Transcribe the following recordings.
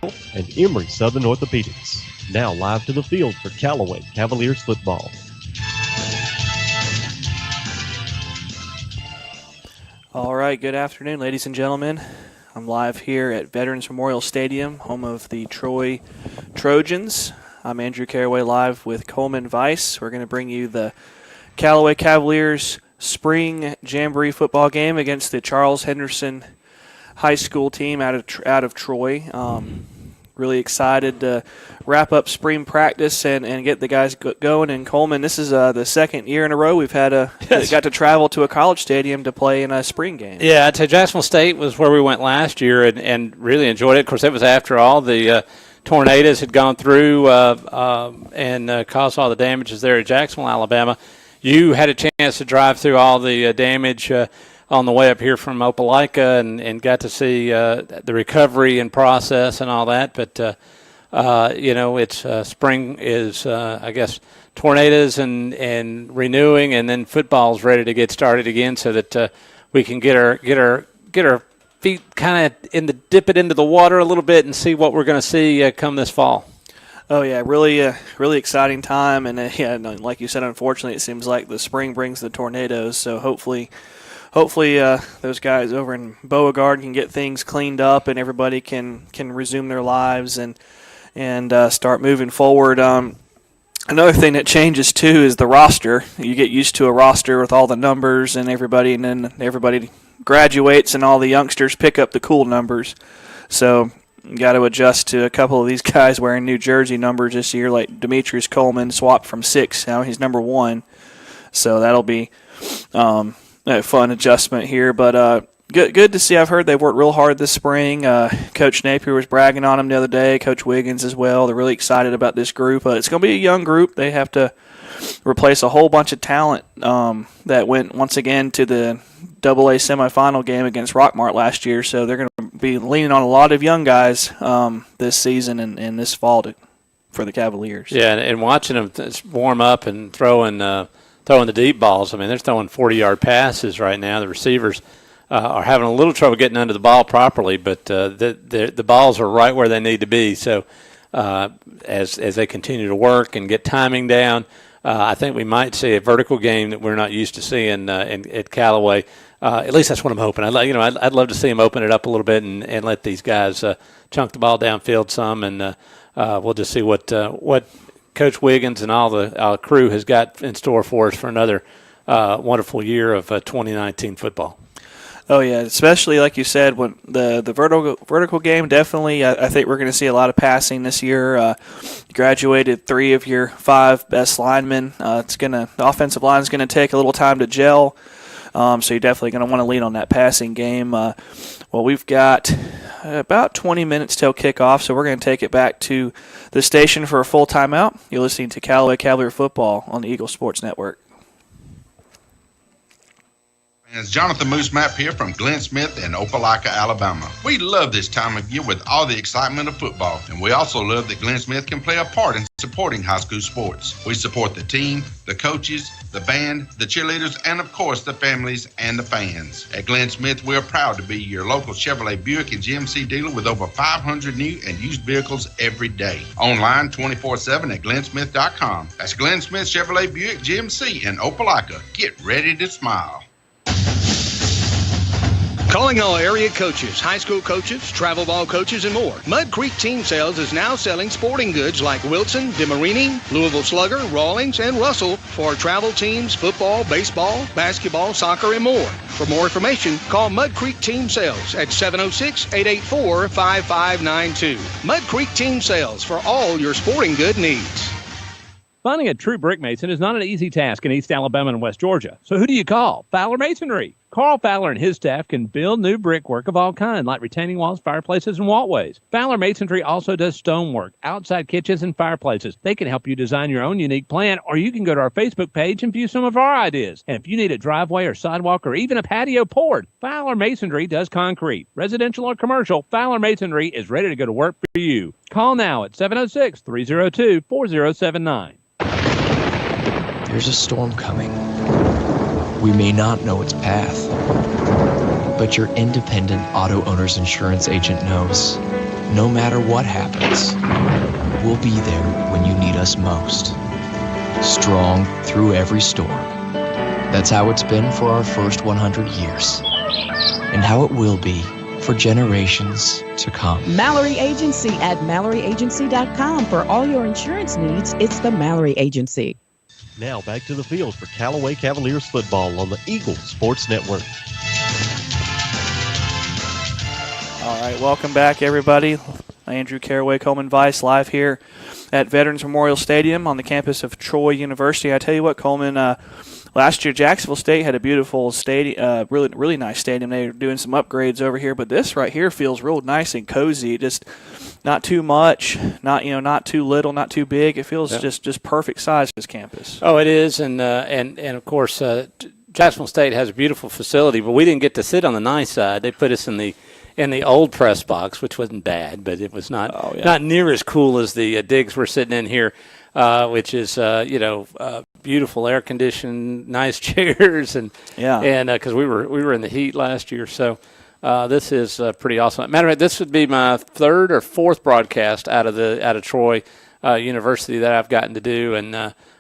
and Emory Southern Orthopedics. Now live to the field for Callaway Cavaliers football. All right, good afternoon, ladies and gentlemen. I'm live here at Veterans Memorial Stadium, home of the Troy Trojans. I'm Andrew Caraway, live with Coleman Weiss. We're going to bring you the Callaway Cavaliers spring jamboree football game against the Charles Henderson High School team out of Troy. Really excited to wrap up spring practice and get the guys going. And Coleman, this is the second year in a row we've had got to travel to a college stadium to play in a spring game. Yeah, to Jacksonville State was where we went last year and really enjoyed it. Of course, it was after all the tornadoes had gone through and caused all the damages there at Jacksonville, Alabama. You had a chance to drive through all the damage on the way up here from Opelika and got to see the recovery and process and all that. But, it's spring is, I guess, tornadoes and renewing, and then football's ready to get started again so that we can get our feet kind of dip it into the water a little bit and see what we're going to see come this fall. Oh, yeah, really exciting time. And, like you said, unfortunately, it seems like the spring brings the tornadoes. So hopefully those guys over in Beauregard can get things cleaned up and everybody can resume their lives and start moving forward. Another thing that changes, too, is the roster. You get used to a roster with all the numbers and then everybody graduates and all the youngsters pick up the cool numbers. So you got to adjust to a couple of these guys wearing New Jersey numbers this year, like Demetrius Coleman swapped from 6. Now he's number 1. So that'll be a fun adjustment here. But good to see. I've heard they've worked real hard this spring. Coach Napier was bragging on them the other day. Coach Wiggins as well. They're really excited about this group. It's going to be a young group. They have to replace a whole bunch of talent that went once again to the AA semifinal game against Rockmart last year. So they're going to be leaning on a lot of young guys this season and this fall for the Cavaliers. Yeah, and watching them warm up and throwing the deep balls. I mean, they're throwing 40-yard passes right now. The receivers are having a little trouble getting under the ball properly, but the balls are right where they need to be. So as they continue to work and get timing down, I think we might see a vertical game that we're not used to seeing at Callaway. At least that's what I'm hoping. I'd love to see them open it up a little bit and let these guys chunk the ball downfield some, and we'll just see what Coach Wiggins and all the crew has got in store for us for another wonderful year of 2019 football. Oh, yeah, especially like you said, when the vertical game, definitely I think we're going to see a lot of passing this year. Graduated 3 of your 5 best linemen. The offensive line is going to take a little time to gel, so you're definitely going to want to lean on that passing game. We've got about 20 minutes till kickoff, so we're going to take it back to the station for a full timeout. You're listening to Callaway Cavalier Football on the Eagle Sports Network. It's Jonathan Moose Map here from Glenn Smith in Opelika, Alabama. We love this time of year with all the excitement of football, and we also love that Glenn Smith can play a part in supporting high school sports. We support the team, the coaches, the band, the cheerleaders, and of course the families and the fans. At Glenn Smith, we're proud to be your local Chevrolet Buick and GMC dealer with over 500 new and used vehicles every day. Online 24/7 at glennsmith.com. That's Glenn Smith Chevrolet Buick GMC in Opelika. Get ready to smile. Calling all area coaches, high school coaches, travel ball coaches, and more. Mud Creek Team Sales is now selling sporting goods like Wilson, DeMarini, Louisville Slugger, Rawlings, and Russell for travel teams, football, baseball, basketball, soccer, and more. For more information, call Mud Creek Team Sales at 706-884-5592. Mud Creek Team Sales for all your sporting good needs. Finding a true brick mason is not an easy task in East Alabama and West Georgia. So who do you call? Fowler Masonry. Carl Fowler and his staff can build new brickwork of all kinds, like retaining walls, fireplaces, and walkways. Fowler Masonry also does stonework, outside kitchens, and fireplaces. They can help you design your own unique plan, or you can go to our Facebook page and view some of our ideas. And if you need a driveway or sidewalk or even a patio poured, Fowler Masonry does concrete. Residential or commercial, Fowler Masonry is ready to go to work for you. Call now at 706-302-4079. There's a storm coming. We may not know its path, but your independent auto owner's insurance agent knows. no matter what happens, we'll be there when you need us most. Strong through every storm. That's how it's been for our first 100 years. And how it will be for generations to come. Mallory Agency at MalloryAgency.com. For all your insurance needs, it's the Mallory Agency. Now back to the field for Callaway Cavaliers football on the Eagle Sports Network. All right, welcome back, everybody. Andrew Caraway, Coleman Vice, live here at Veterans Memorial Stadium on the campus of Troy University. I tell you what, Coleman, last year Jacksonville State had a beautiful stadium, really nice stadium. They were doing some upgrades over here, but this right here feels real nice and cozy. Just not too much, not too little, not too big. It feels just perfect size for this campus. Oh, it is, and of course, Jacksonville State has a beautiful facility, but we didn't get to sit on the nice side. They put us in the old press box, which wasn't bad, but it was not near as cool as the digs we're sitting in here, which is beautiful air conditioned, nice chairs, and because we were in the heat last year, so this is pretty awesome. Matter of fact, this would be my third or fourth broadcast out of Troy University that I've gotten to do, and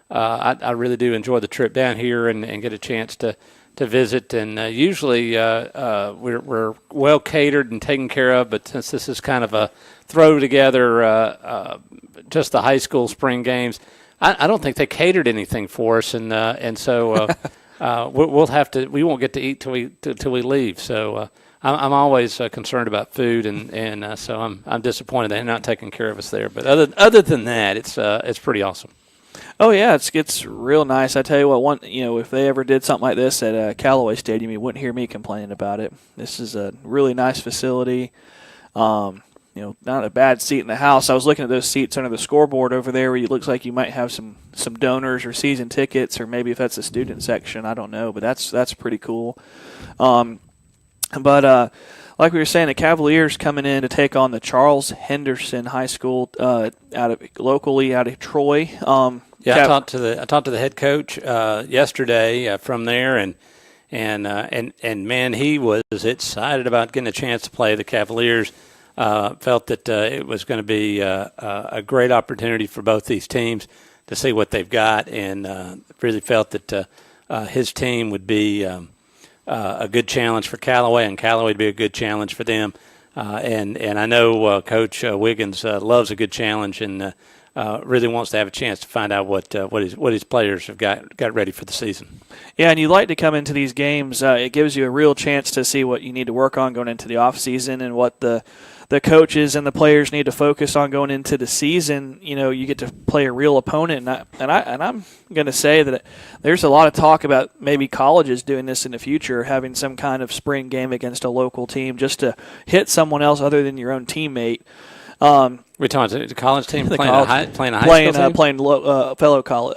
I really do enjoy the trip down here and get a chance to visit, and usually we're well catered and taken care of, but since this is kind of a throw together just the high school spring games, I don't think they catered anything for us, and so we won't get to eat till we leave, so I'm always concerned about food, and so I'm disappointed they're not taking care of us there, but other than that, it's pretty awesome. Oh yeah, it's real nice. I tell you what, if they ever did something like this at Callaway Stadium, you wouldn't hear me complaining about it. This is a really nice facility. Not a bad seat in the house. I was looking at those seats under the scoreboard over there, where it looks like you might have some donors or season tickets, or maybe if that's a student section, I don't know, but that's pretty cool. But like we were saying, the Cavaliers coming in to take on the Charles Henderson High School locally out of Troy. I talked to the head coach yesterday from there, and man, he was excited about getting a chance to play the Cavaliers. Felt that it was going to be a great opportunity for both these teams to see what they've got, and really felt that his team would be a good challenge for Callaway, and Callaway would be a good challenge for them. And I know Coach Wiggins loves a good challenge, and really wants to have a chance to find out what his players have got ready for the season. Yeah, and you like to come into these games. It gives you a real chance to see what you need to work on going into the off season, and what the coaches and the players need to focus on going into the season. You get to play a real opponent, and I'm going to say that there's a lot of talk about maybe colleges doing this in the future, having some kind of spring game against a local team just to hit someone else other than your own teammate. We're talking the college team playing a high school team? Playing fellow college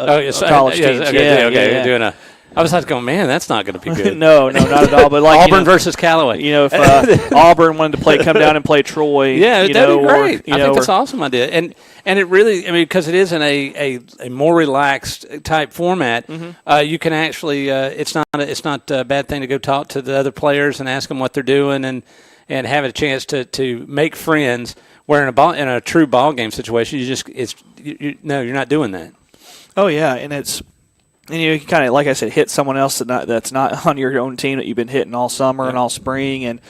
teams. Okay. Doing a. I was like, going, man, that's not going to be good. No, not at all. But like Auburn versus Callaway. If Auburn wanted to come down and play Troy, that'd be great. I think that's an awesome idea, and it really, because it is in a more relaxed type format. Mm-hmm. You can actually, it's not a bad thing to go talk to the other players and ask them what they're doing, and have a chance to make friends. Where in a true ball game situation, you're not doing that. Oh yeah, and you can kind of, like I said, hit someone else that's not on your own team that you've been hitting all summer and all spring. And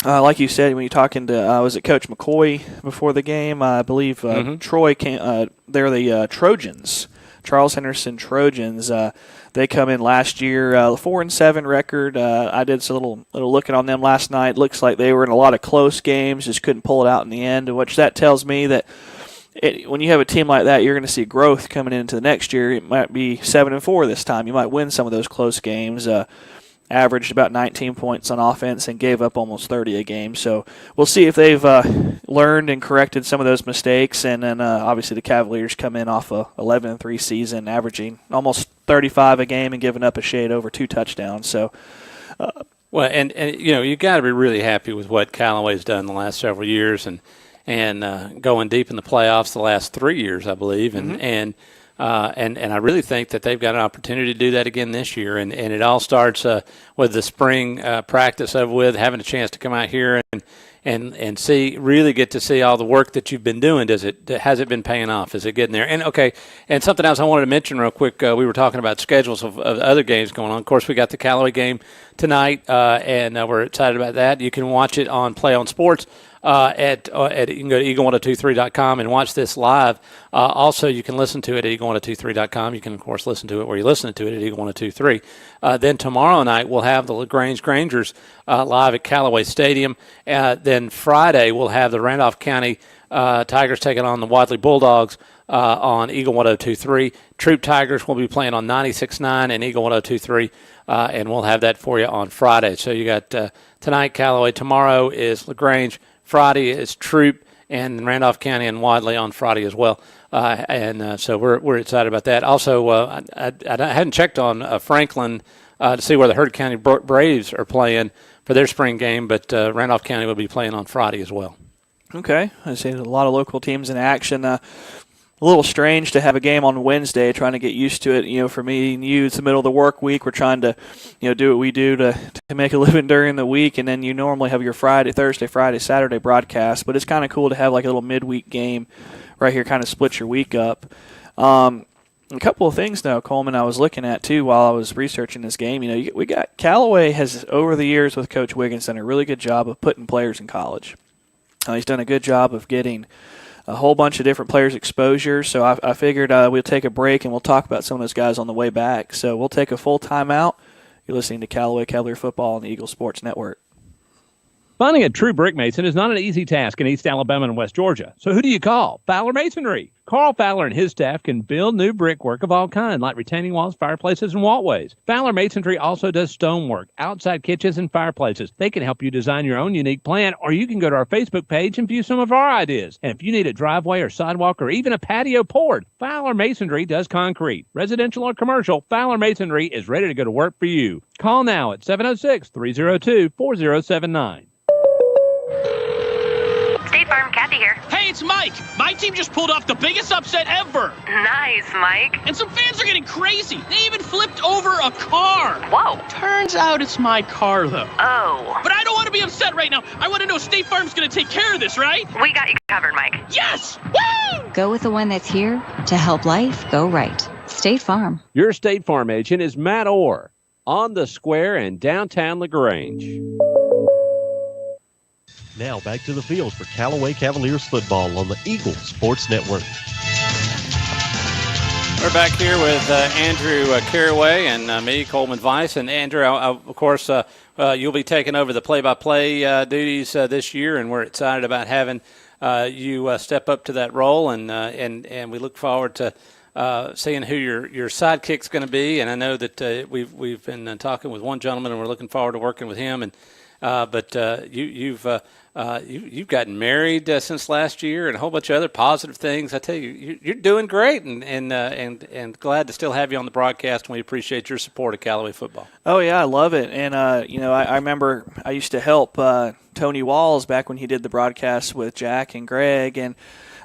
like you said, when you're talking to was it Coach McCoy before the game? I believe Troy came. They're the Trojans, Charles Henderson Trojans. They come in last year, 4-7 record. I did a little looking on them last night. Looks like they were in a lot of close games, just couldn't pull it out in the end, which that tells me that when you have a team like that, you're going to see growth coming into the next year. It might be 7-4 this time. You might win some of those close games. Averaged about 19 points on offense and gave up almost 30 a game. So we'll see if they've learned and corrected some of those mistakes. And then obviously the Cavaliers come in off a 11-3 season, averaging almost 35 a game and giving up a shade over 2 touchdowns. So, and you got to be really happy with what Callaway's done the last several years, and going deep in the playoffs the last 3 years, I believe, and And I really think that they've got an opportunity to do that again this year. And it all starts with the spring practice over with, having a chance to come out here and really get to see all the work that you've been doing. Has it been paying off? Is it getting there? And something else I wanted to mention real quick. We were talking about schedules of other games going on. Of course, we got the Callaway game tonight, and we're excited about that. You can watch it on Play on Sports. You can go to eagle1023.com and watch this live. Also, you can listen to it at eagle1023.com. You can, of course, listen to it where you listen to it at Eagle1023. Then tomorrow night, we'll have the LaGrange Grangers live at Callaway Stadium. Then Friday, we'll have the Randolph County Tigers taking on the Wadley Bulldogs on Eagle 1023. Troop Tigers will be playing on 96.9 and Eagle 1023, and we'll have that for you on Friday. So you got tonight Callaway, tomorrow is LaGrange, Friday is Troop, and Randolph County and Wadley on Friday as well. So we're excited about that. Also, I hadn't checked on Franklin to see where the Hurd County Braves are playing for their spring game, but Randolph County will be playing on Friday as well. Okay. I see a lot of local teams in action. A little strange to have a game on Wednesday, trying to get used to it. For me and you, it's the middle of the work week. We're trying to, do what we do to make a living during the week, and then you normally have your Thursday, Friday, Saturday broadcast. But it's kind of cool to have like a little midweek game right here, kind of split your week up. A couple of things, though, Coleman, I was looking at, too, while I was researching this game. We got Callaway has, over the years with Coach Wiggins, done a really good job of putting players in college. He's done a good job of getting a whole bunch of different players exposure. So I figured we'll take a break and we'll talk about some of those guys on the way back. So we'll take a full timeout. You're listening to Callaway Cavalier Football on the Eagle Sports Network. Finding a true brick mason is not an easy task in East Alabama and West Georgia. So who do you call? Fowler Masonry. Carl Fowler and his staff can build new brickwork of all kinds, like retaining walls, fireplaces, and walkways. Fowler Masonry also does stonework, outside kitchens, and fireplaces. They can help you design your own unique plan, or you can go to our Facebook page and view some of our ideas. And if you need a driveway or sidewalk or even a patio poured, Fowler Masonry does concrete. Residential or commercial, Fowler Masonry is ready to go to work for you. Call now at 706-302-4079. State Farm, Kathy here. Hey, it's Mike. My team just pulled off the biggest upset ever. Nice, Mike. And some fans are getting crazy. They even flipped over a car. Whoa. Turns out it's my car, though. Oh. But I don't want to be upset right now. I want to know State Farm's going to take care of this, right? We got you covered, Mike. Yes! Woo! Go with the one that's here to help life go right. State Farm. Your State Farm agent is Matt Orr on the square in downtown LaGrange. Now back to the field for Callaway Cavaliers football on the Eagle Sports Network. We're back here with Andrew Carraway and me, Coleman Weiss. And Andrew, of course, you'll be taking over the play-by-play duties this year, and we're excited about having you step up to that role. And we look forward to seeing who your sidekick's going to be. And I know that we've been talking with one gentleman, and we're looking forward to working with him. And but you've gotten married since last year, and a whole bunch of other positive things. I tell you, you're doing great, and glad to still have you on the broadcast. And we appreciate your support of Callaway football. Oh yeah, I love it. And I remember I used to help Tony Walls back when he did the broadcast with Jack and Greg, and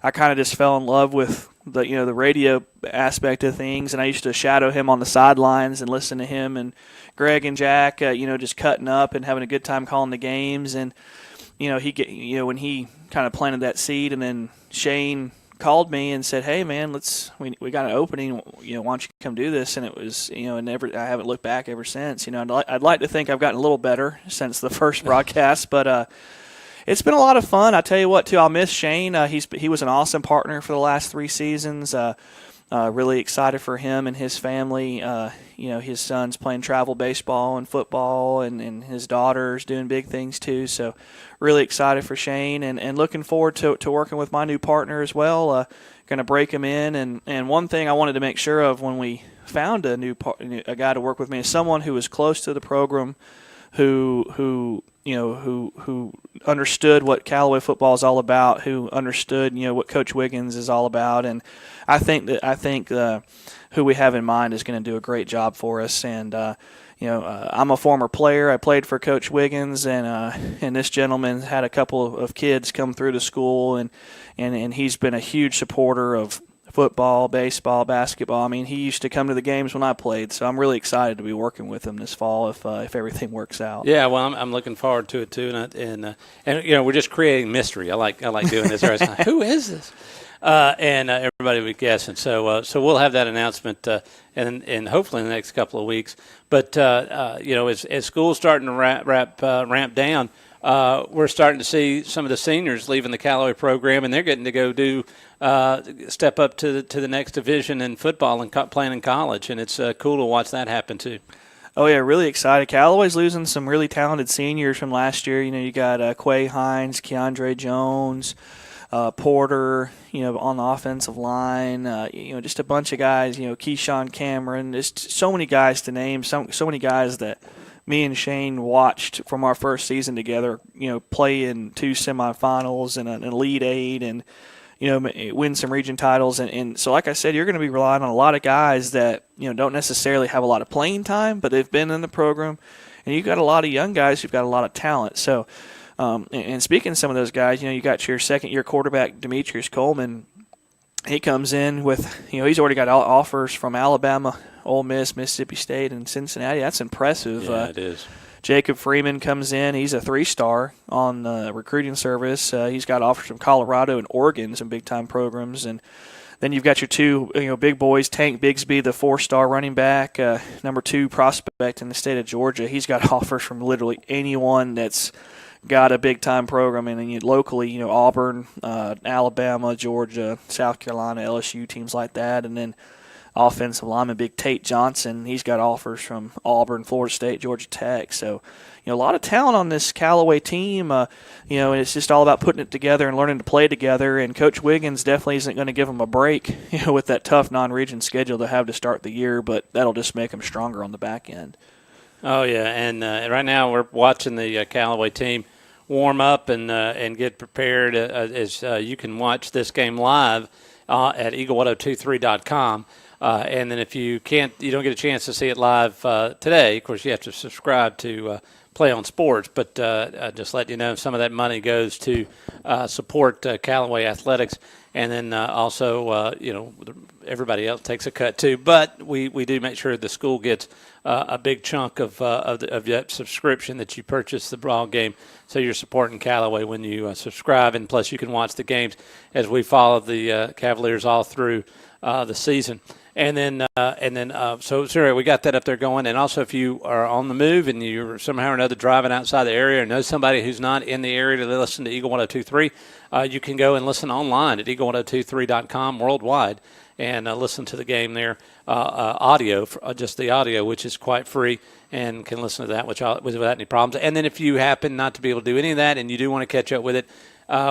I kind of just fell in love with the radio aspect of things. And I used to shadow him on the sidelines and listen to him and Greg and Jack, just cutting up and having a good time calling the games. And when he kind of planted that seed, and then Shane called me and said, "Hey man, we got an opening. Why don't you come do this?" And it was, I haven't looked back ever since. I'd like to think I've gotten a little better since the first broadcast, but it's been a lot of fun. I tell you what, too, I'll miss Shane. He was an awesome partner for the last 3 seasons. Really excited for him and his family. His son's playing travel baseball and football, and his daughter's doing big things too. So really excited for Shane, and looking forward to working with my new partner as well. Going to break him in. And one thing I wanted to make sure of when we found a guy to work with me is someone who was close to the program, who understood what Callaway football is all about, who understood, what Coach Wiggins is all about. And I think who we have in mind is going to do a great job for us. And, I'm a former player. I played for Coach Wiggins, and this gentleman had a couple of kids come through the school, and he's been a huge supporter of football, baseball, basketball. I mean, he used to come to the games when I played, so I'm really excited to be working with him this fall if everything works out. Yeah, well, I'm looking forward to it too, and we're just creating mystery. I like doing this. Who is this? And everybody will be guessing. So we'll have that announcement and hopefully in the next couple of weeks. But as school's starting to ramp down, we're starting to see some of the seniors leaving the Callaway program, and they're getting to go step up to the next division in football and playing in college, and it's cool to watch that happen too. Oh, yeah, really excited. Callaway's losing some really talented seniors from last year. You got Quay Hines, Keandre Jones, Porter, on the offensive line, just a bunch of guys, Keyshawn Cameron, just so many guys to name, so many guys that me and Shane watched from our first season together, play in 2 semifinals and an Elite Eight and, win some region titles. And so, like I said, you're going to be relying on a lot of guys that, don't necessarily have a lot of playing time, but they've been in the program. And you've got a lot of young guys who've got a lot of talent. So, and speaking of some of those guys, you got your second-year quarterback, Demetrius Coleman. He comes in with, he's already got offers from Alabama, Ole Miss, Mississippi State, and Cincinnati. That's impressive. Yeah, it is. Jacob Freeman comes in. He's a 3-star on the recruiting service. He's got offers from Colorado and Oregon, some big-time programs. And then you've got your 2 big boys, Tank Bigsby, the 4-star running back, number 2 prospect in the state of Georgia. He's got offers from literally anyone that's got a big-time program. And then locally, Auburn, Alabama, Georgia, South Carolina, LSU, teams like that. And then offensive lineman Big Tate Johnson, he's got offers from Auburn, Florida State, Georgia Tech. So, a lot of talent on this Callaway team. And it's just all about putting it together and learning to play together. And Coach Wiggins definitely isn't going to give them a break, with that tough non-region schedule they have to start the year. But that'll just make them stronger on the back end. Oh yeah, and right now we're watching the Callaway team warm up and get prepared. As you can watch this game live at eagle1023.com. And then if you don't get a chance to see it live today, of course you have to subscribe to Play on Sports. But just let you know, some of that money goes to support Callaway athletics, and then also everybody else takes a cut too. But we do make sure the school gets a big chunk of that subscription that you purchase the ball game. So you're supporting Callaway when you subscribe, and plus you can watch the games as we follow the Cavaliers all through the season. And then, so we got that up there going. And also, if you are on the move and you're somehow or another driving outside the area or know somebody who's not in the area to listen to Eagle 1023, you can go and listen online at eagle1023.com worldwide and listen to the game there, audio, just the audio, which is quite free, and can listen to that without any problems. And then if you happen not to be able to do any of that and you do want to catch up with it,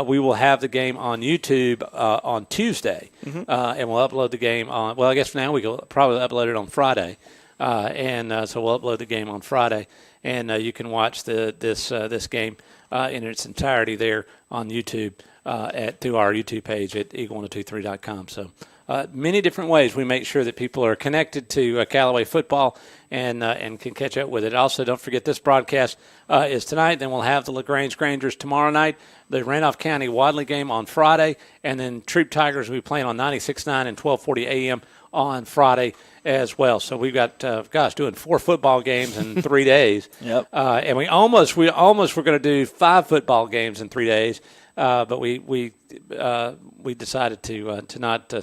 we will have the game on YouTube on Tuesday, and we'll upload the game on. Well, I guess now we will probably upload it on Friday, so we'll upload the game on Friday, and you can watch this game in its entirety there on YouTube through our YouTube page at eagle1023.com. So. Many different ways we make sure that people are connected to Callaway football and can catch up with it. Also, don't forget this broadcast is tonight. Then we'll have the LaGrange Grangers tomorrow night, the Randolph County Wadley game on Friday, and then Troop Tigers will be playing on 96.9 and 12:40 a.m. on Friday as well. So we've got doing 4 football games in 3 days. Yep. And we almost were going to do 5 football games in 3 days. But we decided to not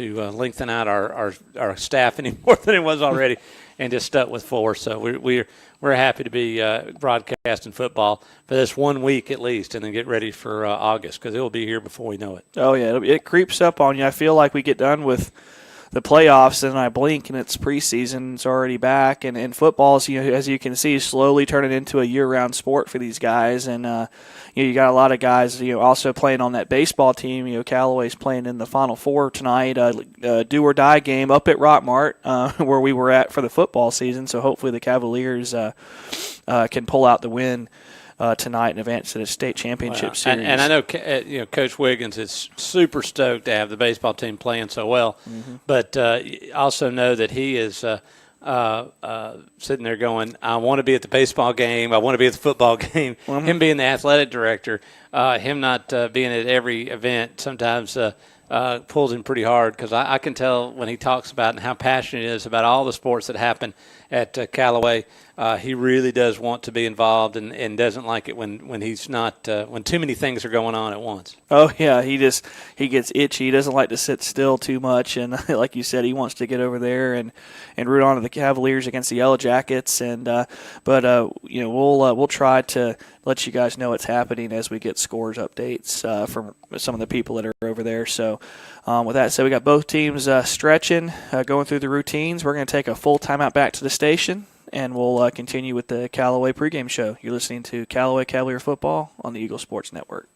lengthen out our staff any more than it was already, and just stuck with 4. So we're happy to be broadcasting football for this 1 week at least, and then get ready for August, because it will be here before we know it. Oh yeah, it creeps up on you. I feel like we get done with the playoffs, and I blink, and it's preseason. It's already back, and football is, as you can see, slowly turning into a year-round sport for these guys. And you got a lot of guys, also playing on that baseball team. Callaway's playing in the Final Four tonight, do or die game up at Rockmart, where we were at for the football season. So hopefully the Cavaliers can pull out the win tonight and advance to the state championship series. And I know Coach Wiggins is super stoked to have the baseball team playing so well, but also know that he is sitting there going, I want to be at the baseball game, I want to be at the football game. Him being the athletic director, him not being at every event sometimes pulls him pretty hard because I can tell when he talks about and how passionate he is about all the sports that happen at Callaway. He really does want to be involved and doesn't like it when he's not when too many things are going on at once. Oh yeah, he gets itchy. He doesn't like to sit still too much, and like you said, he wants to get over there and root on to the Cavaliers against the Yellow Jackets. And we'll try to let you guys know what's happening as we get scores updates from some of the people that are over there. So with that said, we got both teams stretching, going through the routines. We're going to take a full timeout back to the station, and we'll continue with the Callaway pregame show. You're listening to Callaway Cavalier Football on the Eagle Sports Network.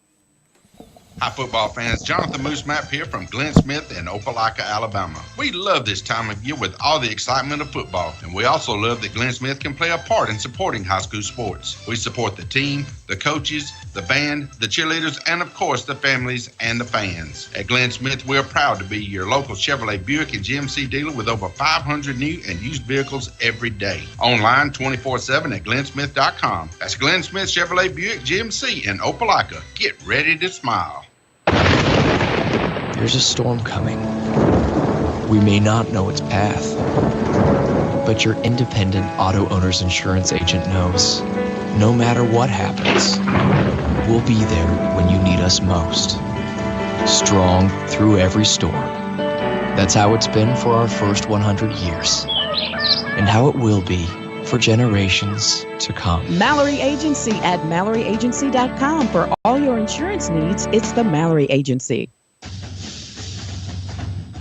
Hi, football fans. Jonathan Moose Map here from Glenn Smith in Opelika, Alabama. We love this time of year with all the excitement of football, and we also love that Glenn Smith can play a part in supporting high school sports. We support the team, the coaches, the band, the cheerleaders, and of course the families and the fans. At Glenn Smith, we're proud to be your local Chevrolet, Buick, and GMC dealer with over 500 new and used vehicles every day. Online 24/7 at glennsmith.com. That's Glenn Smith Chevrolet, Buick, GMC in Opelika. Get ready to smile. There's a storm coming. We may not know its path, but your independent auto owner's insurance agent knows. No matter what happens, we'll be there when you need us most. Strong through every storm. That's how it's been for our first 100 years, and how it will be for generations to come. Mallory Agency at MalloryAgency.com. For all your insurance needs, it's the Mallory Agency.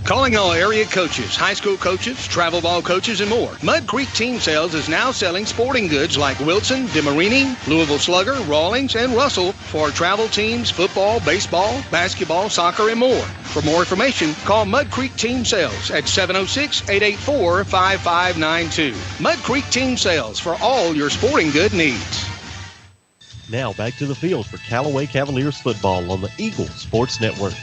Calling all area coaches, high school coaches, travel ball coaches, and more. Mud Creek Team Sales is now selling sporting goods like Wilson, DeMarini, Louisville Slugger, Rawlings, and Russell for travel teams, football, baseball, basketball, soccer, and more. For more information, call Mud Creek Team Sales at 706-884-5592. Mud Creek Team Sales for all your sporting good needs. Now back to the field for Callaway Cavaliers football on the Eagle Sports Network.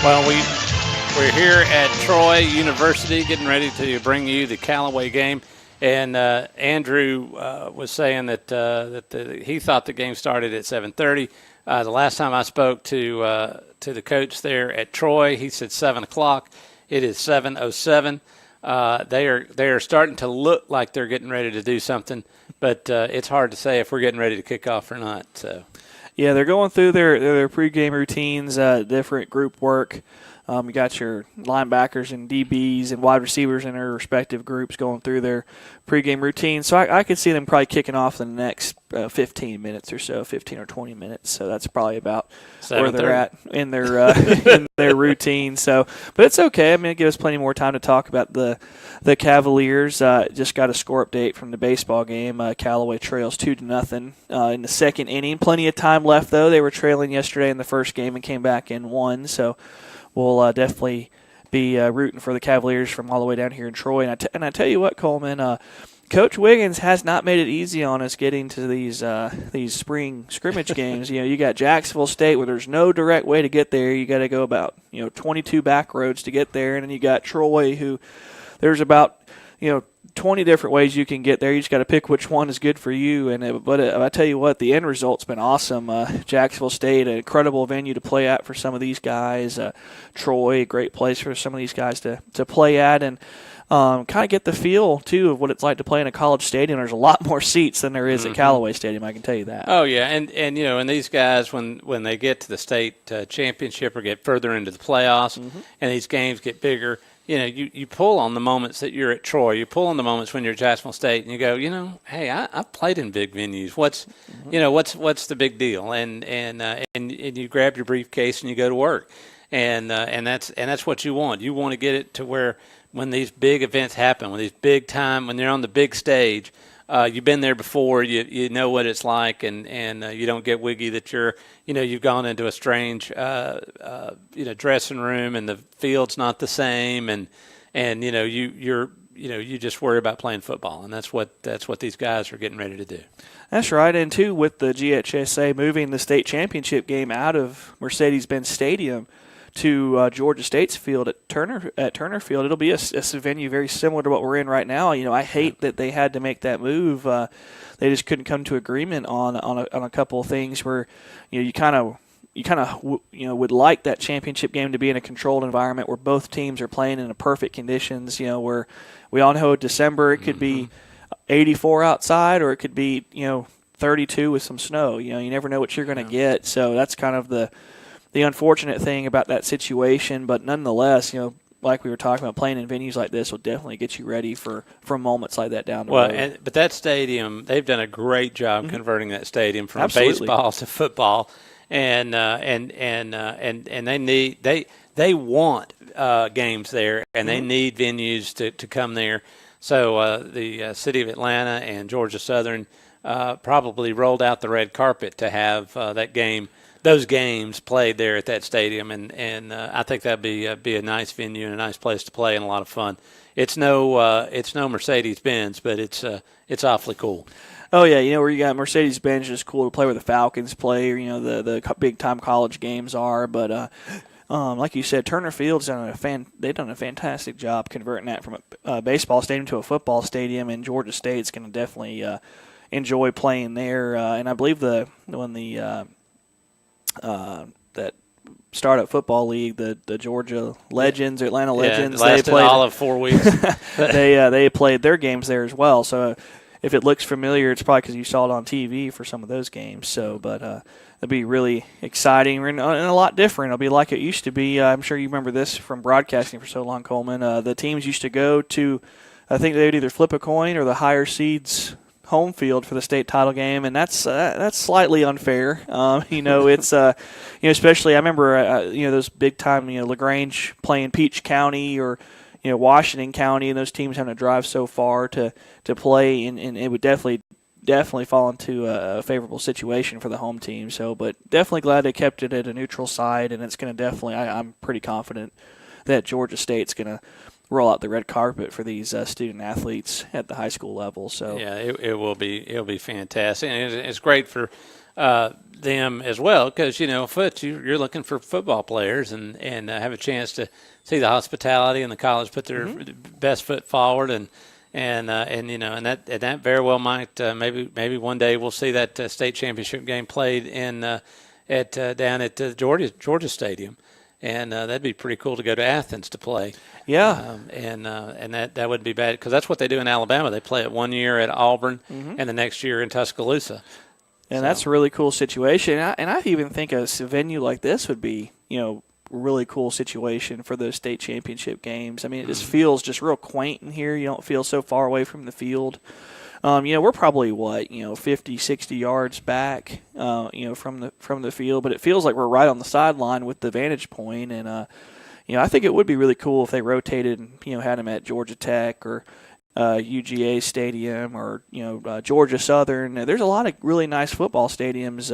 Well, we're here at Troy University getting ready to bring you the Callaway game. And Andrew was saying that he thought the game started at 7:30. The last time I spoke to the coach there at Troy, he said 7 o'clock. It is 7:07. They are starting to look like they're getting ready to do something, but it's hard to say if we're getting ready to kick off or not. So. Yeah, they're going through their pregame routines, different group work. You got your linebackers and DBs and wide receivers in their respective groups going through their pregame routine. So I could see them probably kicking off in the next 15 minutes or so, 15 or 20 minutes. So that's probably about where they're at in their in their routine. So, but it's okay. I mean, it gives us plenty more time to talk about the Cavaliers. Just got a score update from the baseball game. Callaway trails 2-0 in the second inning. Plenty of time left though. They were trailing yesterday in the first game and came back and won. So we'll definitely be rooting for the Cavaliers from all the way down here in Troy. And I tell you what, Coleman, Coach Wiggins has not made it easy on us getting to these spring scrimmage games. You know, you got Jacksonville State where there's no direct way to get there. You got to go about 22 back roads to get there, and then you got Troy, who there's about 20 different ways you can get there. You just got to pick which one is good for you. But I tell you what, the end result's been awesome. Jacksonville State, an incredible venue to play at for some of these guys. Troy, a great place for some of these guys to play at, and kind of get the feel, too, of what it's like to play in a college stadium. There's a lot more seats than there is at Callaway Stadium, I can tell you that. Oh, yeah, and these guys, when they get to the state championship or get further into the playoffs and these games get bigger, you pull on the moments that you're at Troy. You pull on the moments when you're at Jacksonville State, and you go, hey, I've played in big venues. What's the big deal? And you grab your briefcase and you go to work, and that's what you want. You want to get it to where when these big events happen, when they're on the big stage, you've been there before. You know what it's like, and you don't get wiggy that you've gone into a strange dressing room and the field's not the same, and you just worry about playing football, and that's what these guys are getting ready to do. That's right, and too with the GHSA moving the state championship game out of Mercedes-Benz Stadium to Georgia State's field at Turner Field, it'll be a venue very similar to what we're in right now. I hate that they had to make that move. They just couldn't come to agreement on a couple of things where you kind of you kind of would like that championship game to be in a controlled environment where both teams are playing in a perfect conditions. Where we all know December it could be 84 outside, or it could be 32 with some snow. You never know what you're going to get. So that's kind of the unfortunate thing about that situation. But nonetheless, like we were talking about, playing in venues like this will definitely get you ready for moments like that down the road. But that stadium, they've done a great job converting that stadium from Absolutely. baseball to football, and they want games there, and they need venues to come there. So the city of Atlanta and Georgia Southern probably rolled out the red carpet to have those games played there at that stadium, and I think that'd be a nice venue and a nice place to play and a lot of fun. It's no Mercedes-Benz, but it's awfully cool. Oh yeah, where you got Mercedes-Benz, just cool to play where the Falcons play, or the big time college games are. But like you said, Turner Field's they've done a fantastic job converting that from a baseball stadium to a football stadium, and Georgia State's going to definitely enjoy playing there. And I believe when that startup football league, the Georgia Legends, Atlanta Legends, they played all of 4 weeks. they played their games there as well. So if it looks familiar, it's probably because you saw it on TV for some of those games. So, but it'll be really exciting and a lot different. It'll be like it used to be. I'm sure you remember this from broadcasting for so long, Coleman. The teams used to go to, I think they would either flip a coin or the higher seeds home field for the state title game, and that's slightly unfair. It's especially I remember those big time LaGrange playing Peach County or Washington County, and those teams having to drive so far to play, and it would definitely fall into a favorable situation for the home team. So, but definitely glad they kept it at a neutral side, and it's going to definitely. I'm pretty confident that Georgia State's going to roll out the red carpet for these student athletes at the high school level. So yeah, it'll be fantastic, and it's great for them as well because you're looking for football players and have a chance to see the hospitality and the college put their best foot forward and that very well might maybe one day we'll see that state championship game played down at Georgia Stadium. And that'd be pretty cool to go to Athens to play. Yeah. And that wouldn't be bad because that's what they do in Alabama. They play it 1 year at Auburn and the next year in Tuscaloosa. And that's a really cool situation. And I even think a venue like this would be, a really cool situation for those state championship games. I mean, it just feels just real quaint in here. You don't feel so far away from the field. We're probably 50, 60 yards back, from the field, but it feels like we're right on the sideline with the vantage point. And I think it would be really cool if they rotated and had them at Georgia Tech or UGA Stadium or Georgia Southern. There's a lot of really nice football stadiums.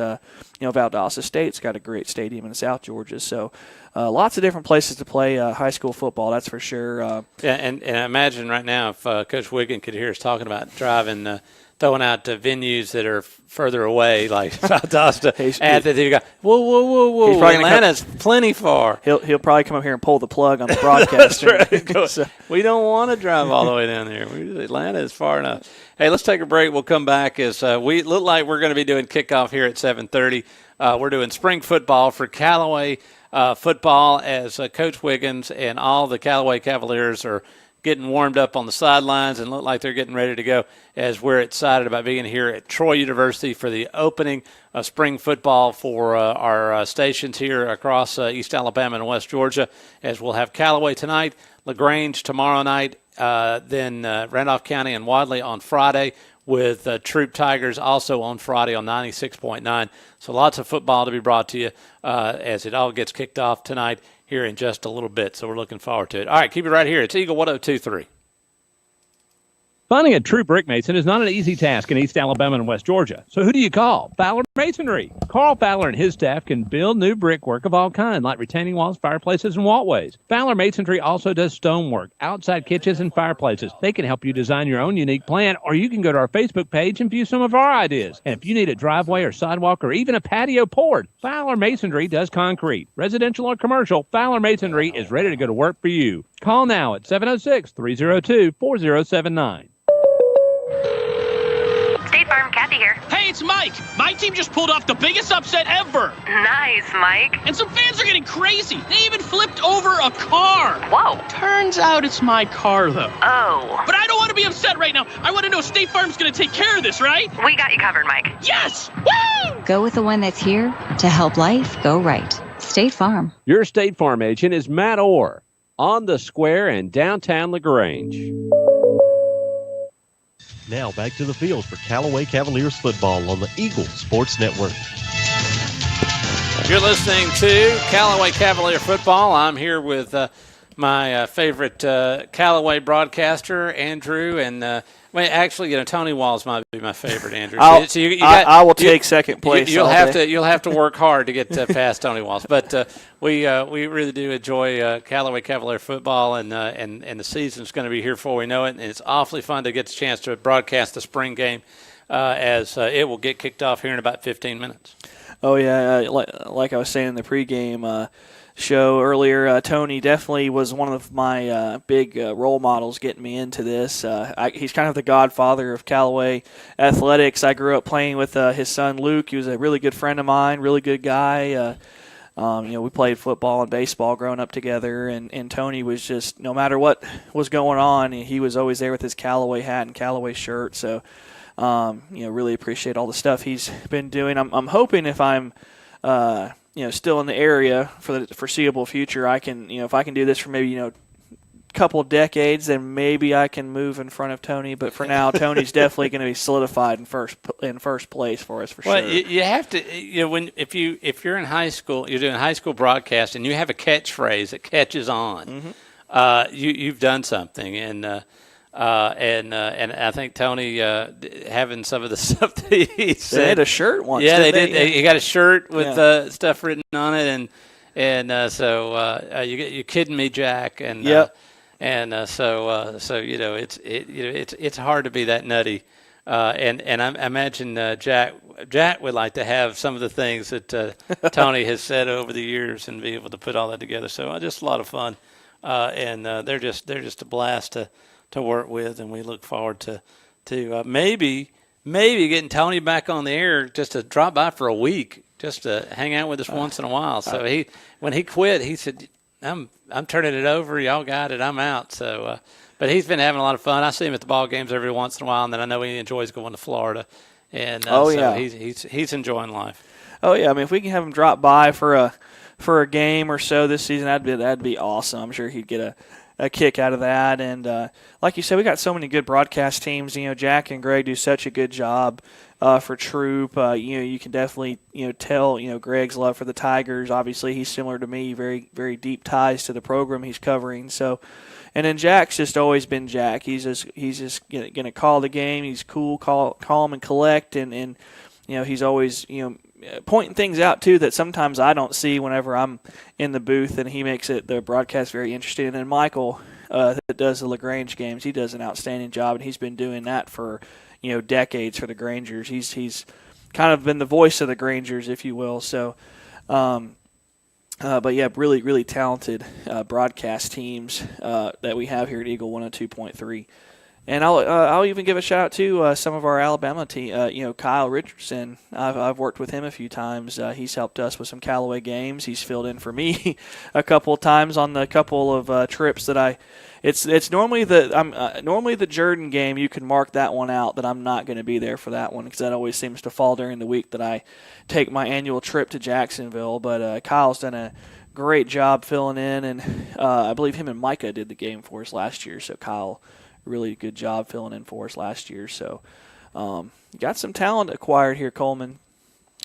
Valdosta State's got a great stadium in South Georgia, so lots of different places to play high school football. That's for sure. And imagine right now if Coach Wiggin could hear us talking about driving. Throwing out venues that are further away, like Valdosta. You go, whoa! Atlanta's plenty far. He'll probably come up here and pull the plug on the broadcast. That's right. So, we don't want to drive all the way down there. Atlanta is far enough. Hey, let's take a break. We'll come back as we look like we're going to be doing kickoff here at 7:30. We're doing spring football for Callaway football as Coach Wiggins and all the Callaway Cavaliers are getting warmed up on the sidelines and look like they're getting ready to go as we're excited about being here at Troy University for the opening of spring football for our stations here across East Alabama and West Georgia, as we'll have Callaway tonight, LaGrange tomorrow night, then Randolph County and Wadley on Friday, with Troop Tigers also on Friday on 96.9. So lots of football to be brought to you as it all gets kicked off tonight here in just a little bit. So we're looking forward to it. All right, keep it right here. It's Eagle 102.3. Finding a true brick mason is not an easy task in East Alabama and West Georgia. So who do you call? Fowler Masonry. Carl Fowler and his staff can build new brickwork of all kinds, like retaining walls, fireplaces, and walkways. Fowler Masonry also does stonework, outside kitchens, and fireplaces. They can help you design your own unique plan, or you can go to our Facebook page and view some of our ideas. And if you need a driveway or sidewalk or even a patio poured, Fowler Masonry does concrete. Residential or commercial, Fowler Masonry is ready to go to work for you. Call now at 706-302-4079. State Farm Kathy here. Hey, it's Mike. My team just pulled off the biggest upset ever. Nice, Mike. And some fans are getting crazy. They even flipped over a car. Whoa. Turns out it's my car, though. Oh. But I don't want to be upset right now. I want to know State Farm's going to take care of this, right? We got you covered, Mike. Yes! Woo! Go with the one that's here to help life go right. State Farm. Your State Farm agent is Matt Orr on the square in downtown LaGrange. Now back to the field for Callaway Cavaliers football on the Eagle Sports Network. You're listening to Callaway Cavalier football. I'm here with my favorite Callaway broadcaster, Andrew, and actually, Tony Walls might be my favorite, Andrew. I will take second place. You'll have to work hard to get past Tony Walls, but we really do enjoy Callaway Cavalier football, and the season's going to be here before we know it, and it's awfully fun to get the chance to broadcast the spring game as it will get kicked off here in about 15 minutes. Oh yeah, like I was saying in the pregame show earlier, Tony definitely was one of my big role models getting me into this. He's kind of the godfather of Callaway athletics. I grew up playing with his son Luke. He was a really good friend of mine, really good guy. We played football and baseball growing up together, and Tony was just, no matter what was going on, he was always there with his Callaway hat and Callaway shirt. So, really appreciate all the stuff he's been doing. I'm hoping if I'm still in the area for the foreseeable future, I can, if I can do this for maybe, a couple of decades, then maybe I can move in front of Tony. But for now, Tony's definitely going to be solidified in first place for us for sure. Well, you have to, if you're in high school, you're doing high school broadcast, and you have a catchphrase that catches on, you've done something, and I think Tony having some of the stuff that he said. They had a shirt once. Yeah, they did. Yeah. He got a shirt with stuff written on it, so you're kidding me, Jack. And it's hard to be that nutty. And I imagine Jack would like to have some of the things that Tony has said over the years and be able to put all that together. So just a lot of fun, and they're just a blast to work with, and we look forward to maybe getting Tony back on the air, just to drop by for a week, just to hang out with us once in a while. So when he quit, he said, I'm turning it over. Y'all got it. I'm out. So, but he's been having a lot of fun. I see him at the ball games every once in a while, and then I know he enjoys going to Florida. And he's enjoying life. Oh yeah, I mean, if we can have him drop by for a game or so this season, that'd be awesome. I'm sure he'd get a kick out of that. And like you said, we got so many good broadcast teams. Jack and Greg do such a good job for Troop. You can definitely tell Greg's love for the Tigers. Obviously, he's similar to me, very very deep ties to the program he's covering. So, and then Jack's just always been Jack. He's just gonna call the game. He's cool, calm and collect, and he's always pointing things out too that sometimes I don't see whenever I'm in the booth, and he makes the broadcast very interesting. And then Michael, that does the LaGrange games, he does an outstanding job, and he's been doing that for decades for the Grangers. He's kind of been the voice of the Grangers, if you will. So, but yeah, really really talented broadcast teams that we have here at Eagle 102.3. And I'll even give a shout out to some of our Alabama team. Kyle Richardson. I've worked with him a few times. He's helped us with some Callaway games. He's filled in for me a couple of times on the couple of trips that I. It's normally the Jordan game. You can mark that one out that I'm not going to be there for that one, because that always seems to fall during the week that I take my annual trip to Jacksonville. But Kyle's done a great job filling in, and I believe him and Micah did the game for us last year. So Kyle, really good job filling in for us last year. So got some talent acquired here, Coleman.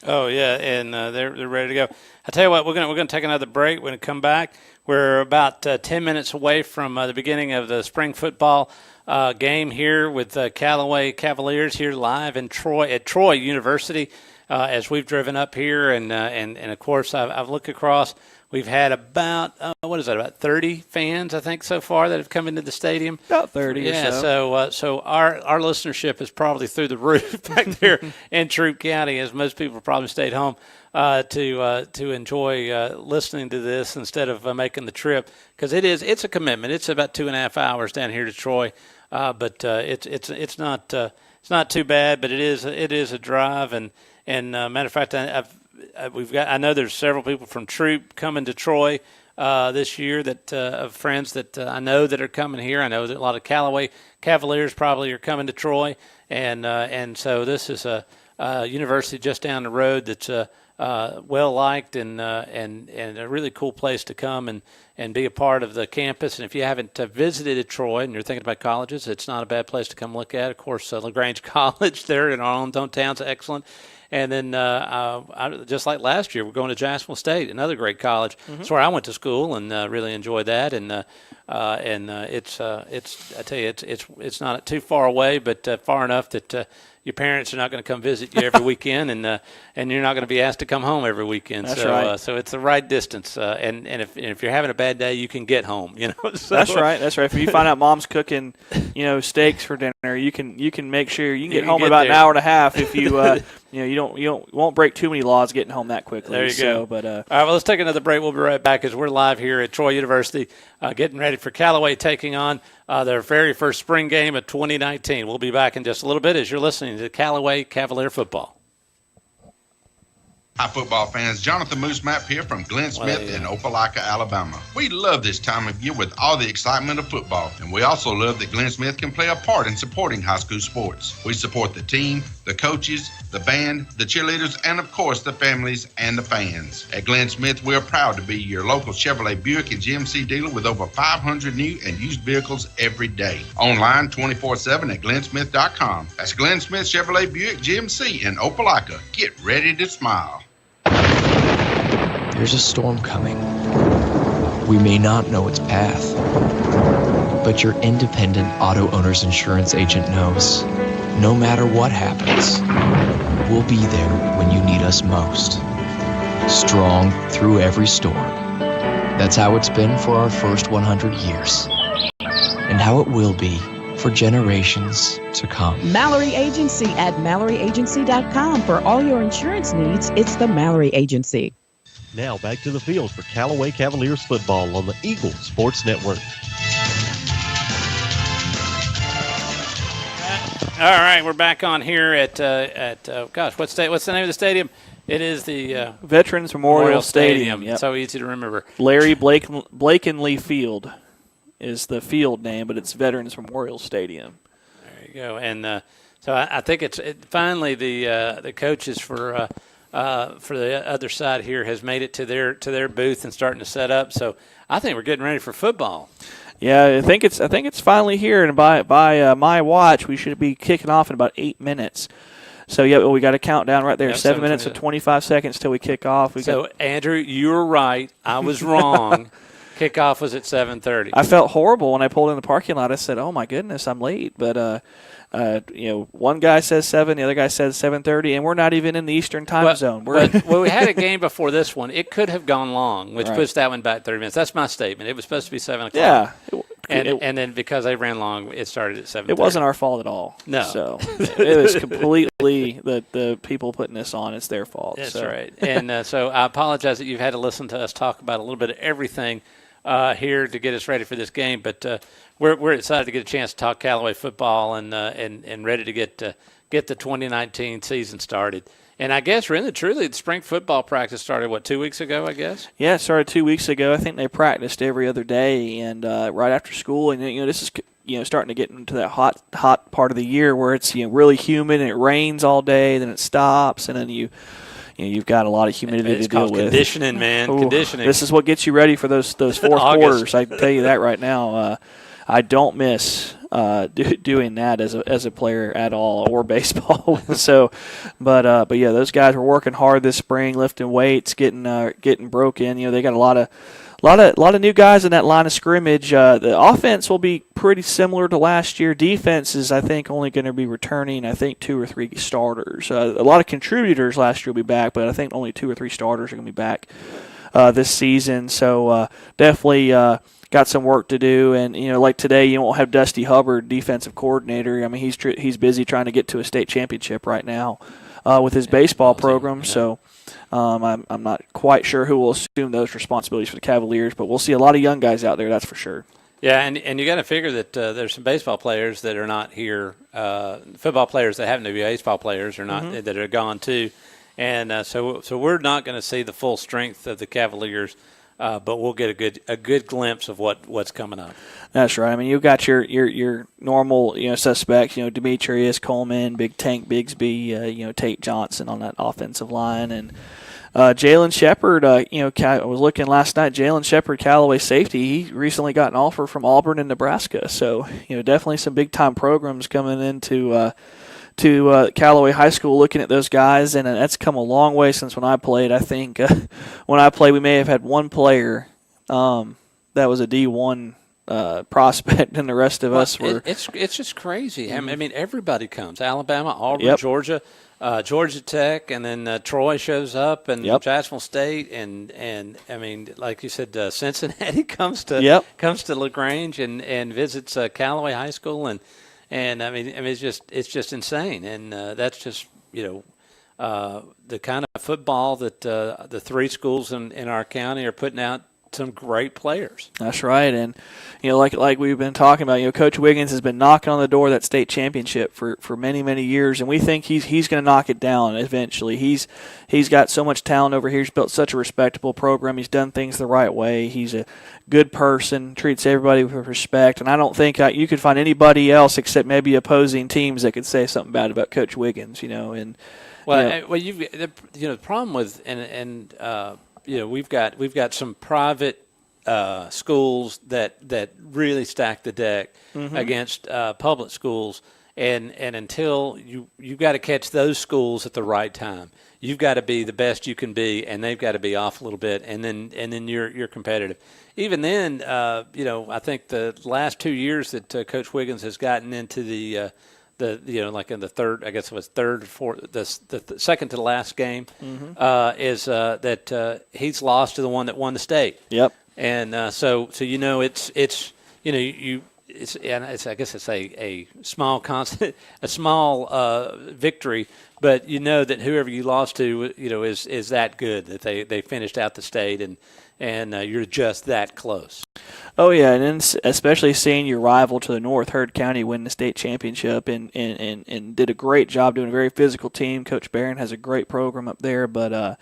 Oh yeah, and they're ready to go. I tell you what, we're gonna take another break. We're gonna come back. We're about 10 minutes away from the beginning of the spring football game here with Callaway Cavaliers here live in Troy at Troy University. As we've driven up here, and of course I've looked across. We've had about, about 30 fans, I think, so far that have come into the stadium. About 30 yeah, or so. So our listenership is probably through the roof back there in Troup County, as most people probably stayed home to enjoy listening to this instead of making the trip, because it's a commitment. It's about 2.5 hours down here to Troy, but it's not not too bad, but it is a drive. And matter of fact, I know there's several people from Troop coming to Troy this year that of friends that I know that are coming here. I know that a lot of Callaway Cavaliers probably are coming to Troy, and so this is a university just down the road that's well liked and a really cool place to come and be a part of the campus. And if you haven't visited Troy and you're thinking about colleges, it's not a bad place to come look at. Of course, LaGrange College there in our own town's excellent. And then just like last year, we're going to Jacksonville State, another great college. That's where I went to school and really enjoyed that. And it's I tell you, it's not too far away, but far enough that your parents are not going to come visit you every weekend, and you're not going to be asked to come home every weekend. That's so, right. So it's the right distance, and if you're having a bad day, you can get home. So, That's right. That's right. If you find out mom's cooking, steaks for dinner, you can make sure you can get home in about an hour and a half if you you won't break too many laws getting home that quickly. There you go. But all right, well, let's take another break. We'll be right back as we're live here at Troy University, getting ready for Callaway taking on their very first spring game of 2019. We'll be back in just a little bit as you're listening to Callaway Cavalier Football. Hi, football fans. Jonathan Moose Map here from Glenn Smith in Opelika, Alabama. We love this time of year with all the excitement of football, and we also love that Glenn Smith can play a part in supporting high school sports. We support the team, the coaches, the band, the cheerleaders, and of course the families and the fans. At Glenn Smith, we're proud to be your local Chevrolet Buick and GMC dealer with over 500 new and used vehicles every day. Online 24/7 at glennsmith.com. That's Glenn Smith Chevrolet Buick GMC in Opelika. Get ready to smile. There's a storm coming. We may not know its path, but your independent auto owner's insurance agent knows no matter what happens, we'll be there when you need us most. Strong through every storm. That's how it's been for our first 100 years, and how it will be for generations to come. Mallory Agency at MalloryAgency.com. For all your insurance needs, it's the Mallory Agency. Now back to the field for Callaway Cavaliers football on the Eagle Sports Network. All right, we're back on here at what's the name of the stadium? It is the Veterans Memorial Stadium. Yep. So easy to remember. Larry Blakeney Field is the field name, but it's Veterans Memorial Stadium. There you go. And so I think it's finally the coaches for the other side here has made it to their booth and starting to set up. So I think we're getting ready for football. Yeah, I think it's finally here, and by my watch, we should be kicking off in about 8 minutes. So yeah, we got a countdown right there. Yep, 7 minutes and 25 seconds till we kick off. Andrew, you were right. I was wrong. Kickoff was at 7:30. I felt horrible when I pulled in the parking lot. I said, "Oh my goodness, I'm late." But one guy says 7, the other guy says 7:30, and we're not even in the Eastern time zone. Well, we had a game before this one. It could have gone long, which right. puts that one back 30 minutes. That's my statement. It was supposed to be 7 o'clock. Yeah. And then because they ran long, it started at 7:30. It wasn't our fault at all. No. So it was completely the people putting this on. It's their fault. That's right. And so I apologize that you've had to listen to us talk about a little bit of everything here to get us ready for this game. But we're excited to get a chance to talk Callaway football and ready to get the 2019 season started. And I guess truly, the spring football practice started, 2 weeks ago, I guess? Yeah, it started 2 weeks ago. I think they practiced every other day and right after school. And, this is, starting to get into that hot part of the year where it's, really humid and it rains all day, then it stops, and then you've got a lot of humidity to deal with. Conditioning, man. Ooh, conditioning. This is what gets you ready for those fourth quarters. I can tell you that right now. I don't miss doing that as a player at all, or baseball. So, but yeah, those guys were working hard this spring, lifting weights, getting broken. They got a lot of new guys in that line of scrimmage. The offense will be pretty similar to last year. Defense is, I think, only going to be returning, 2 or 3 starters. A lot of contributors last year will be back, but I think only 2 or 3 starters are going to be back this season. So definitely got some work to do. And, like today, you won't have Dusty Hubbard, defensive coordinator. I mean, he's busy trying to get to a state championship right now with his baseball program. So I'm not quite sure who will assume those responsibilities for the Cavaliers, but we'll see a lot of young guys out there, that's for sure. Yeah, and you got to figure that there's some baseball players that are not here, football players that happen to be baseball players are not that are gone too, and so we're not going to see the full strength of the Cavaliers, but we'll get a good glimpse of what's coming up. That's right. I mean, you've got your normal suspects, Demetrius Coleman, Big Tank Bigsby, Tate Johnson on that offensive line, and Jalen Shepard, I was looking last night. Jalen Shepard, Callaway safety, he recently got an offer from Auburn in Nebraska. So, definitely some big-time programs coming into to Callaway High School looking at those guys, and that's come a long way since when I played. I think when I played, we may have had one player that was a D1 prospect, and the rest of us were. It's just crazy. I mean, everybody comes. Alabama, Auburn, Georgia. Georgia Tech, and then Troy shows up, and Jacksonville State, and I mean, like you said, Cincinnati comes to LaGrange and visits Callaway High School, and I mean it's just insane, and that's just the kind of football that the three schools in our county are putting out. Some great players. That's right, and like we've been talking about, Coach Wiggins has been knocking on the door of that state championship for many years, and we think he's going to knock it down eventually. He's got so much talent over here. He's built such a respectable program. He's done things the right way. He's a good person, treats everybody with respect, and I don't think you could find anybody else except maybe opposing teams that could say something bad about Coach Wiggins. And you've the problem with we've got some private schools that really stack the deck against public schools, and until you've got to catch those schools at the right time. You've got to be the best you can be, and they've got to be off a little bit, and then you're competitive. Even then, I think the last 2 years that Coach Wiggins has gotten into the like in the third, I guess it was third, fourth, the second to the last game, is that he's lost to the one that won the state. Yep. And so it's I guess it's a small constant, a small victory, but that whoever you lost to, is that good that they finished out the state and you're just that close. Oh, yeah, and then especially seeing your rival to the north, Heard County, win the state championship and did a great job doing a very physical team. Coach Barron has a great program up there, but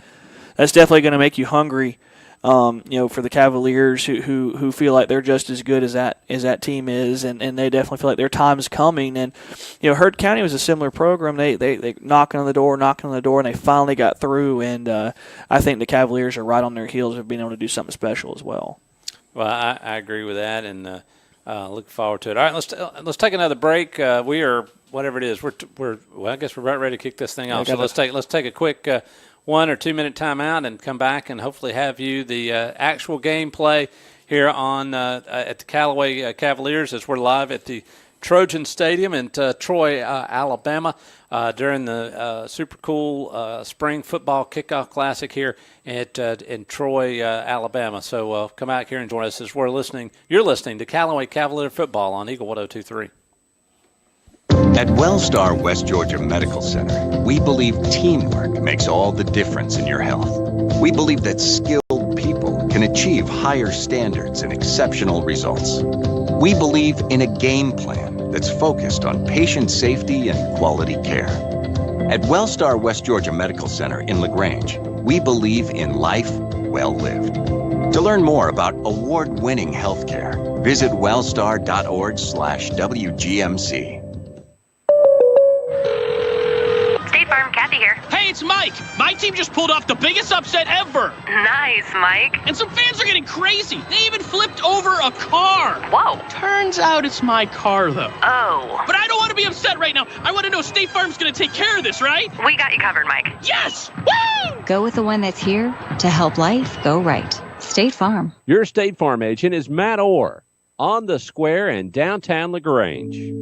that's definitely going to make you hungry, for the Cavaliers who feel like they're just as good as that team is, and they definitely feel like their time is coming. And, Heard County was a similar program. They knocking on the door, and they finally got through, and I think the Cavaliers are right on their heels of being able to do something special as well. Well, I agree with that, and look forward to it. All right, let's take another break. We are whatever it is. I guess we're about ready to kick this thing off. So let's take a quick 1 or 2 minute timeout and come back and hopefully have you the actual gameplay here on at the Callaway Cavaliers as we're live at the Trojan Stadium in Troy, Alabama, during the super cool spring football kickoff classic here in Troy, Alabama. So come out here and join us as you're listening to Callaway Cavalier Football on Eagle 102.3. At Wellstar West Georgia Medical Center, we believe teamwork makes all the difference in your health. We believe that skilled people can achieve higher standards and exceptional results. We believe in a game plan that's focused on patient safety and quality care. At Wellstar West Georgia Medical Center in LaGrange, we believe in life well lived. To learn more about award-winning healthcare, visit wellstar.org/WGMC. State Farm, Kathy here. Hey, it's Mike. My team just pulled off the biggest upset ever. Nice, Mike. And some fans are getting crazy. They even flipped over a car. Whoa. Turns out it's my car, though. Oh. But I don't want to be upset right now. I want to know State Farm's going to take care of this, right? We got you covered, Mike. Yes! Woo! Go with the one that's here to help life go right. State Farm. Your State Farm agent is Matt Orr on the square in downtown LaGrange.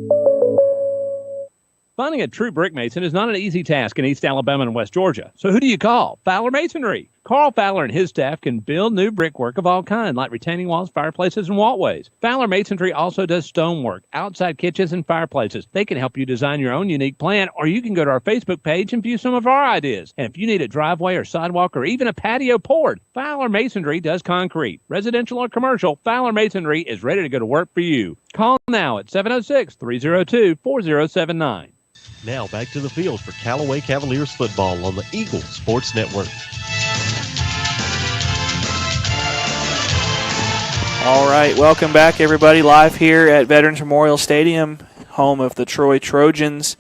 Finding a true brick mason is not an easy task in East Alabama and West Georgia. So who do you call? Fowler Masonry. Carl Fowler and his staff can build new brickwork of all kinds, like retaining walls, fireplaces, and walkways. Fowler Masonry also does stonework, outside kitchens, and fireplaces. They can help you design your own unique plan, or you can go to our Facebook page and view some of our ideas. And if you need a driveway or sidewalk or even a patio poured, Fowler Masonry does concrete. Residential or commercial, Fowler Masonry is ready to go to work for you. Call now at 706-302-4079. Now back to the field for Callaway Cavaliers football on the Eagle Sports Network. All right, welcome back, everybody, live here at Veterans Memorial Stadium, home of the Troy Trojans.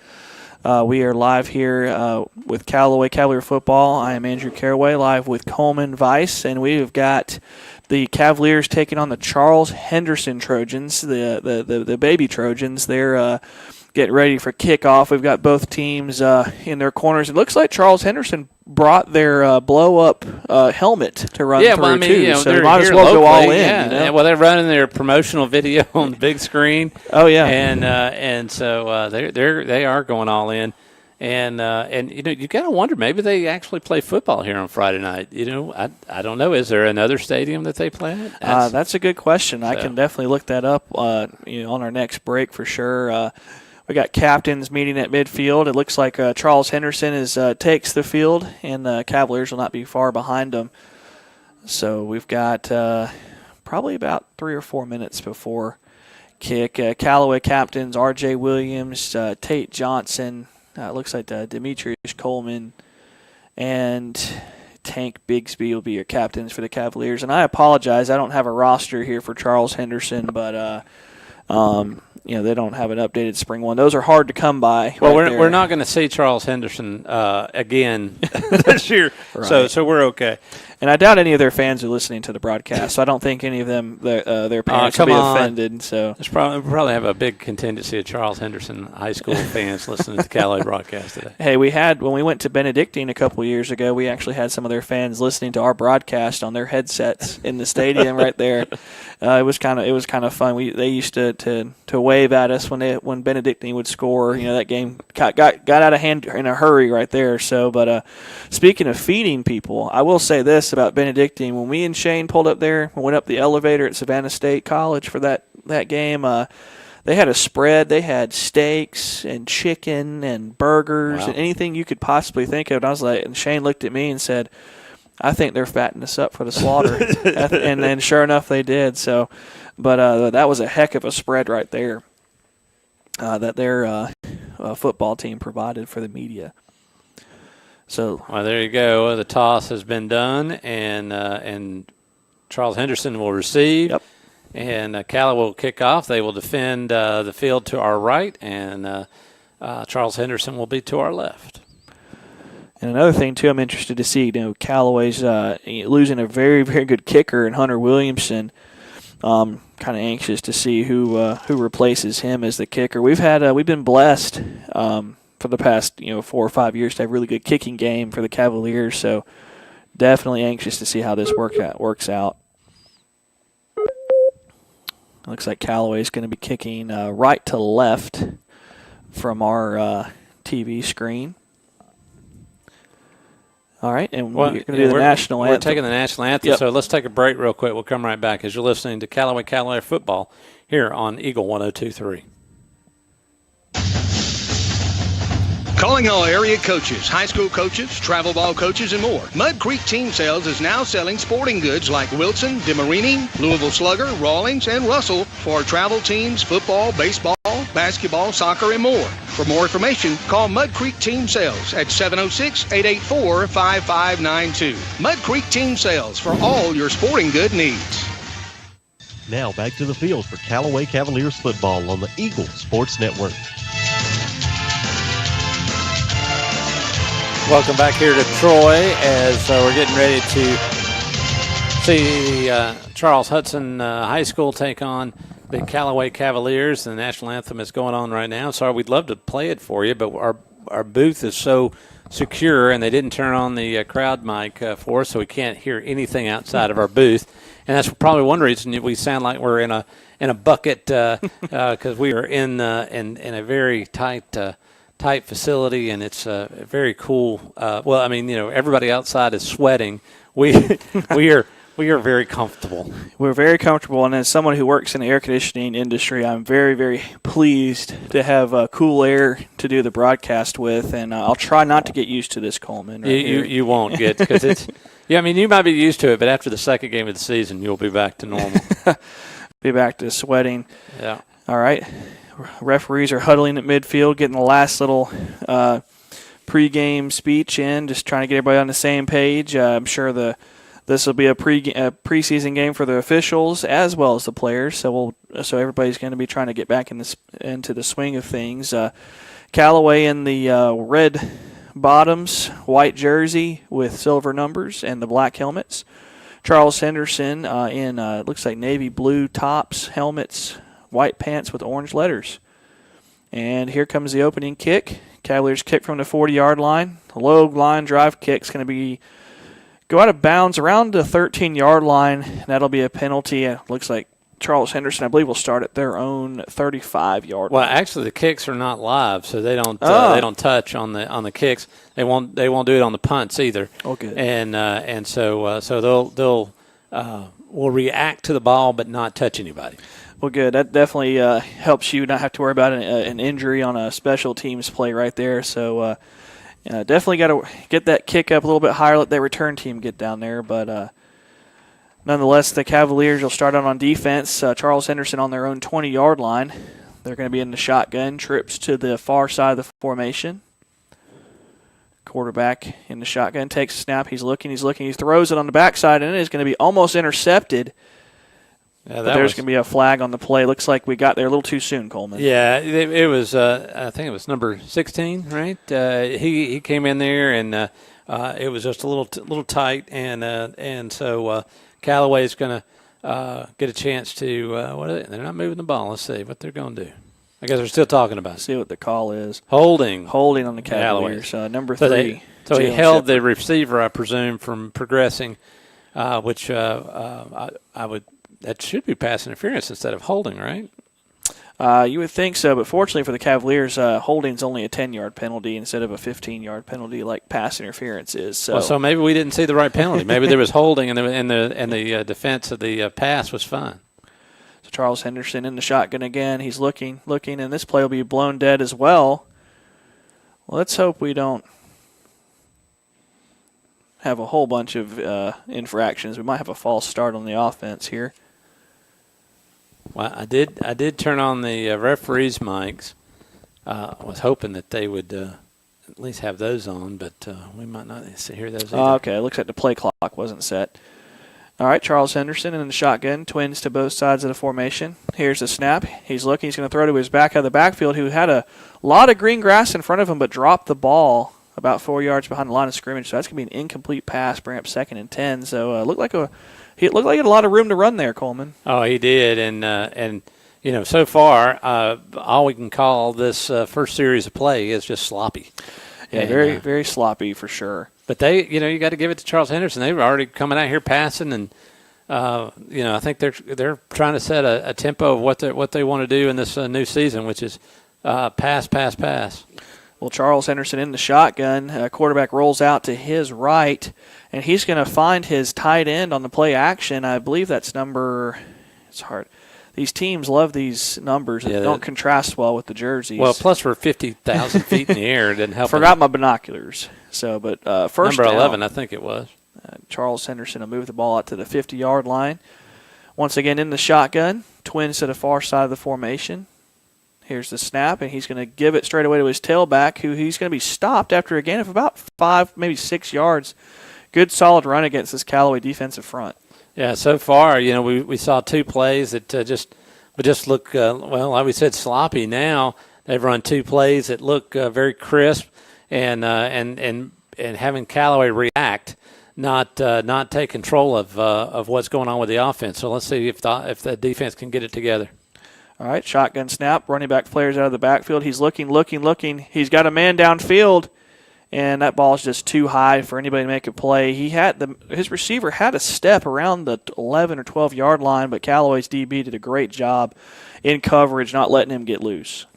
We are live here with Callaway Cavalier football. I am Andrew Caraway, live with Coleman Weiss, and we have got the Cavaliers taking on the Charles Henderson Trojans, the baby Trojans. They're getting ready for kickoff. We've got both teams in their corners. It looks like Charles Henderson brought their blow-up helmet to run through, too. So they might as well go all in. Yeah. You know? Well, they're running their promotional video on the big screen. Oh, yeah. And so they are going all in. And you know, you got to wonder, maybe they actually play football here on Friday night. You know, I don't know. Is there another stadium that they play at? That's a good question. I can definitely look that up on our next break for sure. We got captains meeting at midfield. It looks like Charles Henderson takes the field, and the Cavaliers will not be far behind them. So we've got probably about 3 or 4 minutes before kick. Callaway captains R.J. Williams, Tate Johnson, it looks like Demetrius Coleman, and Tank Bigsby will be your captains for the Cavaliers. And I apologize, I don't have a roster here for Charles Henderson, but they don't have an updated spring one. Those are hard to come by. Well, we're not going to see Charles Henderson again this year, right. So we're okay. And I doubt any of their fans are listening to the broadcast, so I don't think any of them, their parents will be offended. So we probably have a big contingency of Charles Henderson high school fans listening to the Callaway broadcast today. Hey, when we went to Benedictine a couple of years ago, we actually had some of their fans listening to our broadcast on their headsets in the stadium right there. It was kind of fun. They used to wave at us when Benedictine would score. That game got out of hand in a hurry right there. So, but speaking of feeding people, I will say this about Benedictine. When me and Shane pulled up there, we went up the elevator at Savannah State College for that game. They had a spread. They had steaks and chicken and burgers and anything you could possibly think of. And I was like, and Shane looked at me and said, I think they're fattening us up for the slaughter. And then sure enough, they did. So, but that was a heck of a spread right there that their football team provided for the media. So, well, there you go. The toss has been done, and Charles Henderson will receive. Yep. And Callaway will kick off. They will defend the field to our right, and Charles Henderson will be to our left. And another thing, too, I'm interested to see, Callaway's losing a very, very good kicker in Hunter Williamson. Kind of anxious to see who replaces him as the kicker. We've been blessed for the past 4 or 5 years to have a really good kicking game for the Cavaliers. So definitely anxious to see how this works out. Looks like Callaway's going to be kicking right to left from our TV screen. All right, and we're going to do the national anthem. We're taking the national anthem, so let's take a break real quick. We'll come right back as you're listening to Callaway football here on Eagle 102.3. Calling all area coaches, high school coaches, travel ball coaches, and more. Mud Creek Team Sales is now selling sporting goods like Wilson, DeMarini, Louisville Slugger, Rawlings, and Russell for travel teams, football, baseball, basketball, soccer, and more. For more information, call Mud Creek Team Sales at 706-884-5592. Mud Creek Team Sales for all your sporting good needs. Now back to the field for Callaway Cavaliers football on the Eagle Sports Network. Welcome back here to Troy as we're getting ready to see Charles Hudson High School take on the Callaway Cavaliers. The national anthem is going on right now. Sorry, we'd love to play it for you, but our booth is so secure, and they didn't turn on the crowd mic for us, so we can't hear anything outside of our booth. And that's probably one reason we sound like we're in a bucket because we are in a very tight facility, and it's very cool. Everybody outside is sweating. we are very comfortable. We're very comfortable, and as someone who works in the air conditioning industry, I'm very, very pleased to have cool air to do the broadcast with, and I'll try not to get used to this, Coleman. You won't get, because it's – yeah, I mean, you might be used to it, but after the second game of the season, you'll be back to normal. Be back to sweating. Yeah. All right. Referees are huddling at midfield, getting the last little pregame speech in, just trying to get everybody on the same page. I'm sure this will be a preseason game for the officials as well as the players. So everybody's going to be trying to get back into the swing of things. Callaway in the red bottoms, white jersey with silver numbers, and the black helmets. Charles Henderson in looks like navy blue tops, helmets, white pants with orange letters. And here comes the opening kick. Cavaliers kick from the 40-yard line. The low line drive kick's going to go out of bounds around the 13-yard line. That'll be a penalty. It looks like Charles Henderson, I believe, will start at their own 35-yard line. Well, actually, the kicks are not live, so they don't touch on the kicks. They won't do it on the punts either. Oh, good. And so they'll will react to the ball but not touch anybody. Well, good. That definitely helps you not have to worry about an injury on a special teams play right there. So definitely got to get that kick up a little bit higher, let that return team get down there. But nonetheless, the Cavaliers will start out on defense. Charles Henderson on their own 20-yard line. They're going to be in the shotgun, trips to the far side of the formation. Quarterback in the shotgun takes a snap. He's looking. He throws it on the backside, and it is going to be almost intercepted. Yeah, there's going to be a flag on the play. Looks like we got there a little too soon, Coleman. Yeah, it was. I think it was number 16, right? He came in there, and it was just a little tight, and so Callaway is going to get a chance to. What are they? They're not moving the ball. Let's see what they're going to do. I guess they're still talking about it. See what the call is. Holding on the Cavaliers. Number 3. So he held the receiver, I presume, from progressing, which I would. That should be pass interference instead of holding, right? You would think so, but fortunately for the Cavaliers, holding's only a 10-yard penalty instead of a 15-yard penalty like pass interference is. So maybe we didn't see the right penalty. Maybe there was holding, and the defense of the pass was fine. So Charles Henderson in the shotgun again. He's looking, and this play will be blown dead as well. Let's hope we don't have a whole bunch of infractions. We might have a false start on the offense here. Well, I did turn on the referees' mics. I was hoping that they would at least have those on, but we might not hear those either. Okay, it looks like the play clock wasn't set. All right, Charles Henderson in the shotgun, twins to both sides of the formation. Here's the snap. He's looking. He's going to throw to his back out of the backfield, who had a lot of green grass in front of him but dropped the ball about 4 yards behind the line of scrimmage. So that's going to be an incomplete pass, bring up 2nd and 10. So it looked like he had a lot of room to run there, Coleman. Oh, he did, and so far all we can call this first series of play is just sloppy. Yeah, very very sloppy for sure. But you got to give it to Charles Henderson. They were already coming out here passing, and I think they're trying to set a tempo of what they want to do in this new season, which is pass. Well, Charles Henderson in the shotgun. Quarterback rolls out to his right, and he's going to find his tight end on the play action. I believe that's number – it's hard. These teams love these numbers that don't contrast well with the jerseys. Well, plus we're 50,000 feet in the air. It didn't help. Forgot my binoculars. So, but first number down, 11, I think it was. Charles Henderson will move the ball out to the 50-yard line. Once again in the shotgun. Twins to the far side of the formation. Here's the snap, and he's going to give it straight away to his tailback, who he's going to be stopped after a gain of about 5, maybe 6 yards. Good, solid run against this Callaway defensive front. Yeah, so far, we saw 2 plays that just look, like we said, sloppy. Now they've run 2 plays that look very crisp, and having Callaway react, not take control of what's going on with the offense. So let's see if the defense can get it together. All right, shotgun snap. Running back flares out of the backfield. He's looking. He's got a man downfield, and that ball is just too high for anybody to make a play. His receiver had a step around the 11 or 12-yard line, but Callaway's DB did a great job in coverage, not letting him get loose.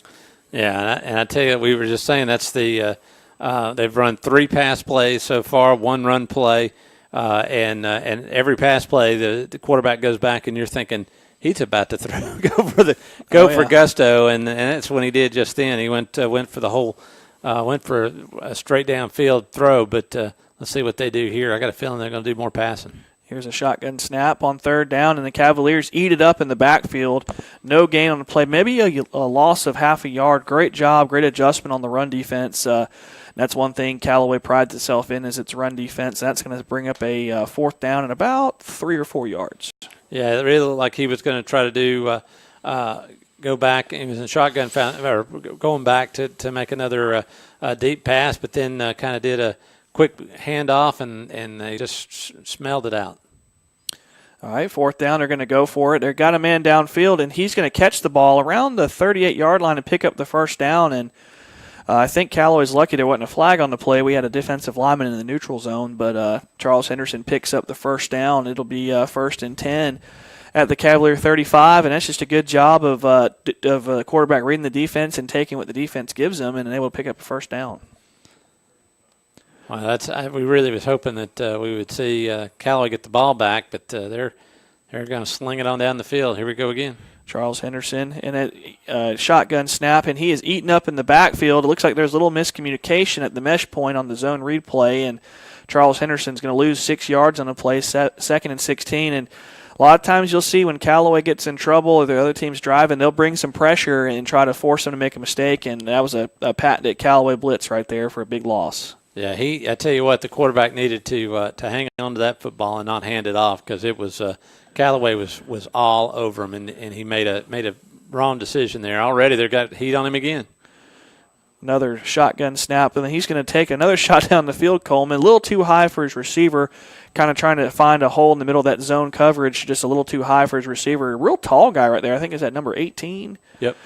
Yeah, and I tell you, we were just saying that's they've run 3 pass plays so far, 1 run play. and every pass play, the quarterback goes back, and you're thinking he's about to throw, go for gusto, and that's when he did just then. He went for the whole, went for a straight downfield throw. But let's see what they do here. I got a feeling they're going to do more passing. Here's a shotgun snap on third down, and the Cavaliers eat it up in the backfield. No gain on the play, maybe a loss of half a yard. Great job, great adjustment on the run defense. That's one thing Callaway prides itself in is its run defense. That's going to bring up a fourth down and about 3 or 4 yards. Yeah, it really looked like he was going to try to do go back. He was in shotgun, or going back to make another deep pass, but then kind of did a quick handoff, and they just smelled it out. All right, fourth down, they're going to go for it. They've got a man downfield, and he's going to catch the ball around the 38-yard line and pick up the first down. And I think Callaway's lucky there wasn't a flag on the play. We had a defensive lineman in the neutral zone, but Charles Henderson picks up the first down. It'll be first and 10 at the Cavalier 35, and that's just a good job of the quarterback reading the defense and taking what the defense gives them and able to pick up a first down. Well, we really was hoping that we would see Callaway get the ball back, but they're going to sling it on down the field. Here we go again. Charles Henderson in a shotgun snap, and he is eaten up in the backfield. It looks like there's a little miscommunication at the mesh point on the zone read play, and Charles Henderson's going to lose 6 yards on the play, second and 16. And a lot of times you'll see when Callaway gets in trouble or the other team's driving, they'll bring some pressure and try to force them to make a mistake, and that was a patented Callaway blitz right there for a big loss. Yeah, I tell you what, the quarterback needed to hang on to that football and not hand it off because it was Callaway was all over him, and he made a wrong decision there. Already they got heat on him again. Another shotgun snap, and then he's going to take another shot down the field, Coleman. A little too high for his receiver, kind of trying to find a hole in the middle of that zone coverage, just a little too high for his receiver. A real tall guy right there. I think is that number 18. Yep.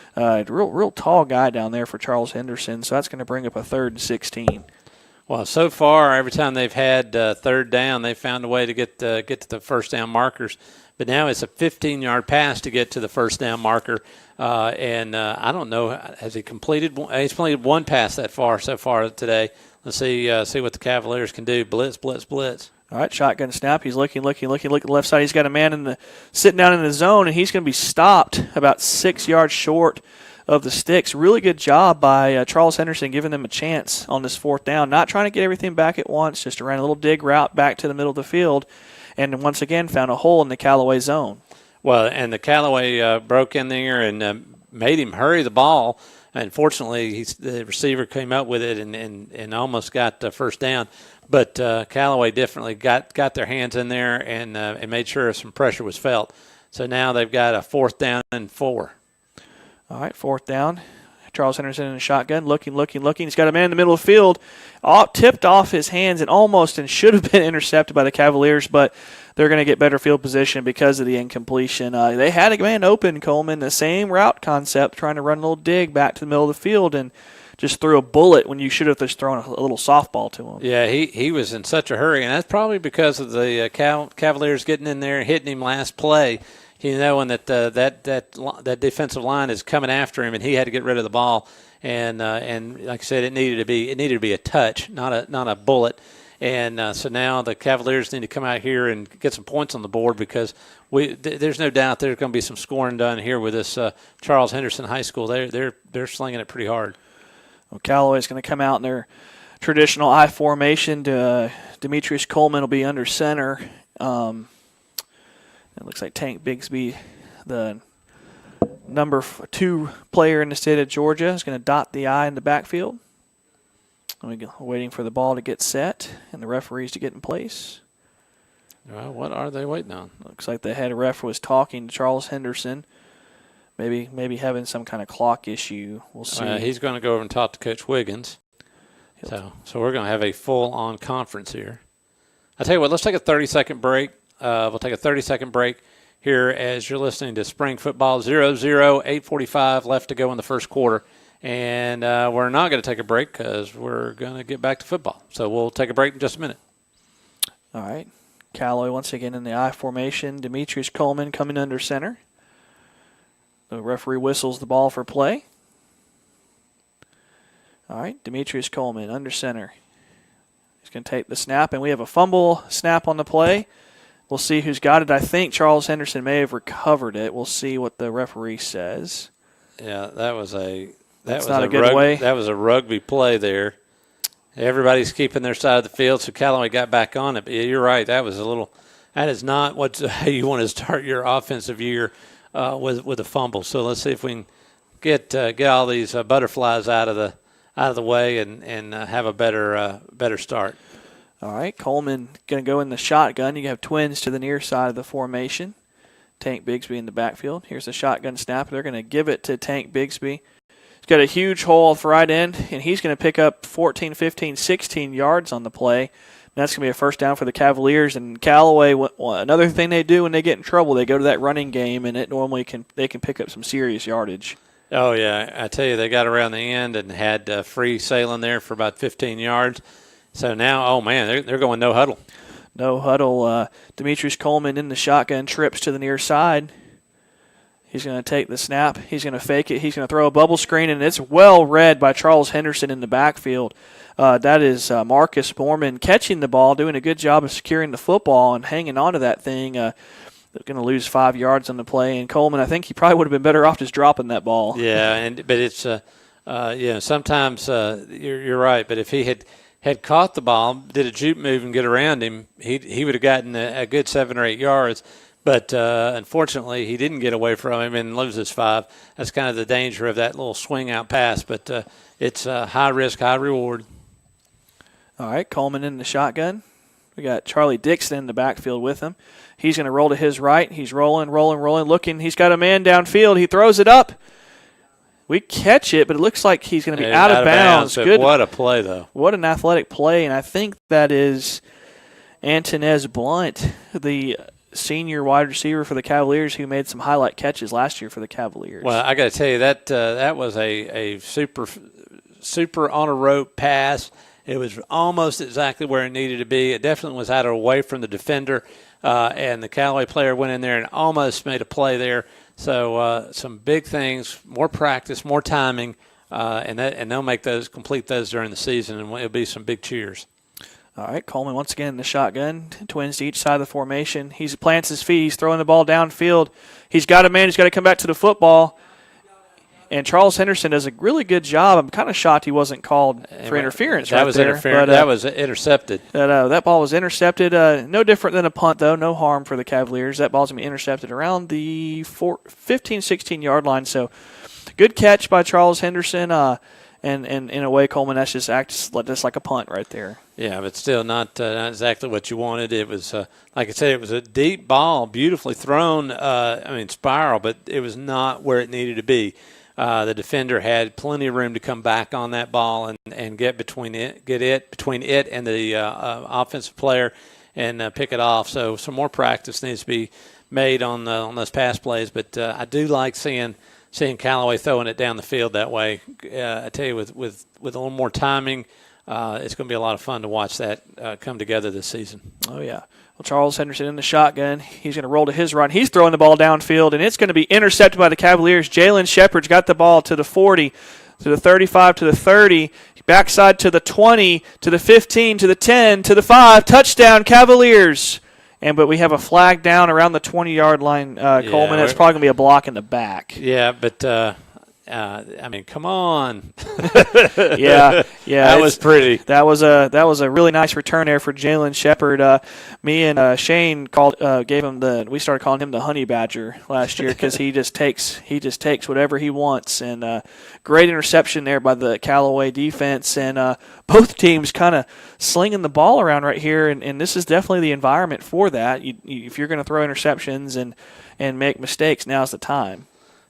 Real tall guy down there for Charles Henderson, so that's going to bring up a 3rd and 16. Well, so far, every time they've had third down, they've found a way to get to the first down markers. But now it's a 15-yard pass to get to the first down marker. And I don't know, has he completed one? He's completed one pass so far today. Let's see what the Cavaliers can do. Blitz, blitz, blitz. All right, shotgun snap. He's looking. Look at the left side. He's got a man sitting down in the zone, and he's going to be stopped about 6 yards short of the sticks. Really good job by Charles Henderson giving them a chance on this fourth down. Not trying to get everything back at once, just ran a little dig route back to the middle of the field, and once again found a hole in the Callaway zone. Well, and the Callaway broke in there and made him hurry the ball. Unfortunately, the receiver came up with it and almost got the first down. But Callaway definitely got their hands in there and made sure some pressure was felt. So now they've got a 4th down and 4. All right, 4th down. Charles Henderson in a shotgun, looking. He's got a man in the middle of the field, tipped off his hands and should have been intercepted by the Cavaliers, but they're going to get better field position because of the incompletion. They had a man open, Coleman, the same route concept, trying to run a little dig back to the middle of the field and just threw a bullet when you should have just thrown a little softball to him. Yeah, he was in such a hurry, and that's probably because of the Cavaliers getting in there and hitting him last play. Knowing that that defensive line is coming after him, and he had to get rid of the ball. And like I said, it needed to be a touch, not a bullet. And so now the Cavaliers need to come out here and get some points on the board because there's no doubt there's going to be some scoring done here with this Charles Henderson High School. They're slinging it pretty hard. Well, Callaway's going to come out in their traditional I formation. Demetrius Coleman will be under center. It looks like Tank Bigsby, the number 2 player in the state of Georgia, is going to dot the I in the backfield. We're waiting for the ball to get set and the referees to get in place. Well, what are they waiting on? Looks like the head ref was talking to Charles Henderson, maybe having some kind of clock issue. We'll see. He's going to go over and talk to Coach Wiggins. So we're going to have a full-on conference here. I'll tell you what, let's take a 30-second break. We'll take a 30-second break here as you're listening to Spring Football 0-0, 8:45 left to go in the first quarter. And we're not going to take a break because we're going to get back to football. So we'll take a break in just a minute. All right. Callaway once again in the I formation. Demetrius Coleman coming under center. The referee whistles the ball for play. All right. Demetrius Coleman under center. He's going to take the snap, and we have a fumble snap on the play. We'll see who's got it. I think Charles Henderson may have recovered it. We'll see what the referee says. Yeah, that was a rugby play there. Everybody's keeping their side of the field, so Callaway got back on it. But yeah, you're right. That is not how you want to start your offensive year with a fumble. So let's see if we can get all these butterflies out of the way and have a better start. All right, Coleman going to go in the shotgun. You have twins to the near side of the formation. Tank Bigsby in the backfield. Here's the shotgun snap. They're going to give it to Tank Bigsby. He's got a huge hole off the right end, and he's going to pick up 14, 15, 16 yards on the play. And that's going to be a first down for the Cavaliers. And Callaway, another thing they do when they get in trouble, they go to that running game, and they can pick up some serious yardage. Oh, yeah. I tell you, they got around the end and had free sailing there for about 15 yards. So now, oh, man, they're going no huddle. No huddle. Demetrius Coleman in the shotgun, trips to the near side. He's going to take the snap. He's going to fake it. He's going to throw a bubble screen, and it's well read by Charles Henderson in the backfield. That is Marcus Mormon catching the ball, doing a good job of securing the football and hanging on to that thing. They're going to lose 5 yards on the play, and Coleman, I think he probably would have been better off just dropping that ball. Yeah, but it's sometimes you're right. But if he had caught the ball, did a juke move and get around him, he would have gotten a good 7 or 8 yards. But unfortunately, he didn't get away from him and loses 5. That's kind of the danger of that little swing-out pass. But it's high risk, high reward. All right, Coleman in the shotgun. We got Charlie Dixon in the backfield with him. He's going to roll to his right. He's rolling, looking. He's got a man downfield. He throws it up. We catch it, but it looks like he's going to be out of bounds. Good. What a play, though. What an athletic play, and I think that is Antonez Blunt, the senior wide receiver for the Cavaliers who made some highlight catches last year for the Cavaliers. Well, I got to tell you, that was a super on a rope pass. It was almost exactly where it needed to be. It definitely was out of away from the defender, and the Callaway player went in there and almost made a play there. So some big things, more practice, more timing, and they'll complete those during the season, and it'll be some big cheers. All right, Coleman once again in the shotgun, twins to each side of the formation. He plants his feet. He's throwing the ball downfield. He's got a man who's got to come back to the football. And Charles Henderson does a really good job. I'm kind of shocked he wasn't called for interference right there. That was intercepted. That ball was intercepted. No different than a punt, though. No harm for the Cavaliers. That ball's going to be intercepted around the 15, 16-yard line. So good catch by Charles Henderson. And in a way, Coleman, that's just like a punt right there. Yeah, but still not exactly what you wanted. It was, like I said, it was a deep ball, beautifully thrown, spiral, but it was not where it needed to be. The defender had plenty of room to come back on that ball and get between it and the offensive player and pick it off. So some more practice needs to be made on those pass plays. But I do like seeing Callaway throwing it down the field that way. I tell you, with a little more timing, it's going to be a lot of fun to watch that come together this season. Oh, yeah. Well, Charles Henderson in the shotgun. He's going to roll to his right. He's throwing the ball downfield, and it's going to be intercepted by the Cavaliers. Jalen Shepard's got the ball to the 40, to the 35, to the 30, backside to the 20, to the 15, to the 10, to the 5. Touchdown, Cavaliers. But we have a flag down around the 20-yard line, Coleman. That's probably going to be a block in the back. Yeah, but come on. yeah. That was pretty. That was a really nice return there for Jalen Shepard. Me and Shane we started calling him the Honey Badger last year because he just takes whatever he wants. And great interception there by the Callaway defense, and both teams kind of slinging the ball around right here. And this is definitely the environment for that. If you're going to throw interceptions and make mistakes, now's the time.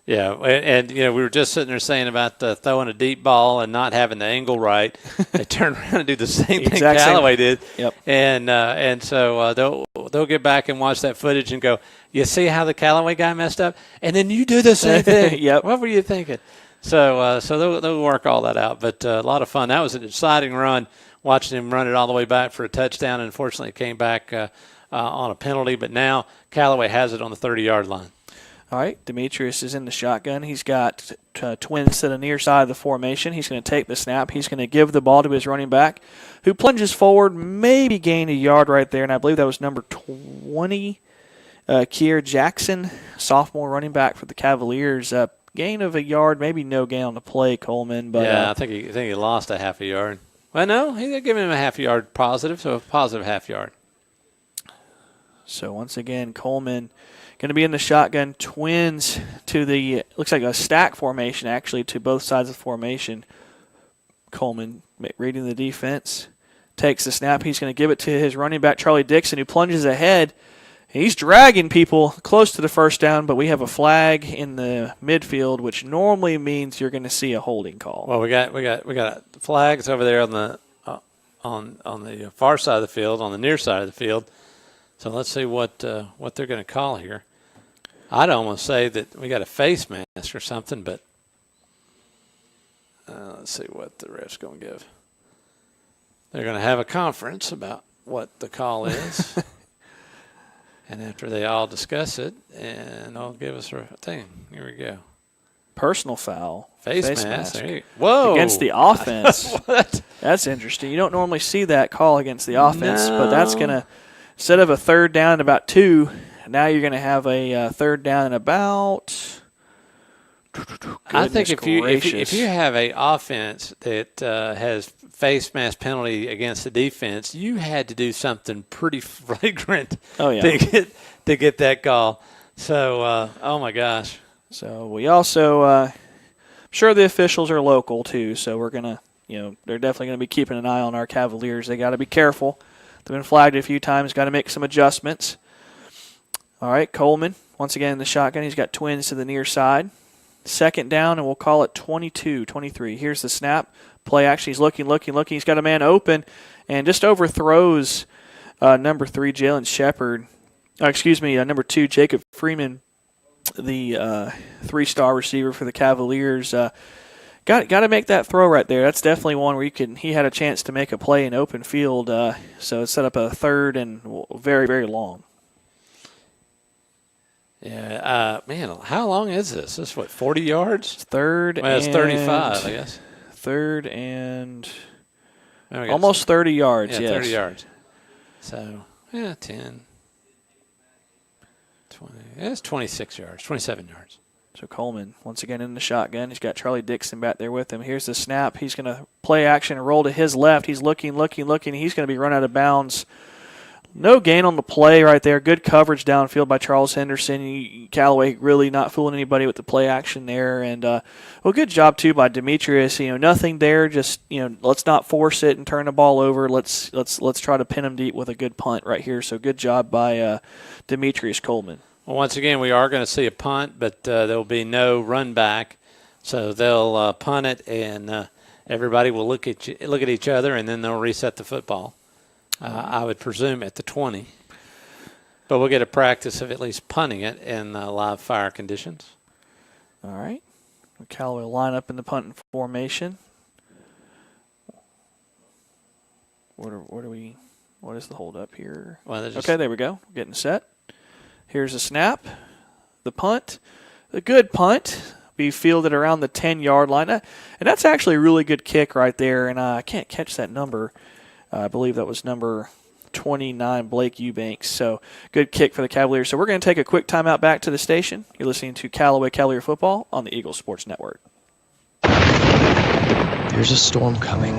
Yeah, and we were just sitting there saying about throwing a deep ball and not having the angle right. They turned around and do the same thing Callaway did. Yep. And so they'll get back and watch that footage and go, you see how the Callaway guy messed up? And then you do the same thing. Yep. What were you thinking? So they'll work all that out. But a lot of fun. That was an exciting run, watching him run it all the way back for a touchdown. And unfortunately, it came back on a penalty. But now Callaway has it on the 30-yard line. All right, Demetrius is in the shotgun. He's got twins to the near side of the formation. He's going to take the snap. He's going to give the ball to his running back, who plunges forward, maybe gain a yard right there, and I believe that was number 20, Kier Jackson, sophomore running back for the Cavaliers. Gain of a yard, maybe no gain on the play, Coleman. But yeah, I think he lost a half a yard. Well, no, they're giving him a half yard positive, so a positive half yard. So once again, Coleman going to be in the shotgun. Twins to the, looks like a stack formation, actually, to both sides of the formation. Coleman reading the defense. Takes the snap. He's going to give it to his running back, Charlie Dixon, who plunges ahead. He's dragging people close to the first down, but we have a flag in the midfield, which normally means you're going to see a holding call. Well, we got flags over there on the far side of the field, on the near side of the field. So let's see what they're going to call here. I'd almost say that we got a face mask or something, but let's see what the ref's going to give. They're going to have a conference about what the call is. And after they all discuss it, and they'll give us a thing. Here we go. Personal foul. Face mask. Whoa. Against the offense. What? That's interesting. You don't normally see that call against the offense, but that's going to, instead of a third down and about 2, now you're going to have a third down and about. I think if you have a offense that has face mask penalty against the defense, you had to do something pretty flagrant to get that call. So, oh my gosh. So we also, I'm sure the officials are local too. So we're gonna, they're definitely gonna be keeping an eye on our Cavaliers. They got to be careful. They've been flagged a few times. Got to make some adjustments. All right, Coleman once again in the shotgun. He's got twins to the near side. Second down, and we'll call it 22-23. Here's the snap. Play action. He's looking. He's got a man open and just overthrows number 3, Jalen Shepard. Number 2, Jacob Freeman, the 3-star receiver for the Cavaliers. Got to make that throw right there. That's definitely one where he had a chance to make a play in open field. So it set up a third and very, very long. Yeah, man, how long is this? This is what, 40 yards? It's third well, it's 35, I guess. Third and almost 30 yards, yeah, yes. 30 yards. So, 10, 20. It's 26 yards, 27 yards. So Coleman, once again in the shotgun. He's got Charlie Dixon back there with him. Here's the snap. He's going to play action and roll to his left. He's looking. He's going to be run out of bounds. No gain on the play right there. Good coverage downfield by Charles Henderson. Callaway really not fooling anybody with the play action there. And, good job, too, by Demetrius. Nothing there. Just, let's not force it and turn the ball over. Let's try to pin him deep with a good punt right here. So good job by Demetrius Coleman. Well, once again, we are going to see a punt, but there will be no run back. So they'll punt it, and everybody will look at each other, and then they'll reset the football. I would presume at the 20. But we'll get a practice of at least punting it in live fire conditions. All right. Callaway will line up in the punting formation. What is the hold up here? Well, okay, there we go. Getting set. Here's a snap. The punt. A good punt. Be fielded around the 10-yard line. And that's actually a really good kick right there. And I can't catch that number. I believe that was number 29, Blake Eubanks. So good kick for the Cavaliers. So we're going to take a quick timeout back to the station. You're listening to Callaway Cavalier Football on the Eagle Sports Network. There's a storm coming.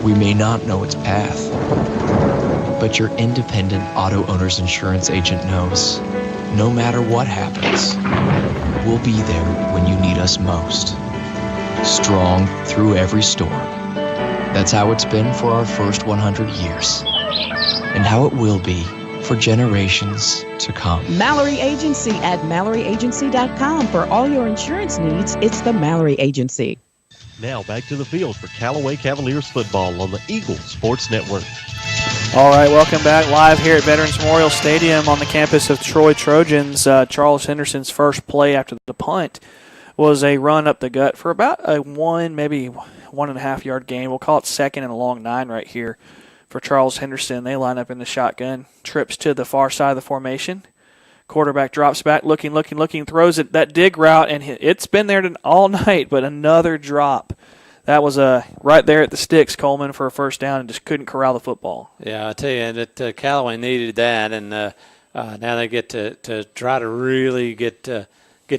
We may not know its path, but your independent auto owner's insurance agent knows no matter what happens, we'll be there when you need us most. Strong through every storm. That's how it's been for our first 100 years, and how it will be for generations to come. Mallory Agency at MalloryAgency.com. For all your insurance needs, it's the Mallory Agency. Now back to the field for Callaway Cavaliers football on the Eagle Sports Network. All right, welcome back live here at Veterans Memorial Stadium on the campus of Troy Trojans. Charles Henderson's first play after the punt was a run up the gut for about a maybe 1.5 yard gain. We'll call it second and a long 9 right here for Charles Henderson. They line up in the shotgun. Trips to the far side of the formation. Quarterback drops back, looking, throws it that dig route, and it's been there all night, but another drop. That was right there at the sticks, Coleman, for a first down, and just couldn't corral the football. Yeah, I tell you, that Callaway needed that, and now they get to try to really get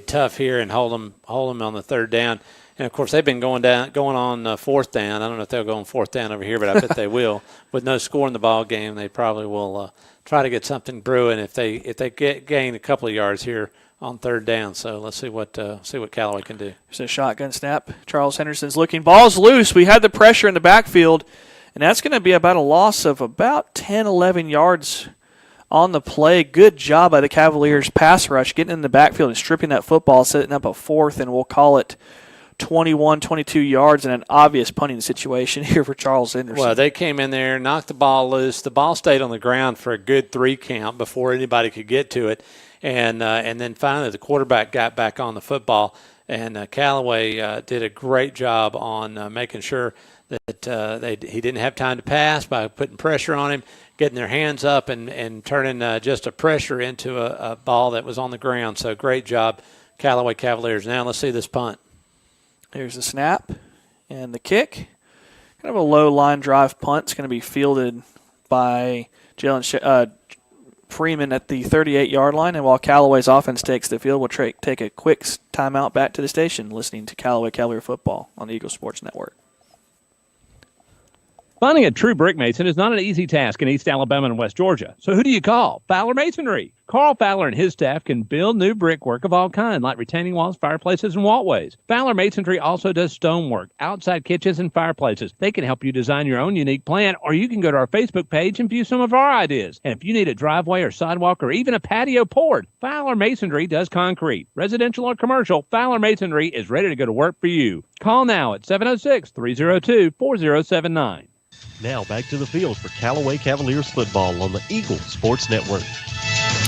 tough here and hold them on the third down. And, of course, they've been going on fourth down. I don't know if they'll go on fourth down over here, but I bet they will. With no score in the ball game, they probably will try to get something brewing if they gain a couple of yards here on third down. So let's see what Callaway can do. There's a shotgun snap. Charles Henderson's looking. Ball's loose. We had the pressure in the backfield, and that's going to be about a loss of about 10, 11 yards on the play. Good job by the Cavaliers pass rush, getting in the backfield and stripping that football, setting up a fourth, and we'll call it 21, 22 yards in an obvious punting situation here for Charles Henderson. Well, they came in there, knocked the ball loose. The ball stayed on the ground for a good 3 count before anybody could get to it. And then finally the quarterback got back on the football. And Callaway did a great job on making sure that he didn't have time to pass by putting pressure on him, getting their hands up and turning just a pressure into a ball that was on the ground. So great job, Callaway Cavaliers. Now let's see this punt. Here's the snap and the kick. Kind of a low line drive punt. It's going to be fielded by Jalen Freeman at the 38-yard line. And while Callaway's offense takes the field, we'll take a quick timeout back to the station listening to Callaway Cavalier football on the Eagle Sports Network. Finding a true brick mason is not an easy task in East Alabama and West Georgia. So who do you call? Fowler Masonry. Carl Fowler and his staff can build new brickwork of all kinds, like retaining walls, fireplaces, and walkways. Fowler Masonry also does stonework, outside kitchens, and fireplaces. They can help you design your own unique plan, or you can go to our Facebook page and view some of our ideas. And if you need a driveway or sidewalk or even a patio poured, Fowler Masonry does concrete. Residential or commercial, Fowler Masonry is ready to go to work for you. Call now at 706-302-4079. Now back to the field for Callaway Cavaliers football on the Eagle Sports Network.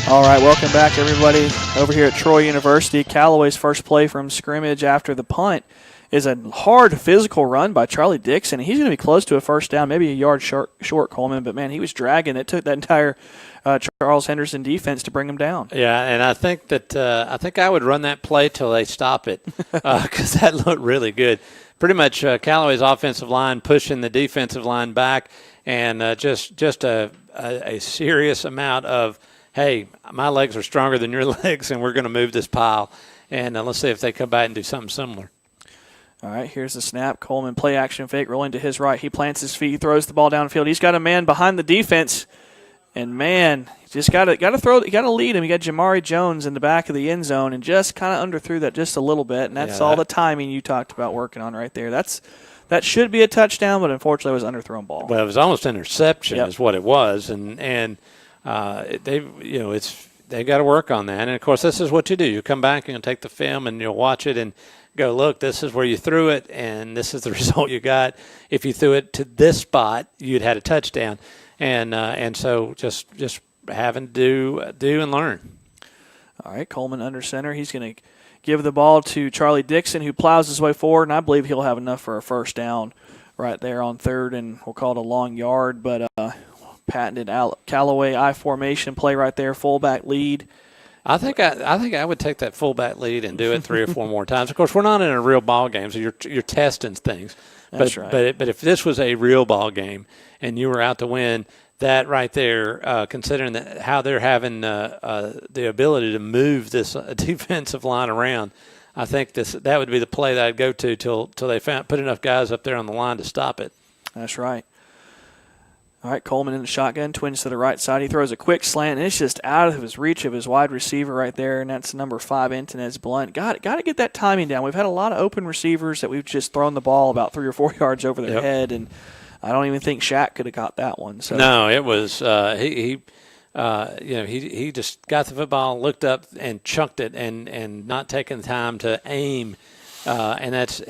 All right, welcome back, everybody, over here at Troy University. Callaway's first play from scrimmage after the punt is a hard physical run by Charlie Dixon. He's going to be close to a first down, maybe a yard short, Coleman, but, man, he was dragging. It took that entire Charles Henderson defense to bring him down. Yeah, and I think I would run that play till they stop it because that looked really good. Pretty much Callaway's offensive line pushing the defensive line back, and just a serious amount of, hey, my legs are stronger than your legs, and we're going to move this pile. And let's see if they come back and do something similar. All right, here's the snap. Coleman, play action fake, rolling to his right. He plants his feet, he throws the ball downfield. He's got a man behind the defense, and, man, just got to lead him. You got Jamari Jones in the back of the end zone and just kind of underthrew that just a little bit, and that's all the timing you talked about working on right there. That should be a touchdown, but unfortunately it was an underthrown ball. Well, it was almost interception is what it was, and they got to work on that. And of course, this is what you do. You come back and you'll take the film and you'll watch it and go, look, this is where you threw it, and this is the result you got. If you threw it to this spot, you'd had a touchdown. And so just having to do and learn. All right, Coleman under center. He's going to give the ball to Charlie Dixon, who plows his way forward, and I believe he'll have enough for a first down right there on third, and we'll call it a long yard. But patented Callaway I formation play right there, fullback lead. I think I would take that fullback lead and do it 3 or 4 more times. Of course, we're not in a real ball game, so you're testing things. That's right. But if this was a real ball game and you were out to win, that right there, considering how they're having the ability to move this defensive line around, I think that would be the play that I'd go to till they put enough guys up there on the line to stop it. That's right. All right, Coleman in the shotgun, twins to the right side. He throws a quick slant, and it's just out of his reach of his wide receiver right there, and that's number 5, Antonez Blunt. Got to get that timing down. We've had a lot of open receivers that we've just thrown the ball about 3 or 4 yards over their head, and I don't even think Shaq could have got that one. So. No, it was he just got the football, looked up, and chunked it, and not taking the time to aim, and that's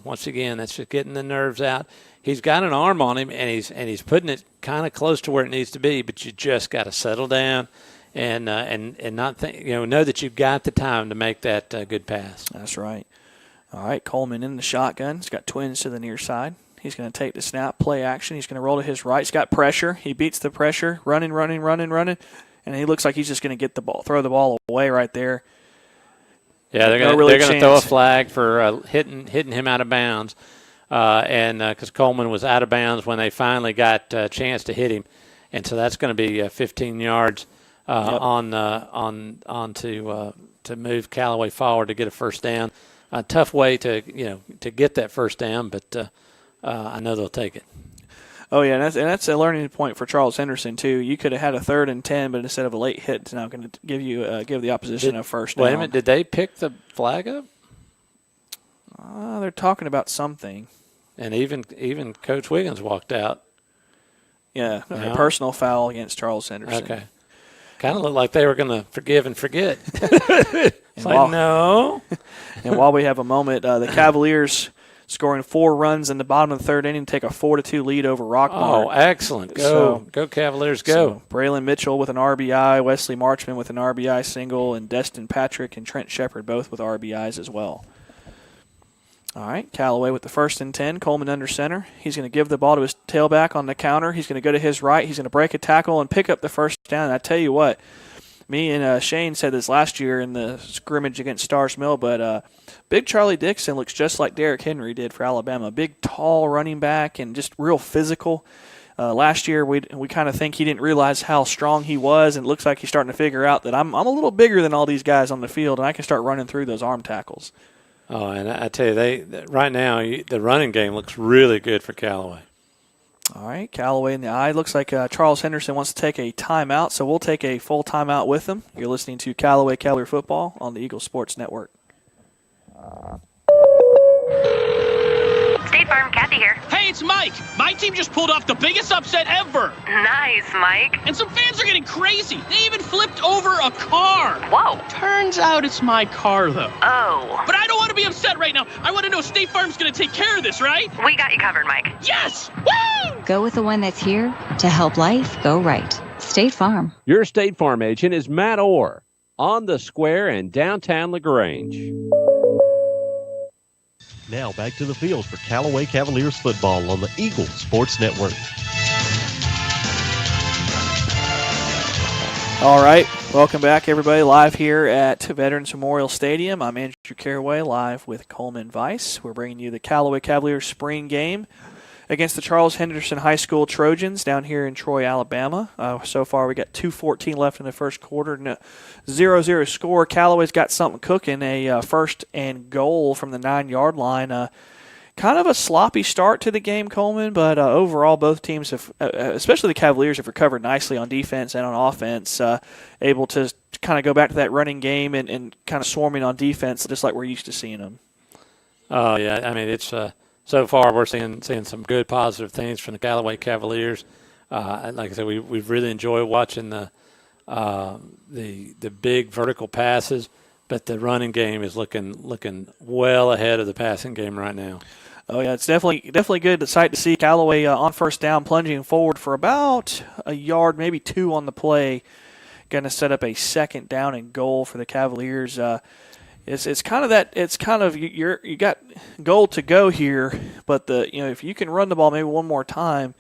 once again that's just getting the nerves out. He's got an arm on him, and he's putting it kind of close to where it needs to be. But you just got to settle down, and not think, know that you've got the time to make that good pass. That's right. All right, Coleman in the shotgun. He's got twins to the near side. He's going to take the snap, play action. He's going to roll to his right. He's got pressure. He beats the pressure, running, and he looks like he's just going to throw the ball away right there. Yeah, they're going to throw a flag for hitting him out of bounds, and because Coleman was out of bounds when they finally got a chance to hit him, and so that's going to be 15 yards to move Callaway forward to get a first down. A tough way to get that first down, but I know they'll take it. Oh yeah, and that's a learning point for Charles Henderson too. You could have had a 3rd and 10, but instead of a late hit, it's now going to give the opposition a first down. Wait a minute, did they pick the flag up? They're talking about something. And even Coach Wiggins walked out. Yeah, a personal foul against Charles Henderson. Okay. Kind of looked like they were going to forgive and forget. It's like, no. And while we have a moment, the Cavaliers scoring 4 runs in the bottom of the 3rd inning, take a 4-2 lead over Rockmart. Oh, excellent. Go Cavaliers, go. So Braylon Mitchell with an RBI, Wesley Marchman with an RBI single, and Destin Patrick and Trent Shepard both with RBIs as well. All right, Callaway with the 1st and 10, Coleman under center. He's going to give the ball to his tailback on the counter. He's going to go to his right. He's going to break a tackle and pick up the first down. And I tell you what, me and Shane said this last year in the scrimmage against Stars Mill, but Big Charlie Dixon looks just like Derrick Henry did for Alabama. Big, tall running back and just real physical. Last year, we kind of think he didn't realize how strong he was, and it looks like he's starting to figure out that I'm a little bigger than all these guys on the field, and I can start running through those arm tackles. Oh, and I tell you, right now the running game looks really good for Callaway. All right, Callaway in the eye. Looks like Charles Henderson wants to take a timeout, so we'll take a full timeout with him. You're listening to Callaway Cavalier Football on the Eagle Sports Network. State Farm, Kathy here. Hey, it's Mike. My team just pulled off the biggest upset ever. Nice, Mike. And some fans are getting crazy. They even flipped over a car. Whoa. Turns out it's my car, though. Oh. But I don't want to be upset right now. I want to know State Farm's going to take care of this, right? We got you covered, Mike. Yes! Woo! Go with the one that's here to help life go right. State Farm. Your State Farm agent is Matt Orr on the square in downtown LaGrange. Now back to the field for Callaway Cavaliers football on the Eagle Sports Network. All right, welcome back, everybody. Live here at Veterans Memorial Stadium. I'm Andrew Caraway, live with Coleman Vice. We're bringing you the Callaway Cavaliers spring game against the Charles Henderson High School Trojans down here in Troy, Alabama. So far, we got 2:14 left in the first quarter. 0-0 score. Callaway's got something cooking, a first and goal from the 9-yard line. Kind of a sloppy start to the game, Coleman, but overall both teams have, especially the Cavaliers, have recovered nicely on defense and on offense, able to kind of go back to that running game and kind of swarming on defense just like we're used to seeing them. Oh, yeah. I mean, it's so far we're seeing some good positive things from the Callaway Cavaliers. Like I said, we've really enjoyed watching the big vertical passes, but the running game is looking well ahead of the passing game right now. Oh yeah, it's definitely good sight to see Callaway on first down, plunging forward for about a yard, maybe 2 on the play. Going to set up a second down and goal for the Cavaliers. It's kind of that. It's kind of you got goal to go here, but if you can run the ball maybe one more time,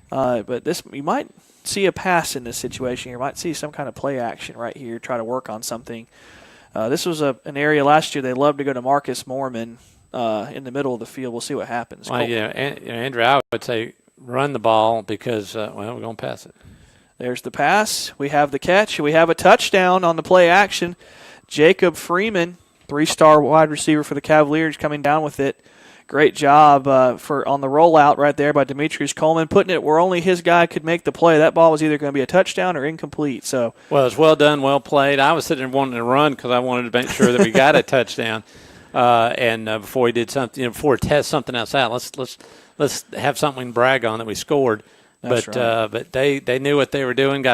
but this you might see a pass in this situation. You might see some kind of play action right here. Try to work on something. This was an area last year they loved to go to Marcus Mormon in the middle of the field. We'll see what happens. Well, Andrew, I would say run the ball because we're going to pass it. There's the pass. We have the catch. We have a touchdown on the play action. Jacob Freeman, 3-star wide receiver for the Cavaliers, coming down with it. Great job on the rollout right there by Demetrius Coleman, putting it where only his guy could make the play. That ball was either going to be a touchdown or incomplete. So, well, it's well done, well played. I was sitting there wanting to run because I wanted to make sure that we got a touchdown. And before we did something, before we test something else out, let's have something to brag on that we scored. That's right. But they knew what they were doing.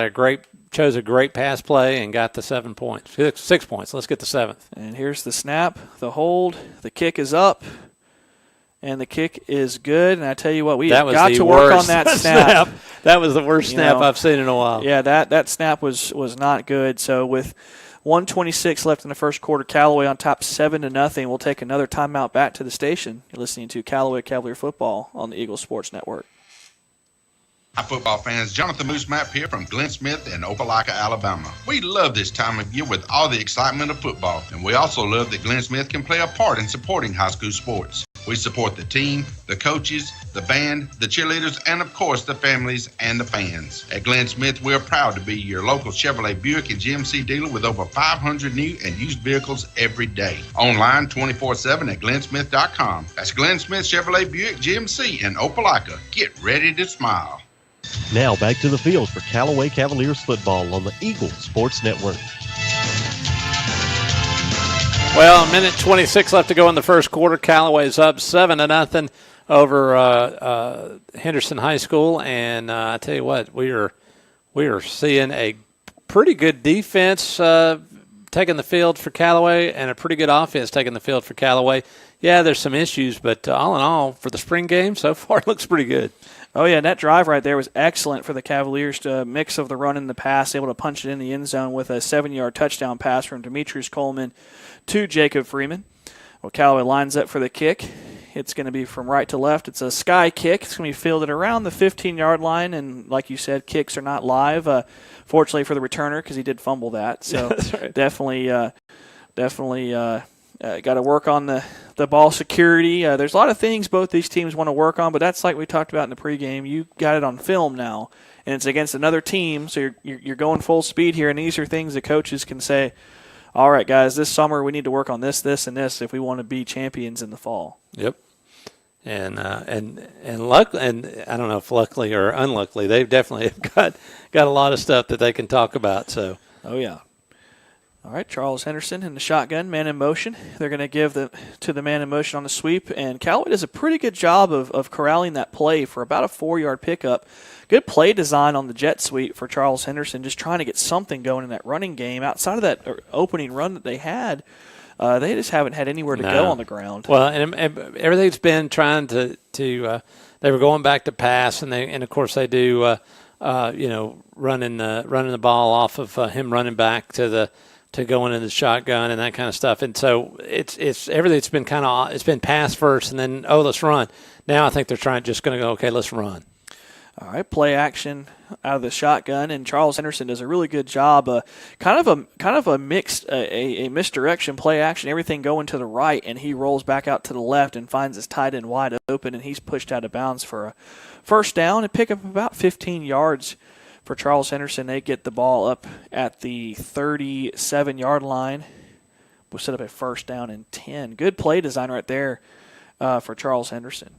Chose a great pass play and got the 7 points, 6 points. Let's get the 7th. And here's the snap, the hold, the kick is up. And the kick is good. And I tell you what, we have got to work on that snap. That was the worst snap I've seen in a while. Yeah, that snap was not good. So with 1:26 left in the first quarter, Callaway on top 7-0. We'll take another timeout back to the station. You're listening to Callaway Cavalier Football on the Eagle Sports Network. Hi, football fans. Jonathan Moose Map here from Glenn Smith in Opelika, Alabama. We love this time of year with all the excitement of football, and we also love that Glenn Smith can play a part in supporting high school sports. We support the team, the coaches, the band, the cheerleaders, and of course the families and the fans. At Glenn Smith, we're proud to be your local Chevrolet Buick and GMC dealer with over 500 new and used vehicles every day. Online 24/7 at glennsmith.com. That's Glenn Smith Chevrolet Buick GMC in Opelika. Get ready to smile. Now back to the field for Callaway Cavaliers football on the Eagle Sports Network. Well, a minute 26 left to go in the first quarter. Callaway's up 7-0 over Henderson High School, and I tell you what, we are seeing a pretty good defense taking the field for Callaway, and a pretty good offense taking the field for Callaway. Yeah, there's some issues, but all in all, for the spring game, so far it looks pretty good. Oh, yeah, that drive right there was excellent for the Cavaliers to mix of the run and the pass, able to punch it in the end zone with a 7-yard touchdown pass from Demetrius Coleman to Jacob Freeman. Well, Callaway lines up for the kick. It's going to be from right to left. It's a sky kick. It's going to be fielded around the 15-yard line, and like you said, kicks are not live, fortunately for the returner because he did fumble that. So right. definitely got to work on the ball security. There's a lot of things both these teams want to work on, but that's like we talked about in the pregame. You got it on film now, and it's against another team, so you're going full speed here, and these are things that coaches can say, all right, guys, this summer we need to work on this, and this if we want to be champions in the fall. Yep. And luck, and I don't know if luckily or unluckily, they've definitely got a lot of stuff that they can talk about. So. Oh yeah. All right, Charles Henderson in the shotgun, man in motion. They're going to give to the man in motion on the sweep, and Callaway does a pretty good job of corralling that play for about a 4-yard pickup. Good play design on the jet sweep for Charles Henderson, just trying to get something going in that running game. Outside of that opening run that they had, they just haven't had anywhere to go on the ground. Well, and everything's been trying to they were going back to pass, and of course they do running the ball off of him running back to going into the shotgun and that kind of stuff. And so it's everything's been it's been pass first and then, let's run. Now I think they're just going to go, okay, let's run. All right, play action out of the shotgun, and Charles Henderson does a really good job. Kind of a mixed, a misdirection, play action, everything going to the right, and he rolls back out to the left and finds his tight end wide open, and he's pushed out of bounds for a first down and pick up about 15 yards. For Charles Henderson, they get the ball up at the 37-yard line. We'll set up a first down and 10. Good play design right there for Charles Henderson.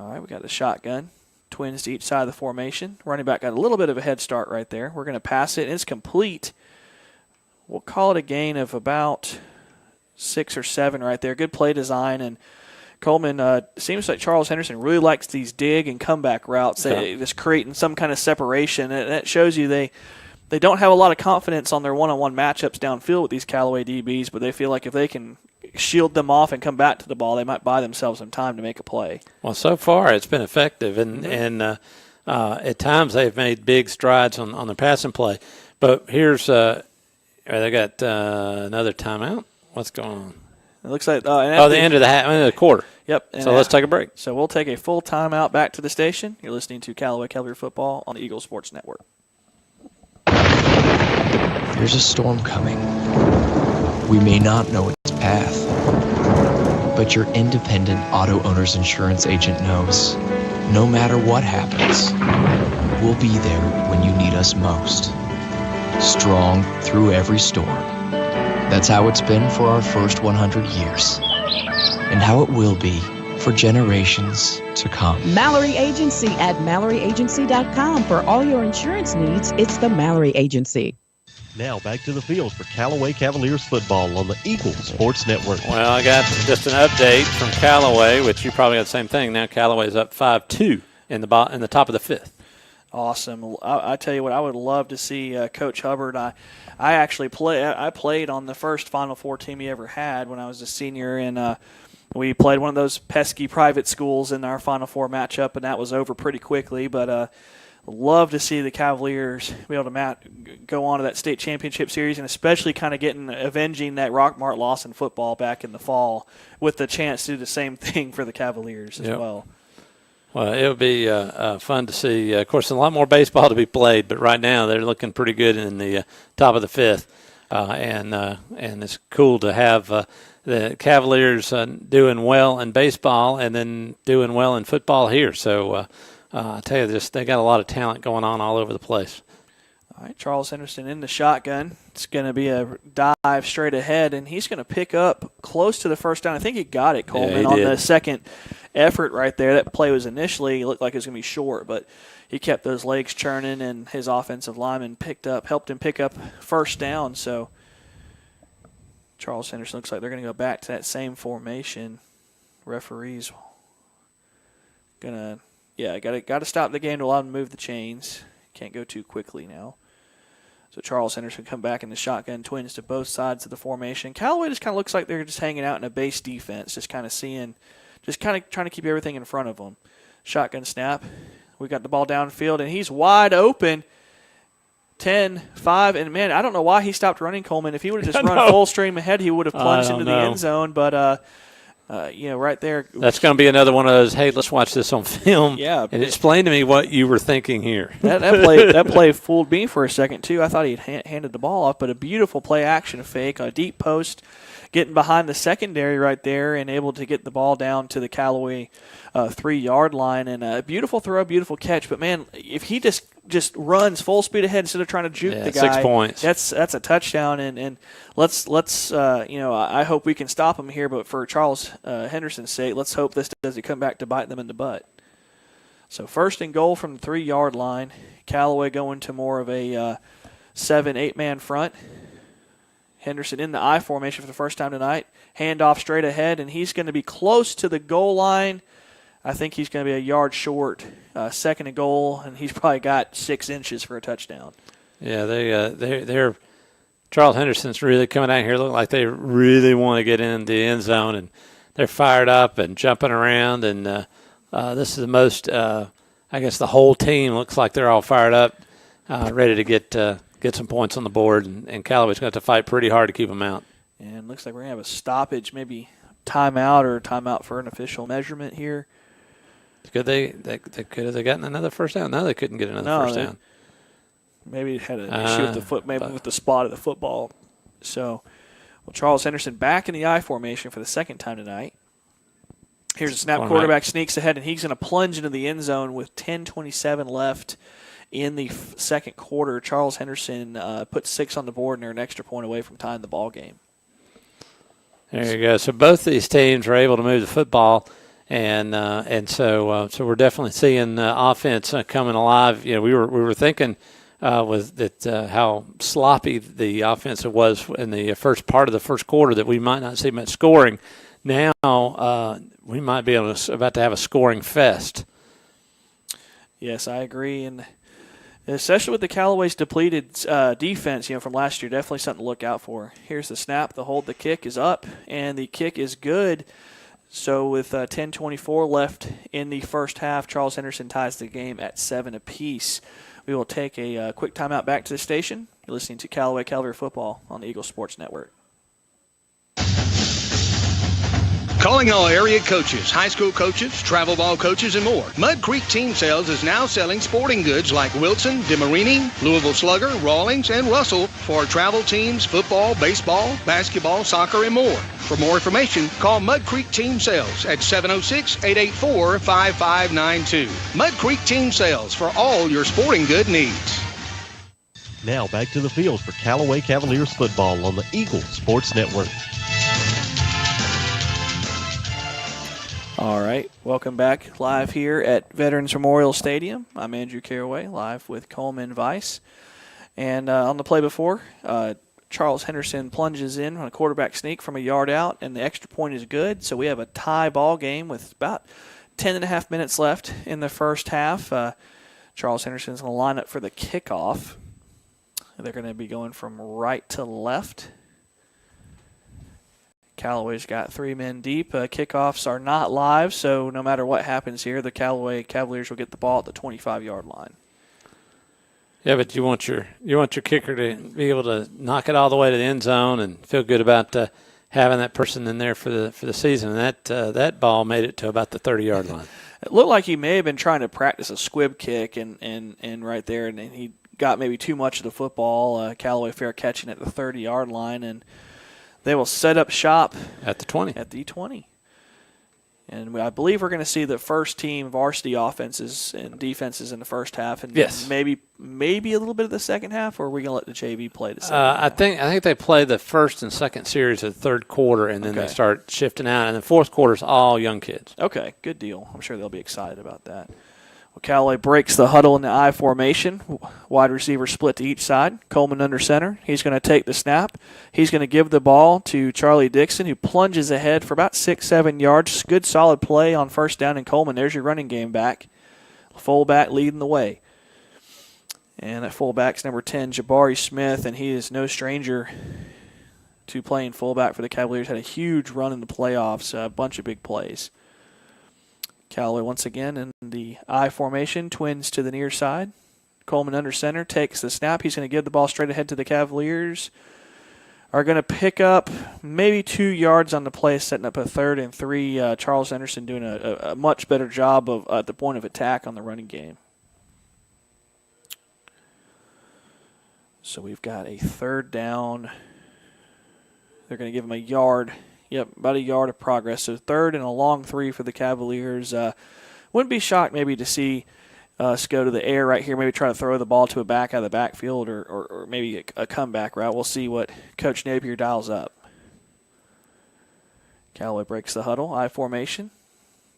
All right, we got the shotgun. Twins to each side of the formation. Running back got a little bit of a head start right there. We're going to pass it, and it's complete. We'll call it a gain of about 6 or 7 right there. Good play design, and Coleman, seems like Charles Henderson really likes these dig and comeback routes. They just creating some kind of separation, and that shows you they don't have a lot of confidence on their one-on-one matchups downfield with these Callaway DBs, but they feel like if they can shield them off and come back to the ball, they might buy themselves some time to make a play. Well, so far it's been effective, and at times they've made big strides on the passing play. But here's they got another timeout. What's going on? It looks like the end of the quarter. Yep. So let's take a break. So we'll take a full timeout back to the station. You're listening to Callaway Cavalier Football on the Eagle Sports Network. There's a storm coming. We may not know its path, but your independent auto owner's insurance agent knows no matter what happens, we'll be there when you need us most. Strong through every storm. That's how it's been for our first 100 years, and how it will be for generations to come. Mallory Agency at MalloryAgency.com. For all your insurance needs, it's the Mallory Agency. Now back to the field for Callaway Cavaliers football on the Eagle Sports Network. Well, I got just an update from Callaway, which you probably got the same thing. Now Callaway's up 5-2 in the top of the fifth. Awesome. I tell you what, I would love to see Coach Hubbard. I actually played on the first Final Four team he ever had when I was a senior, and we played one of those pesky private schools in our Final Four matchup, and that was over pretty quickly. But love to see the Cavaliers be able to go on to that state championship series, and especially kind of avenging that Rockmart loss in football back in the fall with the chance to do the same thing for the Cavaliers as well. Well, it'll be fun to see. Of course, a lot more baseball to be played, but right now they're looking pretty good in the top of the fifth, and it's cool to have the Cavaliers doing well in baseball and then doing well in football here. So I tell you, they got a lot of talent going on all over the place. All right, Charles Henderson in the shotgun. It's going to be a dive straight ahead, and he's going to pick up close to the first down. I think he got it, Coleman, on the second effort right there. That play was initially looked like it was going to be short, but he kept those legs churning, and his offensive lineman helped him pick up first down. So Charles Henderson looks like they're going to go back to that same formation. Referees got to stop the game to allow them to move the chains. Can't go too quickly now. So Charles Henderson come back in the shotgun, twins to both sides of the formation. Callaway just kind of looks like they're just hanging out in a base defense, just kind of trying to keep everything in front of them. Shotgun snap. We got the ball downfield, and he's wide open. 10-5, and man, I don't know why he stopped running, Coleman. If he would have just run full stream ahead, he would have plunged into the end zone. But right there. That's going to be another one of those, hey, let's watch this on film. Yeah. And explain to me what you were thinking here. That play fooled me for a second, too. I thought he had handed the ball off, but a beautiful play action fake, a deep post, getting behind the secondary right there and able to get the ball down to the Callaway 3-yard line. And a beautiful throw, beautiful catch. But, man, if he just runs full speed ahead instead of trying to juke the guy. 6 points. That's a touchdown, and let's I hope we can stop him here. But for Charles Henderson's sake, let's hope this doesn't come back to bite them in the butt. So 1st and goal from the 3-yard line. Callaway going to more of a 7-8 man front. Henderson in the I formation for the first time tonight. Handoff straight ahead, and he's going to be close to the goal line. I think he's going to be a yard short. 2nd and goal, and he's probably got 6 inches for a touchdown. Yeah, they're Charles Henderson's really coming out here. Look like they really want to get in the end zone, and they're fired up and jumping around. And this is the most. I guess the whole team looks like they're all fired up, ready to get some points on the board. And Callaway's going to have to fight pretty hard to keep them out. And looks like we're going to have a stoppage, maybe timeout for an official measurement here. Could they could have gotten another first down? No, they couldn't get another first down. Maybe had an issue with the foot, with the spot of the football. So, Charles Henderson back in the I formation for the second time tonight. Here's a snap. Quarterback sneaks ahead, and he's going to plunge into the end zone with 10:27 left in the second quarter. Charles Henderson put 6 on the board, and they're an extra point away from tying the ball game. There you go. So both these teams are able to move the football. And so we're definitely seeing offense coming alive. You know, we were thinking how sloppy the offense was in the first part of the first quarter that we might not see much scoring. Now we might be about to have a scoring fest. Yes, I agree, and especially with the Callaway's depleted defense, from last year, definitely something to look out for. Here's the snap, the hold, the kick is up, and the kick is good. So with 10:24 left in the first half, Charles Henderson ties the game at 7 apiece. We will take a quick timeout back to the station. You're listening to Callaway Cavalry Football on the Eagle Sports Network. Calling all area coaches, high school coaches, travel ball coaches, and more. Mud Creek Team Sales is now selling sporting goods like Wilson, DeMarini, Louisville Slugger, Rawlings, and Russell for travel teams, football, baseball, basketball, soccer, and more. For more information, call Mud Creek Team Sales at 706-884-5592. Mud Creek Team Sales for all your sporting good needs. Now back to the field for Callaway Cavaliers football on the Eagle Sports Network. All right, welcome back live here at Veterans Memorial Stadium. I'm Andrew Caraway, live with Coleman Weiss. And on the play before, Charles Henderson plunges in on a quarterback sneak from a yard out, and the extra point is good. So we have a tie ball game with about 10.5 minutes left in the first half. Charles Henderson's going to line up for the kickoff. They're going to be going from right to left. Callaway's got 3 men deep. Kickoffs are not live, so no matter what happens here, the Callaway Cavaliers will get the ball at the 25-yard line. Yeah, but you want your kicker to be able to knock it all the way to the end zone and feel good about having that person in there for the season. And that ball made it to about the 30-yard line. It looked like he may have been trying to practice a squib kick and right there, and he got maybe too much of the football. Callaway fair catching at the 30-yard line, and they will set up shop at the 20. At the 20. And I believe we're going to see the first team varsity offenses and defenses in the first half, and yes, maybe a little bit of the second half, or are we going to let the JV play the second half? I think they play the first and second series of the third quarter, and then they start shifting out. And the fourth quarter is all young kids. Okay, good deal. I'm sure they'll be excited about that. Well, Callaway breaks the huddle in the I formation. Wide receiver split to each side. Coleman under center. He's going to take the snap. He's going to give the ball to Charlie Dixon, who plunges ahead for about 6-7 yards. Good solid play on first down, and Coleman, there's your running game back. Fullback leading the way. And that fullback's number 10, Jabari Smith, and he is no stranger to playing fullback for the Cavaliers. Had a huge run in the playoffs, a bunch of big plays. Callaway once again in the I formation, twins to the near side. Coleman under center, takes the snap. He's going to give the ball straight ahead to the Cavaliers. Are going to pick up maybe 2 yards on the play, setting up a 3rd and 3. Charles Henderson doing a much better job of at the point of attack on the running game. So we've got a 3rd down. They're going to give him a yard. Yep, about a yard of progress. So 3rd and a long 3 for the Cavaliers. Wouldn't be shocked maybe to see us go to the air right here, maybe try to throw the ball to a back out of the backfield or maybe a comeback route. We'll see what Coach Napier dials up. Callaway breaks the huddle. I formation.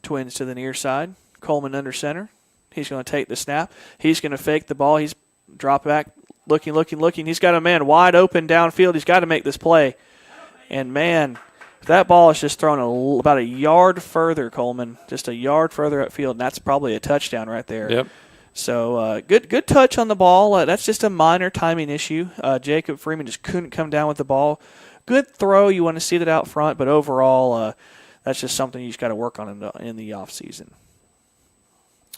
Twins to the near side. Coleman under center. He's going to take the snap. He's going to fake the ball. He's drop back, looking. He's got a man wide open downfield. He's got to make this play. And, man, that ball is just thrown about a yard further, Coleman, just a yard further upfield, and that's probably a touchdown right there. Yep. So good touch on the ball. That's just a minor timing issue. Jacob Freeman just couldn't come down with the ball. Good throw. You want to see that out front, but overall that's just something you just got to work on in the offseason.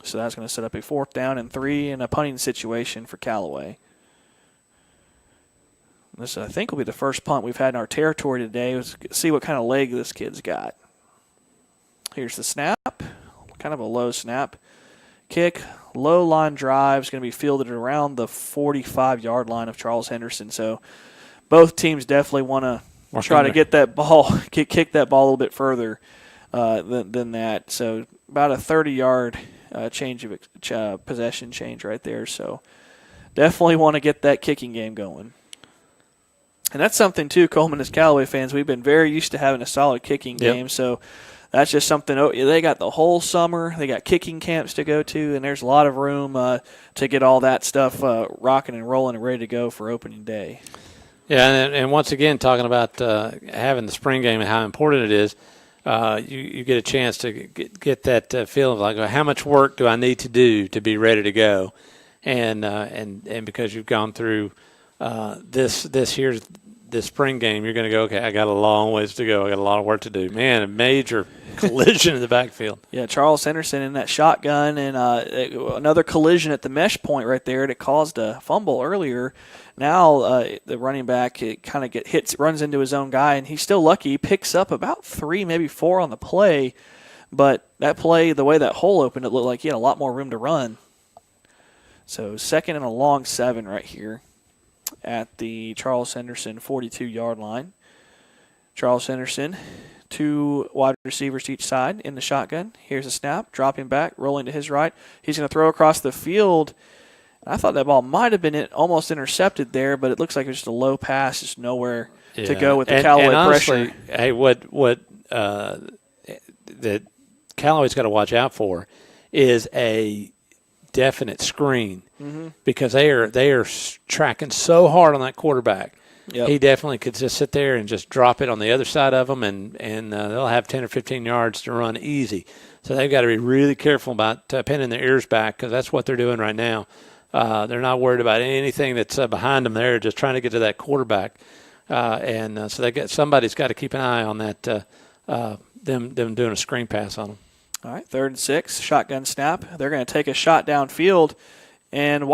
So that's going to set up a 4th down and 3 in a punting situation for Callaway. This, I think, will be the first punt we've had in our territory today. Let's see what kind of leg this kid's got. Here's the snap. Kind of a low snap. Kick, low line drive is going to be fielded around the 45-yard line of Charles Henderson. So both teams definitely want to try to get that ball, kick that ball a little bit further than that. So about a 30-yard change of possession change right there. So definitely want to get that kicking game going. And that's something, too, Coleman, as Callaway fans, we've been very used to having a solid kicking game. So that's just something. They got the whole summer. They got kicking camps to go to, and there's a lot of room to get all that stuff rocking and rolling and ready to go for opening day. Yeah, and once again, talking about having the spring game and how important it is, you get a chance to get that feeling of like, how much work do I need to do to be ready to go? And because you've gone through this spring game, you're going to go, okay, I got a long ways to go. I got a lot of work to do. Man, a major collision in the backfield. Yeah, Charles Henderson in that shotgun, and another collision at the mesh point right there that caused a fumble earlier. Now the running back kind of runs into his own guy, and he's still lucky. He picks up about 3, maybe 4 on the play, but that play, the way that hole opened, it looked like he had a lot more room to run. So 2nd and a long 7 right here at the Charles Henderson 42-yard line. Charles Henderson, 2 wide receivers to each side in the shotgun. Here's a snap, dropping back, rolling to his right. He's going to throw across the field. I thought that ball might have been almost intercepted there, but it looks like it was just a low pass, just nowhere to go with the Callaway honestly, pressure. Hey, what that Callaway's got to watch out for is a definite screen, because they are tracking so hard on that quarterback. Yep. He definitely could just sit there and just drop it on the other side of them, and they'll have 10 or 15 yards to run easy. So they've got to be really careful about pinning their ears back, because that's what they're doing right now. They're not worried about anything that's behind them. They're just trying to get to that quarterback, so somebody's got to keep an eye on that. Them doing a screen pass on them. All right, 3rd and 6, shotgun snap. They're going to take a shot downfield, and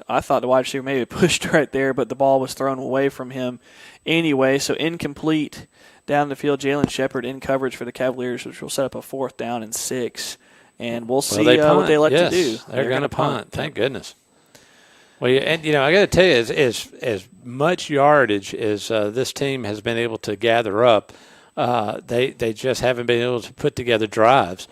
I thought the wide receiver maybe pushed right there, but the ball was thrown away from him anyway, so incomplete down the field. Jalen Shepard in coverage for the Cavaliers, which will set up a 4th down and 6. and we'll see what they elect to do. They're going to punt. Thank goodness. Well, and I got to tell you, as much yardage as this team has been able to gather up, they just haven't been able to put together drives,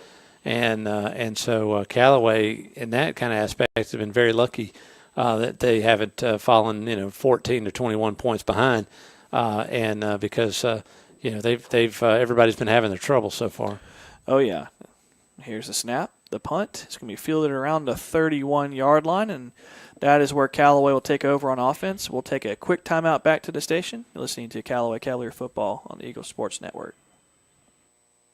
and so Callaway in that kind of aspect has been very lucky that they haven't fallen 14 to 21 points behind, because they've everybody's been having their trouble so far. Oh yeah, here's the snap, the punt. It's going to be fielded around the 31-yard line, and that is where Callaway will take over on offense. We'll take a quick timeout back to the station. You're listening to Callaway Cavalier Football on the Eagle Sports Network.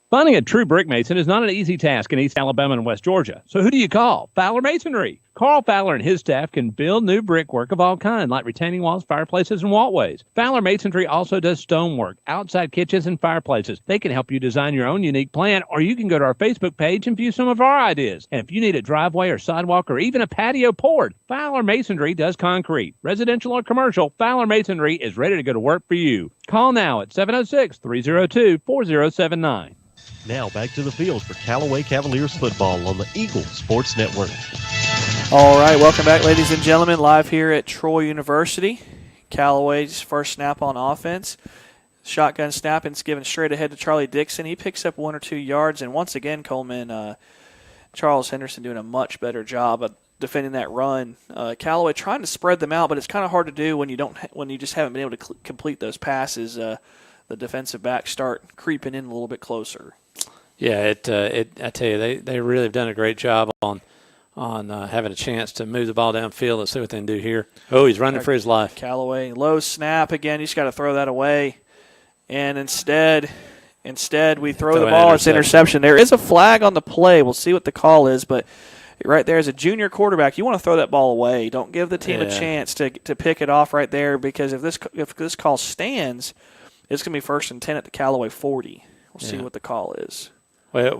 Finding a true brick mason is not an easy task in East Alabama and West Georgia. So who do you call? Fowler Masonry. Carl Fowler and his staff can build new brickwork of all kinds, like retaining walls, fireplaces, and walkways. Fowler Masonry also does stonework, outside kitchens, and fireplaces. They can help you design your own unique plan, or you can go to our Facebook page and view some of our ideas. And if you need a driveway or sidewalk or even a patio poured, Fowler Masonry does concrete. Residential or commercial, Fowler Masonry is ready to go to work for you. Call now at 706-302-4079. Now back to the field for Callaway Cavaliers football on the Eagle Sports Network. All right, welcome back, ladies and gentlemen, live here at Troy University. Callaway's first snap on offense. Shotgun snap, and it's given straight ahead to Charlie Dixon. He picks up 1 or 2 yards, and once again, Coleman, Charles Henderson doing a much better job of defending that run. Callaway trying to spread them out, but it's kind of hard to do when you just haven't been able to complete those passes. The defensive backs start creeping in a little bit closer. Yeah, I tell you, they really have done a great job on having a chance to move the ball downfield. Let's see what they can do here. Oh, he's running for his life. Callaway, low snap again. You just got to throw that away. And instead we throw the ball. It's interception. There is a flag on the play. We'll see what the call is, but right there as a junior quarterback, you want to throw that ball away. Don't give the team a chance to pick it off right there, because if this call stands, it's going to be 1st and 10 at the Callaway 40. We'll see what the call is. Well, it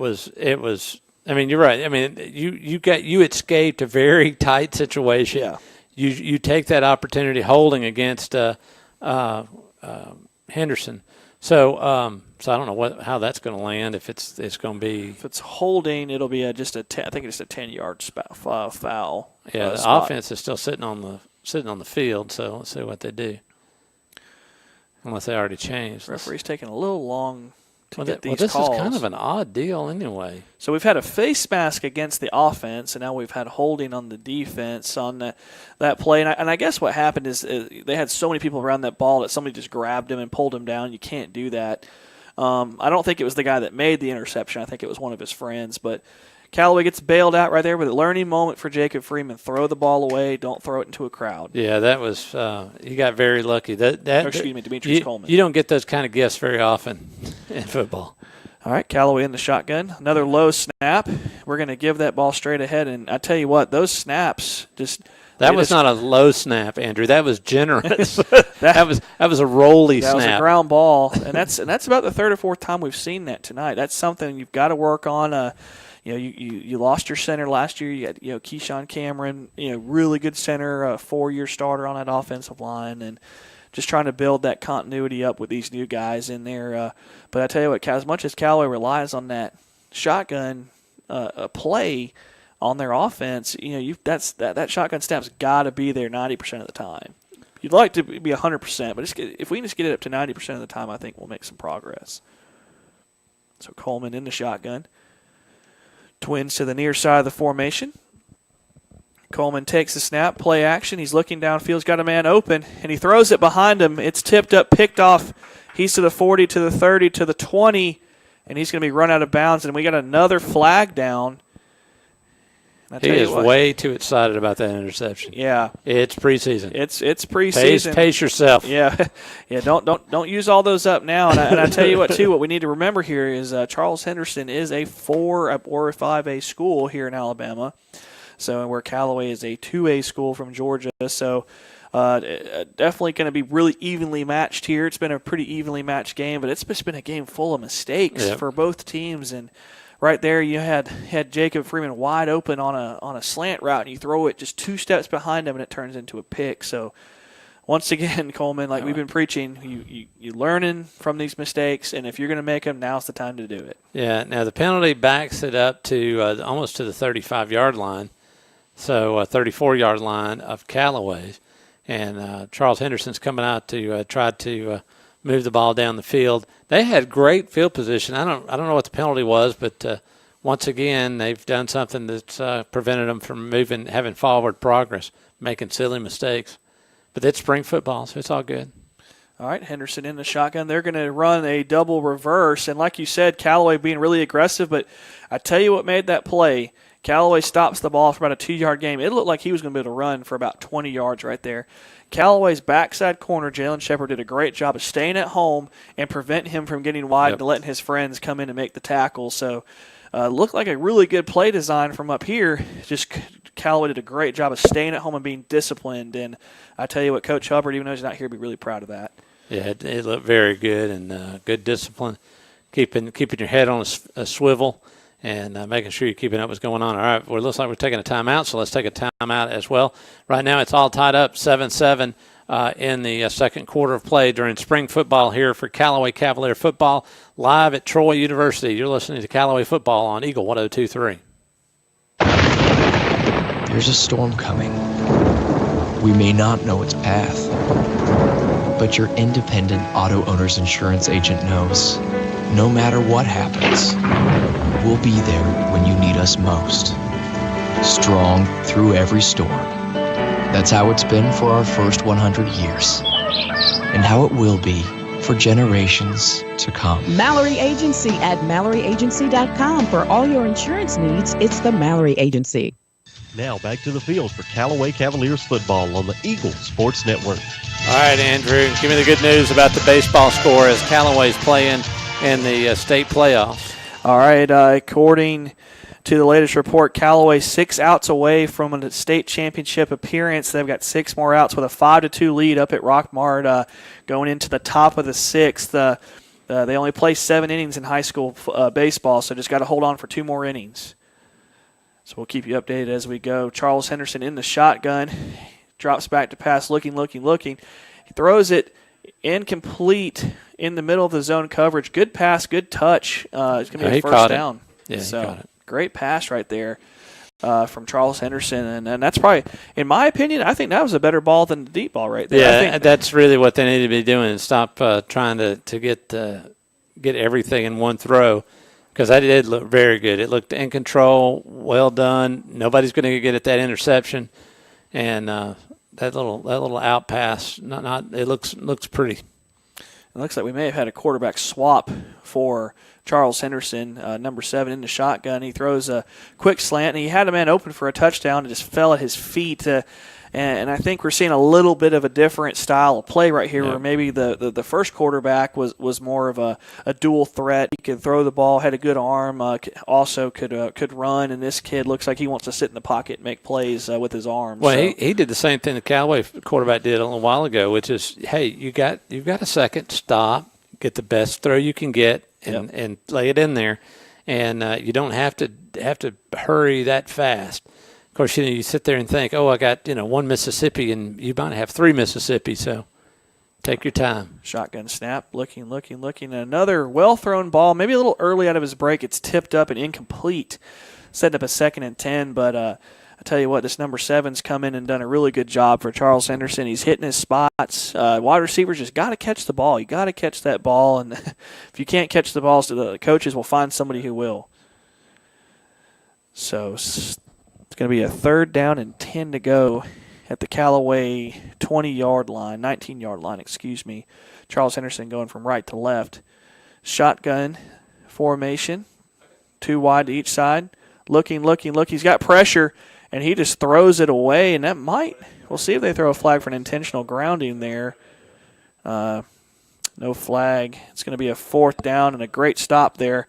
was. I mean, you're right. I mean, you escaped a very tight situation. Yeah. You take that opportunity holding against Henderson. So I don't know how that's going to land. If it's going to be, if it's holding, it'll be just a 10-yard foul. Yeah, the offense is still sitting on the field. So let's see what they do. Unless they already changed. Referee's taking a little long to get these this calls. Is kind of an odd deal anyway. So we've had a face mask against the offense, and now we've had holding on the defense on that play. And I guess what happened is they had so many people around that ball that somebody just grabbed him and pulled him down. You can't do that. I don't think it was the guy that made the interception. I think it was one of his friends. But Callaway gets bailed out right there with a learning moment for Jacob Freeman. Throw the ball away. Don't throw it into a crowd. Yeah, that was he got very lucky. Demetrius Coleman. You don't get those kind of gifts very often in football. All right, Callaway in the shotgun. Another low snap. We're going to give that ball straight ahead. And I tell you what, those snaps just – That was not a low snap, Andrew. That was generous. that was a rolly snap. That was a ground ball. And that's about the 3rd or 4th time we've seen that tonight. That's something you've got to work on. You lost your center last year. You had Keyshawn Cameron, really good center, a 4-year starter on that offensive line, and just trying to build that continuity up with these new guys in there. But I tell you what, as much as Callaway relies on that shotgun play on their offense, that shotgun snap's got to be there 90% of the time. You'd like to be 100%, but if we can just get it up to 90% of the time, I think we'll make some progress. So Coleman in the shotgun. Twins to the near side of the formation. Coleman takes the snap, play action. He's looking downfield. He's got a man open, and he throws it behind him. It's tipped up, picked off. He's to the 40, to the 30, to the 20, and he's going to be run out of bounds. And we got another flag down. He is way too excited about that interception. Yeah, it's preseason. It's preseason. Pace yourself. Yeah. Don't use all those up now. And I tell you what too. What we need to remember here is Charles Henderson is a 4 or a 5A school here in Alabama. So where Callaway is a 2A school from Georgia. So definitely going to be really evenly matched here. It's been a pretty evenly matched game, but it's just been a game full of mistakes for both teams. And right there, you had Jacob Freeman wide open on a slant route, and you throw it just 2 steps behind him, and it turns into a pick. So once again, Coleman, like we've been preaching, you learning from these mistakes, and if you're going to make them, now's the time to do it. Yeah, now the penalty backs it up to almost to the 35-yard line, so 34-yard line of Callaway's. And Charles Henderson's coming out to try to move the ball down the field. They had great field position. I don't know what the penalty was, but once again, they've done something that's prevented them from having forward progress, making silly mistakes. But it's spring football, so it's all good. All right, Henderson in the shotgun. They're going to run a double reverse. And like you said, Callaway being really aggressive. But I tell you what made that play. Callaway stops the ball for about a 2-yard gain. It looked like he was going to be able to run for about 20 yards right there. Callaway's backside corner, Jalen Shepard, did a great job of staying at home and preventing him from getting wide and letting his friends come in and make the tackle. So looked like a really good play design from up here. Just Callaway did a great job of staying at home and being disciplined. And I tell you what, Coach Hubbard, even though he's not here, be really proud of that. Yeah, it looked very good and good discipline, keeping your head on a swivel and making sure you're keeping up what's going on. All right, well, it looks like we're taking a timeout, so let's take a timeout as well. Right now it's all tied up 7-7 in the second quarter of play during spring football here for Callaway Cavalier football live at Troy University. You're listening to Callaway football on Eagle 102.3. There's a storm coming. We may not know its path, but your independent auto owner's insurance agent knows no matter what happens, we'll be there when you need us most. Strong through every storm. That's how it's been for our first 100 years, and how it will be for generations to come. Mallory Agency at MalloryAgency.com. For all your insurance needs, it's the Mallory Agency. Now back to the field for Callaway Cavaliers football on the Eagle Sports Network. All right, Andrew, give me the good news about the baseball score as Callaway's playing in the state playoffs. All right, according to the latest report, Callaway 6 outs away from a state championship appearance. They've got 6 more outs with a 5-2 lead up at Rockmart going into the top of the 6th. They only play 7 innings in high school baseball, so just got to hold on for 2 more innings. So we'll keep you updated as we go. Charles Henderson in the shotgun. Drops back to pass, looking. He throws it incomplete in the middle of the zone coverage. Good pass, good touch. It's going to be a first down. Yeah, so he caught it. Great pass right there from Charles Henderson. And that's probably, in my opinion, I think that was a better ball than the deep ball right there. Yeah, I think that's really what they need to be doing, and stop trying to get everything in one throw. Because that did look very good. It looked in control, well done. Nobody's going to get at that interception, and that little out pass. It looks pretty. It looks like we may have had a quarterback swap for Charles Henderson, number 7 in the shotgun. He throws a quick slant, and he had a man open for a touchdown. It just fell at his feet. And I think we're seeing a little bit of a different style of play right here, where maybe the first quarterback was more of a dual threat. He could throw the ball, had a good arm, also could run. And this kid looks like he wants to sit in the pocket and make plays with his arms. Well, he did the same thing the Callaway quarterback did a little while ago, which is, hey, you've got a second, stop, get the best throw you can get, and lay it in there, and you don't have to hurry that fast. Of course, you sit there and think, I got 1 Mississippi, and you might have 3 Mississippi, so take your time. Shotgun snap, looking. And another well-thrown ball, maybe a little early out of his break. It's tipped up and incomplete. Setting up a 2nd and 10, but I tell you what, this number 7's come in and done a really good job for Charles Henderson. He's hitting his spots. Wide receivers just got to catch the ball. You got to catch that ball, and if you can't catch the balls, the coaches will find somebody who will. So it's going to be a 3rd down and 10 to go at the Callaway 19-yard line, excuse me. Charles Henderson going from right to left. Shotgun formation, 2 wide to each side. Looking. He's got pressure, and he just throws it away, and that we'll see if they throw a flag for an intentional grounding there. No flag. It's going to be a 4th down and a great stop there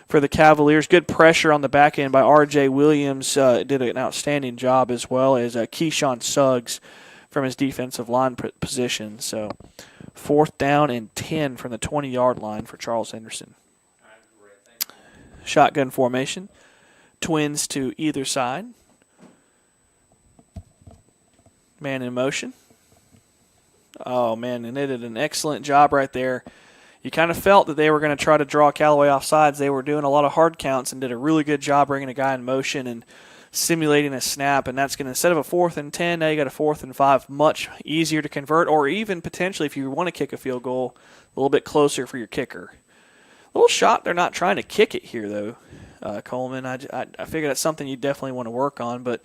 for the Cavaliers. Good pressure on the back end by R.J. Williams. Did an outstanding job, as well as Keyshawn Suggs from his defensive line position. So 4th down and 10 from the 20-yard line for Charles Henderson. Shotgun formation. Twins to either side. Man in motion. Oh, man, and they did an excellent job right there. You kind of felt that they were going to try to draw Callaway off sides. They were doing a lot of hard counts and did a really good job bringing a guy in motion and simulating a snap, and that's going to, instead of a 4th and 10, now you got a 4th and 5, much easier to convert, or even potentially if you want to kick a field goal, a little bit closer for your kicker. A little shocked they're not trying to kick it here, though, Coleman. I figure that's something you definitely want to work on, but.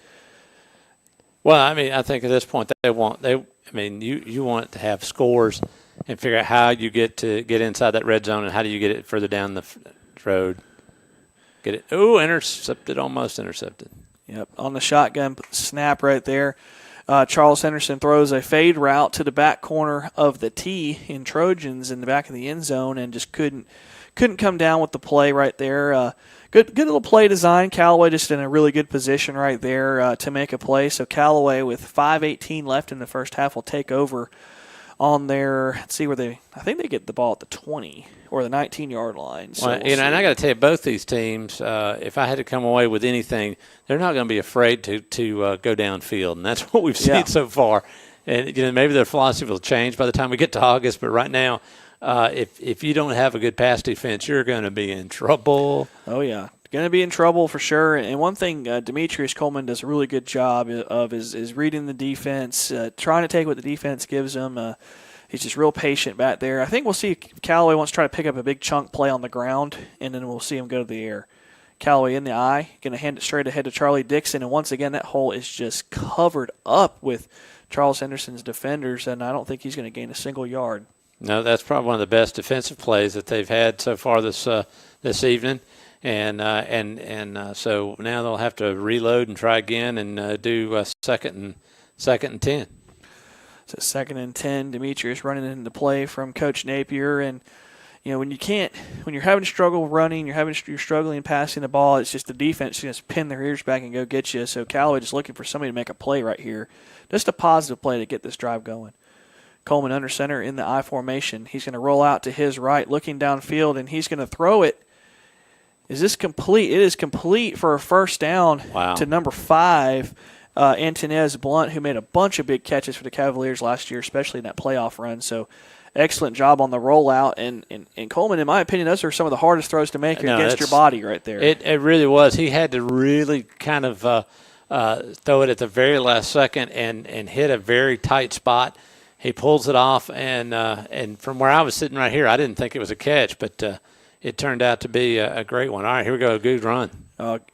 Well, I mean, I think at this point you want to have scores and figure out how you get inside that red zone and how do you get it further down the road. Get it. Oh, intercepted, almost intercepted. Yep, on the shotgun snap right there. Charles Henderson throws a fade route to the back corner of the T in Trojans in the back of the end zone and just couldn't come down with the play right there. Good little play design. Callaway just in a really good position right there to make a play. So Callaway with 5:18 left in the first half will take over on their, let's see where I think they get the ball at the 20 or the 19-yard line. So and I got to tell you, both these teams, if I had to come away with anything, they're not going to be afraid to go downfield, and that's what we've seen so far. And maybe their philosophy will change by the time we get to August, but right now, if you don't have a good pass defense, you're going to be in trouble. Oh yeah. Going to be in trouble for sure. And one thing Demetrius Coleman does a really good job of is reading the defense, trying to take what the defense gives him. He's just real patient back there. I think we'll see Callaway wants to try to pick up a big chunk play on the ground, and then we'll see him go to the air. Callaway in the eye, going to hand it straight ahead to Charlie Dixon. And once again, that hole is just covered up with Charles Henderson's defenders, and I don't think he's going to gain a single yard. No, that's probably one of the best defensive plays that they've had so far this evening. And so now they'll have to reload and try again and do second and 10. So 2nd and 10, Demetrius running into play from Coach Napier. And, when you're having struggle running, you're struggling passing the ball, it's just the defense just pin their ears back and go get you. So Callaway just looking for somebody to make a play right here. Just a positive play to get this drive going. Coleman under center in the I formation. He's going to roll out to his right, looking downfield, and he's going to throw it. Is this complete? It is complete for a first down to number 5, Antonez Blunt, who made a bunch of big catches for the Cavaliers last year, especially in that playoff run. So excellent job on the rollout. And Coleman, in my opinion, those are some of the hardest throws to make against your body right there. It really was. He had to really kind of throw it at the very last second and hit a very tight spot. He pulls it off, and from where I was sitting right here, I didn't think it was a catch, but it turned out to be a great one. All right, here we go, a good run.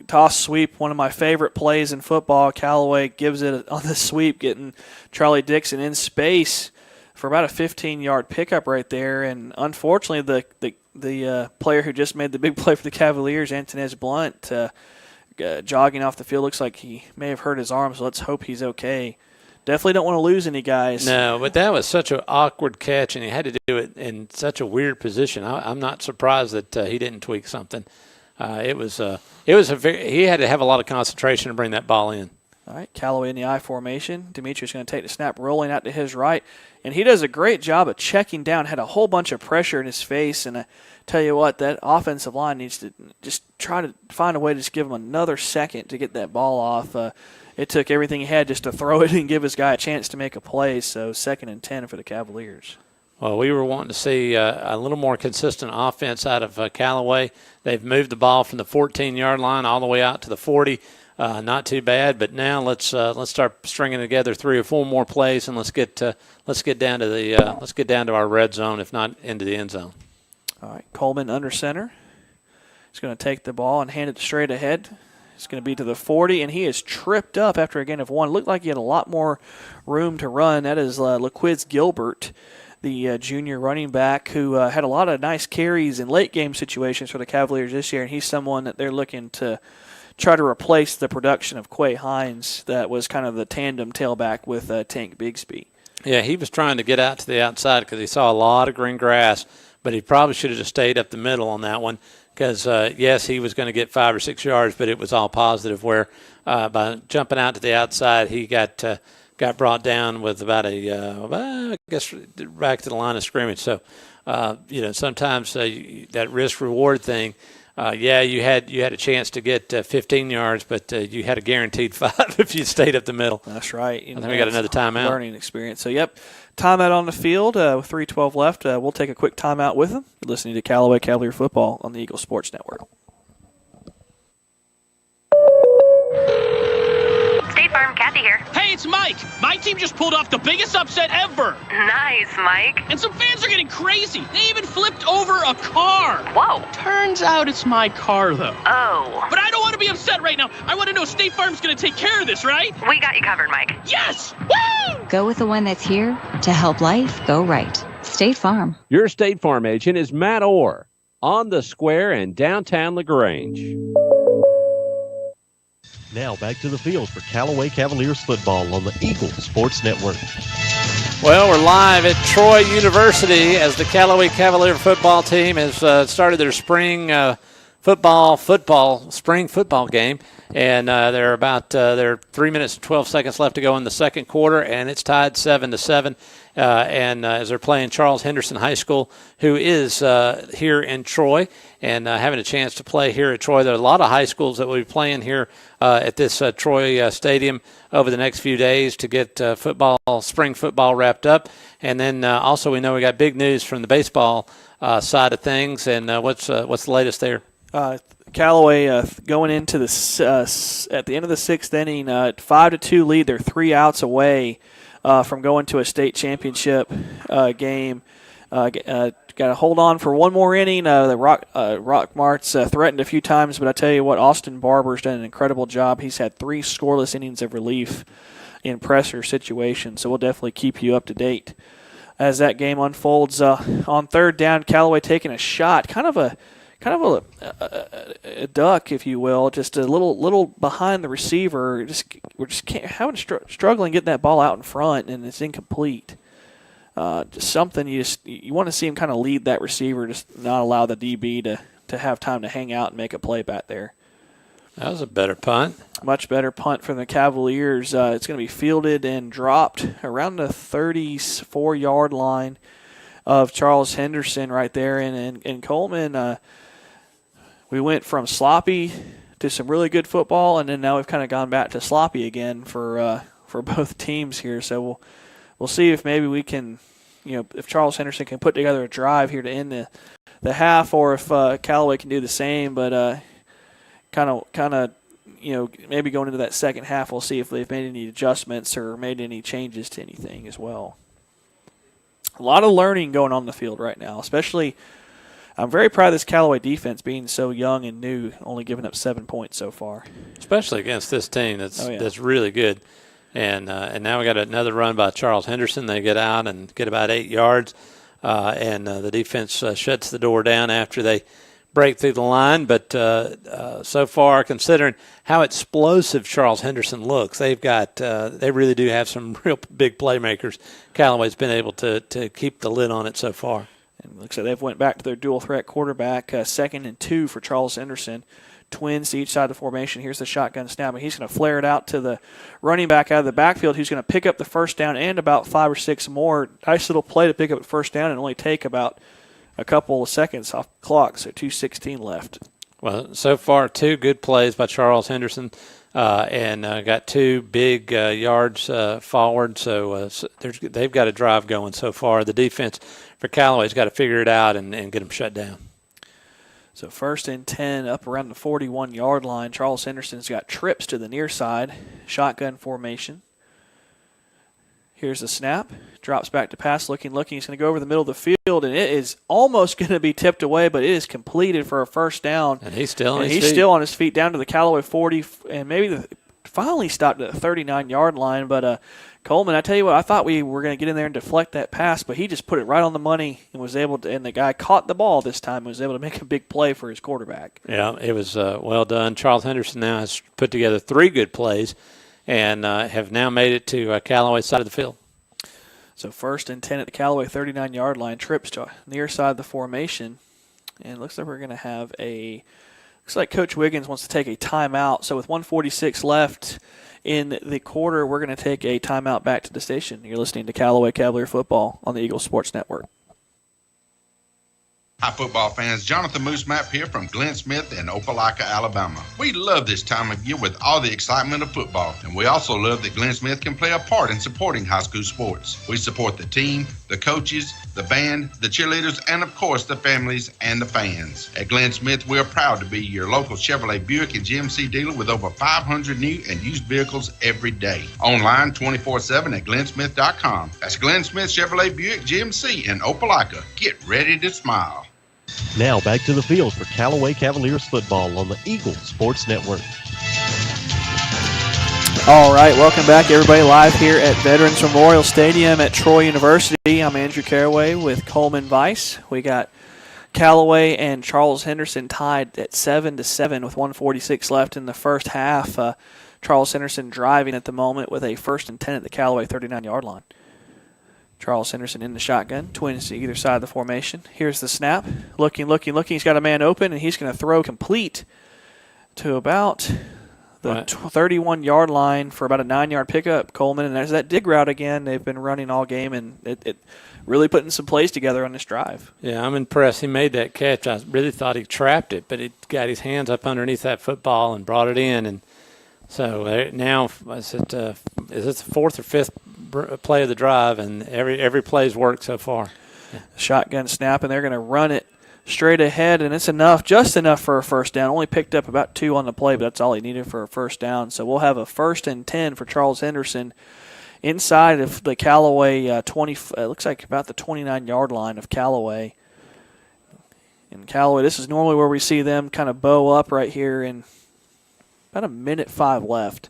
Toss sweep, one of my favorite plays in football. Callaway gives it on the sweep, getting Charlie Dixon in space for about a 15-yard pickup right there. And unfortunately, the player who just made the big play for the Cavaliers, Antonez Blunt, jogging off the field, looks like he may have hurt his arm, so let's hope he's okay. Definitely don't want to lose any guys. No, but that was such an awkward catch, and he had to do it in such a weird position. I'm not surprised that he didn't tweak something. He had to have a lot of concentration to bring that ball in. All right, Callaway in the I formation. Demetrius going to take the snap, rolling out to his right, and he does a great job of checking down. Had a whole bunch of pressure in his face, and I tell you what, that offensive line needs to just try to find a way to just give him another second to get that ball off. It took everything he had just to throw it and give his guy a chance to make a play. So 2nd and 10 for the Cavaliers. Well, we were wanting to see a little more consistent offense out of Callaway. They've moved the ball from the 14-yard line all the way out to the 40. Not too bad, but now let's start stringing together 3 or 4 more plays, and let's get down to our red zone, if not into the end zone. All right, Coleman under center. He's going to take the ball and hand it straight ahead. It's going to be to the 40, and he is tripped up after a gain of 1. Looked like he had a lot more room to run. That is LaQuiz Gilbert, the junior running back who had a lot of nice carries in late-game situations for the Cavaliers this year, and he's someone that they're looking to try to replace the production of Quay Hines that was kind of the tandem tailback with Tank Bigsby. Yeah, he was trying to get out to the outside because he saw a lot of green grass, but he probably should have just stayed up the middle on that one. Because, yes, he was going to get 5 or 6 yards, but it was all positive where by jumping out to the outside, he got brought down with about I guess, back to the line of scrimmage. So, sometimes that risk-reward thing, you had a chance to get 15 yards, but you had a guaranteed 5 if you stayed up the middle. That's right. I think we got another timeout. Learning experience. So, yep, timeout on the field with 3:12 left. We'll take a quick timeout with them. You're listening to Callaway Cavalier Football on the Eagle Sports Network. State Farm, Kathy here. Hey, it's Mike. My team just pulled off the biggest upset ever. Nice, Mike. And some fans are getting crazy. They even flipped over a car. Whoa. Turns out it's my car, though. Oh. But I don't want to be upset right now. I want to know State Farm's going to take care of this, right? We got you covered, Mike. Yes! Woo! Go with the one that's here to help life go right. State Farm. Your State Farm agent is Matt Orr on the square in downtown LaGrange. Now back to the field for Callaway Cavaliers football on the Eagle Sports Network. Well, we're live at Troy University as the Callaway Cavalier football team has started their spring spring football game, and there are 3 minutes and 12 seconds left to go in the second quarter, and it's tied 7-7. As they're playing Charles Henderson High School, who is here in Troy, and having a chance to play here at Troy. There are a lot of high schools that will be playing here at this Troy Stadium over the next few days to get spring football wrapped up. And then also we know we got big news from the baseball side of things. And what's the latest there? Callaway going into at the end of the sixth inning, 5-2 lead. They're 3 outs away from going to a state championship game. Got to hold on for one more inning. The Rock Marts threatened a few times, but I tell you what, Austin Barber's done an incredible job. He's had 3 scoreless innings of relief in pressure situations, so we'll definitely keep you up to date as that game unfolds. On third down, Callaway taking a shot, kind of a duck, if you will, just a little behind the receiver. We're just struggling getting that ball out in front, and it's incomplete. Just something you want to see him kind of lead that receiver, just not allow the DB to have time to hang out and make a play back there. That was a better punt. Much better punt from the Cavaliers. It's going to be fielded and dropped around the 34-yard line of Charles Henderson right there. And Coleman, we went from sloppy to some really good football, and then now we've kind of gone back to sloppy again for both teams here. So we'll see if maybe we can, if Charles Henderson can put together a drive here to end the half, or if Callaway can do the same. But kind of, maybe going into that second half, we'll see if they've made any adjustments or made any changes to anything as well. A lot of learning going on the field right now, especially. I'm very proud of this Callaway defense being so young and new, only giving up 7 points so far. Especially against this team that's really good. And now we got another run by Charles Henderson. They get out and get about 8 yards, and the defense shuts the door down after they break through the line. But so far, considering how explosive Charles Henderson looks, they really do have some real big playmakers. Callaway's been able to keep the lid on it so far. And looks like they've went back to their dual threat quarterback, 2nd and 2 for Charles Henderson. Twins to each side of the formation. Here's the shotgun snap, and he's going to flare it out to the running back out of the backfield, who's going to pick up the first down and about 5 or 6 more. Nice little play to pick up the first down and only take about a couple of seconds off the clock, so 2:16 left. Well, so far 2 good plays by Charles Henderson, and got 2 big yards forward, so they've got a drive going so far. The defense for Callaway's got to figure it out and get them shut down. So 1st and 10 up around the 41-yard line. Charles Henderson's got trips to the near side. Shotgun formation. Here's the snap. Drops back to pass, looking. He's going to go over the middle of the field, and it is almost going to be tipped away, but it is completed for a first down. And he's still on his feet down to the Callaway 40, and maybe finally stopped at the 39-yard line, but Coleman, I tell you what, I thought we were going to get in there and deflect that pass, but he just put it right on the money and was able to, and the guy caught the ball this time and was able to make a big play for his quarterback. Yeah, it was well done. Charles Henderson now has put together 3 good plays and have now made it to Callaway's side of the field. So 1st and 10 at the Callaway 39-yard line, trips to near side of the formation, and it looks like we're going to have looks like Coach Wiggins wants to take a timeout. So with 1:46 left in the quarter, we're going to take a timeout back to the station. You're listening to Callaway Cavalier Football on the Eagle Sports Network. Hi, football fans. Jonathan Moose Map here from Glenn Smith in Opelika, Alabama. We love this time of year with all the excitement of football, and we also love that Glenn Smith can play a part in supporting high school sports. We support the team, the coaches, the band, the cheerleaders, and of course the families and the fans. At Glenn Smith, we're proud to be your local Chevrolet Buick and GMC dealer with over 500 new and used vehicles every day. Online 24/7 at glennsmith.com. That's Glenn Smith Chevrolet Buick GMC in Opelika. Get ready to smile. Now back to the field for Callaway Cavaliers football on the Eagles Sports Network. All right, welcome back, everybody, live here at Veterans Memorial Stadium at Troy University. I'm Andrew Callaway with Coleman Weiss. We got Callaway and Charles Henderson tied at 7-7 with 1:46 left in the first half. Charles Henderson driving at the moment with a 1st and 10 at the Callaway 39-yard line. Charles Henderson in the shotgun, twins to either side of the formation. Here's the snap. Looking. He's got a man open, and he's going to throw complete to about the 31-yard line for about a 9-yard pickup, Coleman. And there's that dig route again. They've been running all game, and it really putting some plays together on this drive. Yeah, I'm impressed. He made that catch. I really thought he trapped it, but he got his hands up underneath that football and brought it in. And so now, is it the 4th or 5th play of the drive, and every play's worked so far. Yeah. Shotgun snap, and they're going to run it straight ahead, and it's enough, just enough for a first down. Only picked up about 2 on the play, but that's all he needed for a first down. So we'll have a 1st and 10 for Charles Henderson inside of the Callaway 20. It looks like about the 29-yard line of Callaway. And Callaway, this is normally where we see them kind of bow up right here, in about a minute 5 left.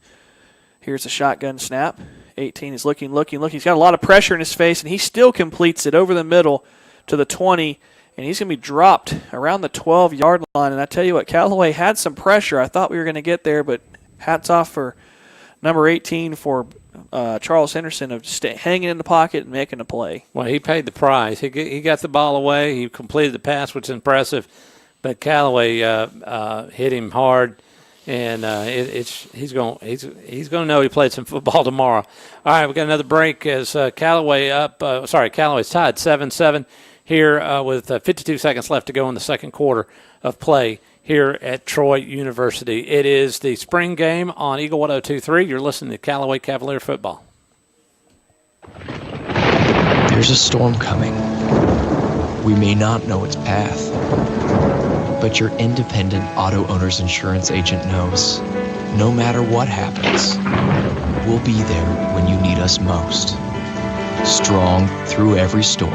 Here's a shotgun snap. 18 is looking. He's got a lot of pressure in his face, and he still completes it over the middle to the 20, and he's going to be dropped around the 12-yard line. And I tell you what, Callaway had some pressure. I thought we were going to get there, but hats off for number 18 for Charles Henderson of hanging in the pocket and making a play. Well, he paid the price. He got the ball away. He completed the pass, which is impressive, but Callaway hit him hard. And he's going to know he played some football tomorrow. All right, we got another break as Callaway's tied 7-7 here with 52 seconds left to go in the second quarter of play here at Troy University. It is the spring game on Eagle 102.3. You're listening to Callaway Cavalier football. There's a storm coming. We may not know its path, but your independent auto owner's insurance agent knows no matter what happens, we'll be there when you need us most. Strong through every storm.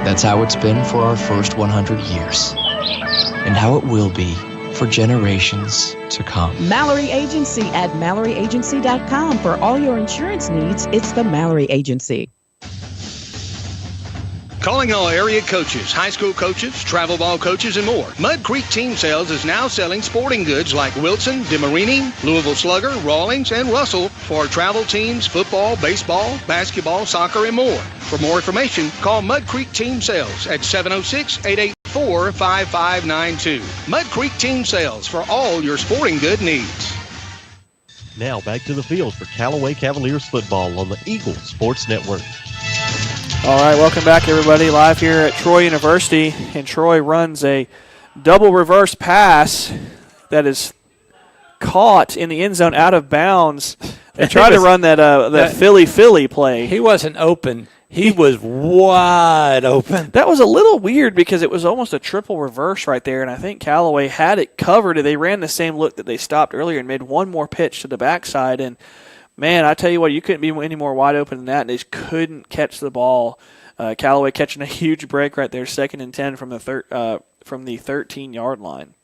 That's how it's been for our first 100 years, and how it will be for generations to come. Mallory Agency at MalloryAgency.com. For all your insurance needs, it's the Mallory Agency. Calling all area coaches, high school coaches, travel ball coaches, and more. Mud Creek Team Sales is now selling sporting goods like Wilson, DeMarini, Louisville Slugger, Rawlings, and Russell for travel teams, football, baseball, basketball, soccer, and more. For more information, call Mud Creek Team Sales at 706-884-5592. Mud Creek Team Sales for all your sporting good needs. Now back to the field for Callaway Cavaliers football on the Eagles Sports Network. All right, welcome back, everybody, live here at Troy University. And Troy runs a double reverse pass that is caught in the end zone out of bounds. They tried to run that Philly play. He wasn't open. He was wide open. That was a little weird because it was almost a triple reverse right there, and I think Callaway had it covered. They ran the same look that they stopped earlier and made one more pitch to the backside, and man, I tell you what, you couldn't be any more wide open than that, and they just couldn't catch the ball. Callaway catching a huge break right there, 2nd and 10 from the 13-yard line.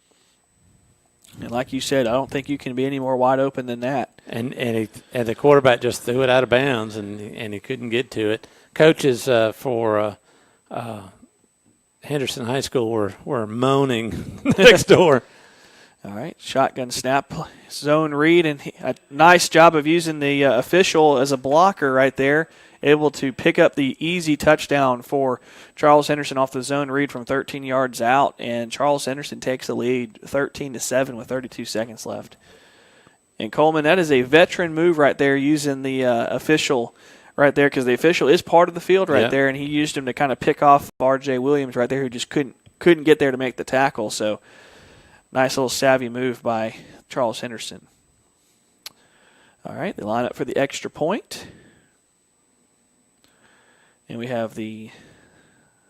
And like you said, I don't think you can be any more wide open than that. And the quarterback just threw it out of bounds, and he couldn't get to it. Coaches for Henderson High School were moaning next door. All right, shotgun snap, zone read, and a nice job of using the official as a blocker right there, able to pick up the easy touchdown for Charles Henderson off the zone read from 13 yards out, and Charles Henderson takes the lead 13-7 with 32 seconds left. And Coleman, that is a veteran move right there, using the official right there, because the official is part of the field right there, and he used him to kind of pick off R.J. Williams right there, who just couldn't couldn't get there to make the tackle. So nice little savvy move by Charles Henderson. All right, they line up for the extra point. And we have the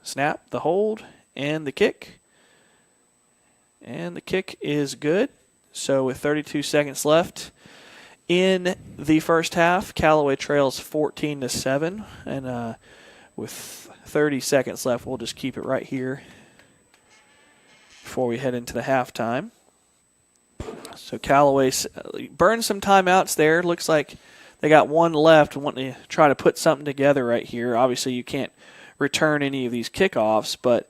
snap, the hold, and the kick. And the kick is good. So with 32 seconds left in the first half, Callaway trails 14-7. And with 30 seconds left, we'll just keep it right here before we head into the halftime. So Callaway burned some timeouts there. Looks like they got one left and want to try to put something together right here. Obviously, you can't return any of these kickoffs, but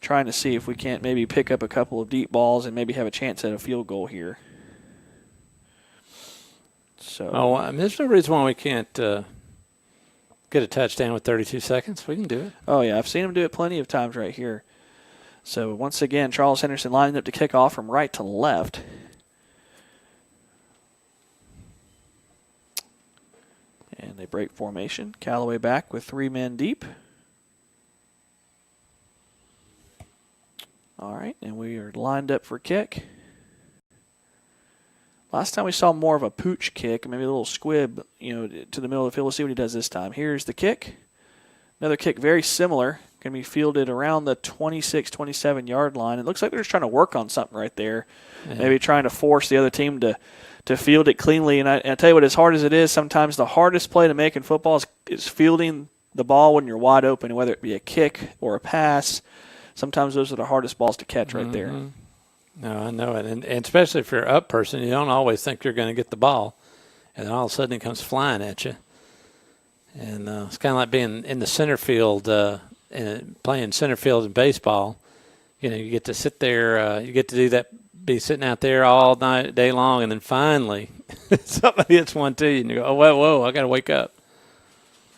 trying to see if we can't maybe pick up a couple of deep balls and maybe have a chance at a field goal here. So, there's no reason why we can't get a touchdown with 32 seconds. We can do it. Oh, yeah, I've seen them do it plenty of times right here. So, once again, Charles Henderson lining up to kick off from right to left. And they break formation. Callaway back with 3 men deep. All right, and we are lined up for kick. Last time we saw more of a pooch kick, maybe a little squib, to the middle of the field. We'll see what he does this time. Here's the kick. Another kick very similar. Going to be fielded around the 26, 27-yard line. It looks like they're just trying to work on something right there. Yeah. Maybe trying to force the other team to field it cleanly. And I tell you what, as hard as it is, sometimes the hardest play to make in football is fielding the ball when you're wide open, whether it be a kick or a pass. Sometimes those are the hardest balls to catch right there. No, I know it. And especially if you're an up person, you don't always think you're going to get the ball. And then all of a sudden it comes flying at you. And it's kind of like being in the center field, and playing center field in baseball. You get to sit there, you get to do that, be sitting out there all night, day long, and then finally somebody hits one to you, and you go, oh, whoa, I got to wake up.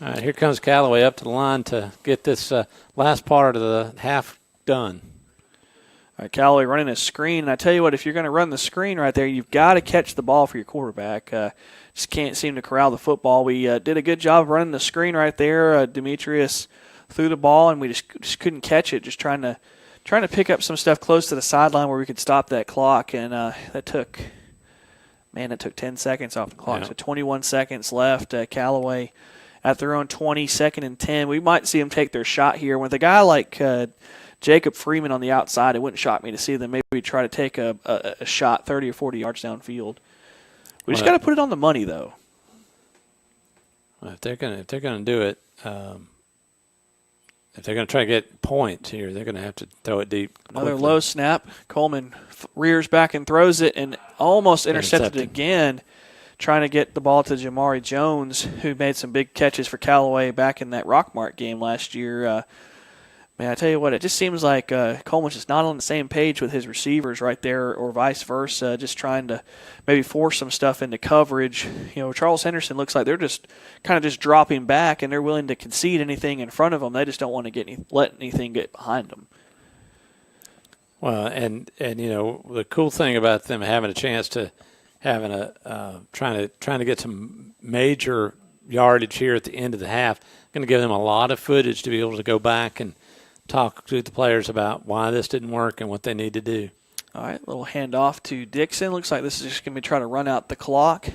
All right, here comes Callaway up to the line to get this last part of the half done. All right, Callaway running a screen. And I tell you what, if you're going to run the screen right there, you've got to catch the ball for your quarterback. Just can't seem to corral the football. We did a good job running the screen right there. Demetrius threw the ball, and we just couldn't catch it, just trying to pick up some stuff close to the sideline where we could stop that clock. And that took 10 seconds off the clock. Yeah. So 21 seconds left. Callaway at their own 20, 2nd and 10. We might see them take their shot here. With a guy like Jacob Freeman on the outside, it wouldn't shock me to see them maybe try to take a shot 30 or 40 yards downfield. We just got to put it on the money, though. Well, if they're going to do it, if they're going to try to get points here, they're going to have to throw it deep. Another low snap. Coleman rears back and throws it and almost intercepted again, trying to get the ball to Jamari Jones, who made some big catches for Callaway back in that Rockmart game last year. Man, I tell you what, it just seems like Coleman's just not on the same page with his receivers right there, or vice versa, just trying to maybe force some stuff into coverage. Charles Henderson looks like they're just kind of just dropping back, and they're willing to concede anything in front of them. They just don't want to let anything get behind them. Well, and the cool thing about them having a chance to having trying to get some major yardage here at the end of the half, going to give them a lot of footage to be able to go back and talk to the players about why this didn't work and what they need to do. All right, little handoff to Dixon. Looks like this is just going to be trying to run out the clock,